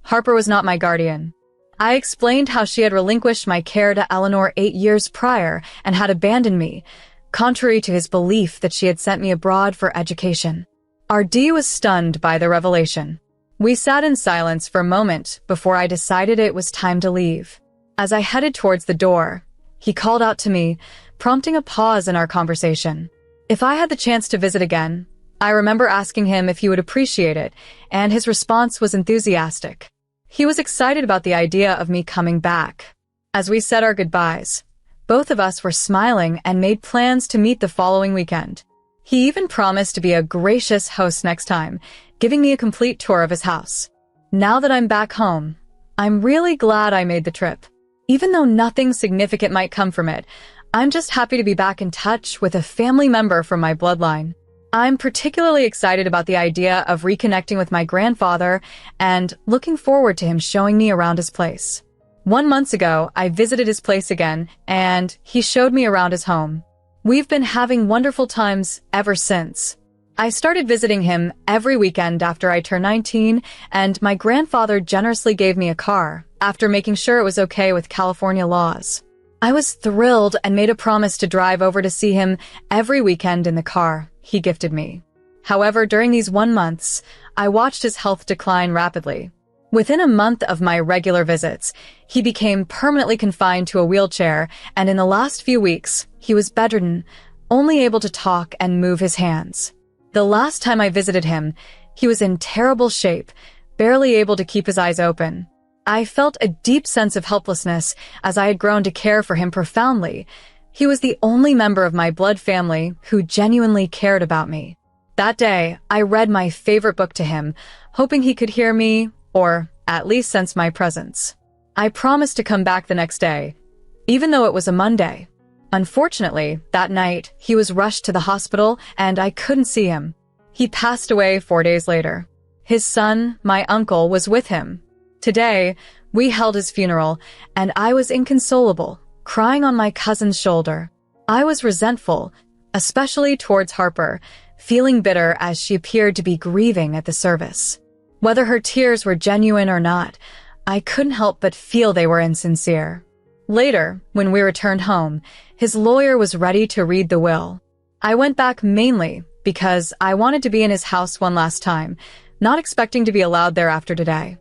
Harper was not my guardian. I explained how she had relinquished my care to Eleanor 8 years prior and had abandoned me, contrary to his belief that she had sent me abroad for education. RD was stunned by the revelation. We sat in silence for a moment before I decided it was time to leave. As I headed towards the door, he called out to me, prompting a pause in our conversation. If I had the chance to visit again, I remember asking him if he would appreciate it, and his response was enthusiastic. He was excited about the idea of me coming back. As we said our goodbyes, both of us were smiling and made plans to meet the following weekend. He even promised to be a gracious host next time, giving me a complete tour of his house. Now that I'm back home, I'm really glad I made the trip. Even though nothing significant might come from it, I'm just happy to be back in touch with a family member from my bloodline. I'm particularly excited about the idea of reconnecting with my grandfather and looking forward to him showing me around his place. 1 month ago, I visited his place again, and he showed me around his home. We've been having wonderful times ever since. I started visiting him every weekend after I turned 19, and my grandfather generously gave me a car after making sure it was okay with California laws. I was thrilled and made a promise to drive over to see him every weekend in the car he gifted me. However, during these 1 months, I watched his health decline rapidly. Within a month of my regular visits, he became permanently confined to a wheelchair, and in the last few weeks, he was bedridden, only able to talk and move his hands. The last time I visited him, he was in terrible shape, barely able to keep his eyes open. I felt a deep sense of helplessness as I had grown to care for him profoundly. He was the only member of my blood family who genuinely cared about me. That day, I read my favorite book to him, hoping he could hear me, or at least sense my presence. I promised to come back the next day, even though it was a Monday. Unfortunately, that night, he was rushed to the hospital and I couldn't see him. He passed away 4 days later. His son, my uncle, was with him. Today, we held his funeral, and I was inconsolable, crying on my cousin's shoulder. I was resentful, especially towards Harper, feeling bitter as she appeared to be grieving at the service. Whether her tears were genuine or not, I couldn't help but feel they were insincere. Later, when we returned home, his lawyer was ready to read the will. I went back mainly because I wanted to be in his house one last time, not expecting to be allowed there after today.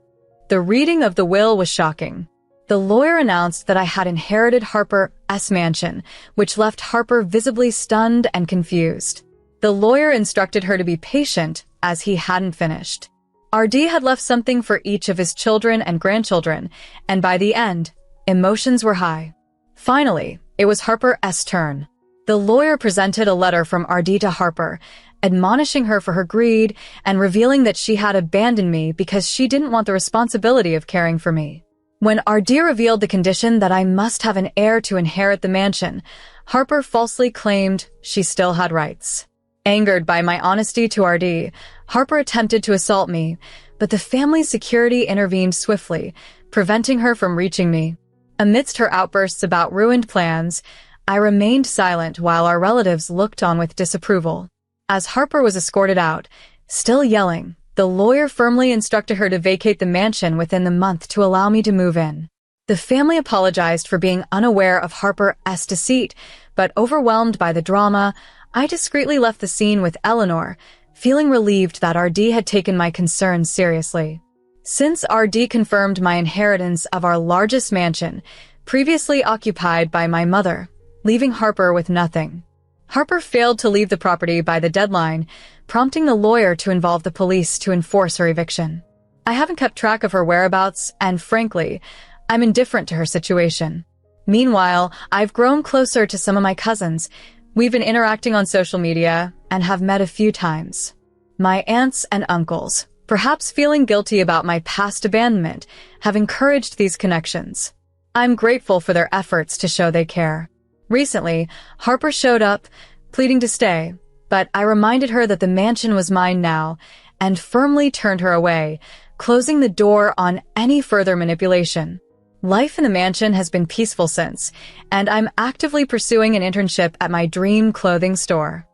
The reading of the will was shocking. The lawyer announced that I had inherited Harper's mansion, which left Harper visibly stunned and confused. The lawyer instructed her to be patient as he hadn't finished. RD had left something for each of his children and grandchildren, and by the end, emotions were high. Finally, it was Harper's turn. The lawyer presented a letter from RD to Harper, admonishing her for her greed and revealing that she had abandoned me because she didn't want the responsibility of caring for me. When RD revealed the condition that I must have an heir to inherit the mansion, Harper falsely claimed she still had rights. Angered by my honesty to RD, Harper attempted to assault me, but the family's security intervened swiftly, preventing her from reaching me. Amidst her outbursts about ruined plans, I remained silent while our relatives looked on with disapproval. As Harper was escorted out, still yelling, the lawyer firmly instructed her to vacate the mansion within the month to allow me to move in. The family apologized for being unaware of Harper's deceit, but overwhelmed by the drama, I discreetly left the scene with Eleanor, feeling relieved that RD had taken my concerns seriously. Since RD confirmed my inheritance of our largest mansion, previously occupied by my mother, leaving Harper with nothing. Harper failed to leave the property by the deadline, prompting the lawyer to involve the police to enforce her eviction. I haven't kept track of her whereabouts, and frankly, I'm indifferent to her situation. Meanwhile, I've grown closer to some of my cousins. We've been interacting on social media and have met a few times. My aunts and uncles, perhaps feeling guilty about my past abandonment, have encouraged these connections. I'm grateful for their efforts to show they care. Recently, Harper showed up, pleading to stay, but I reminded her that the mansion was mine now and firmly turned her away, closing the door on any further manipulation. Life in the mansion has been peaceful since, and I'm actively pursuing an internship at my dream clothing store.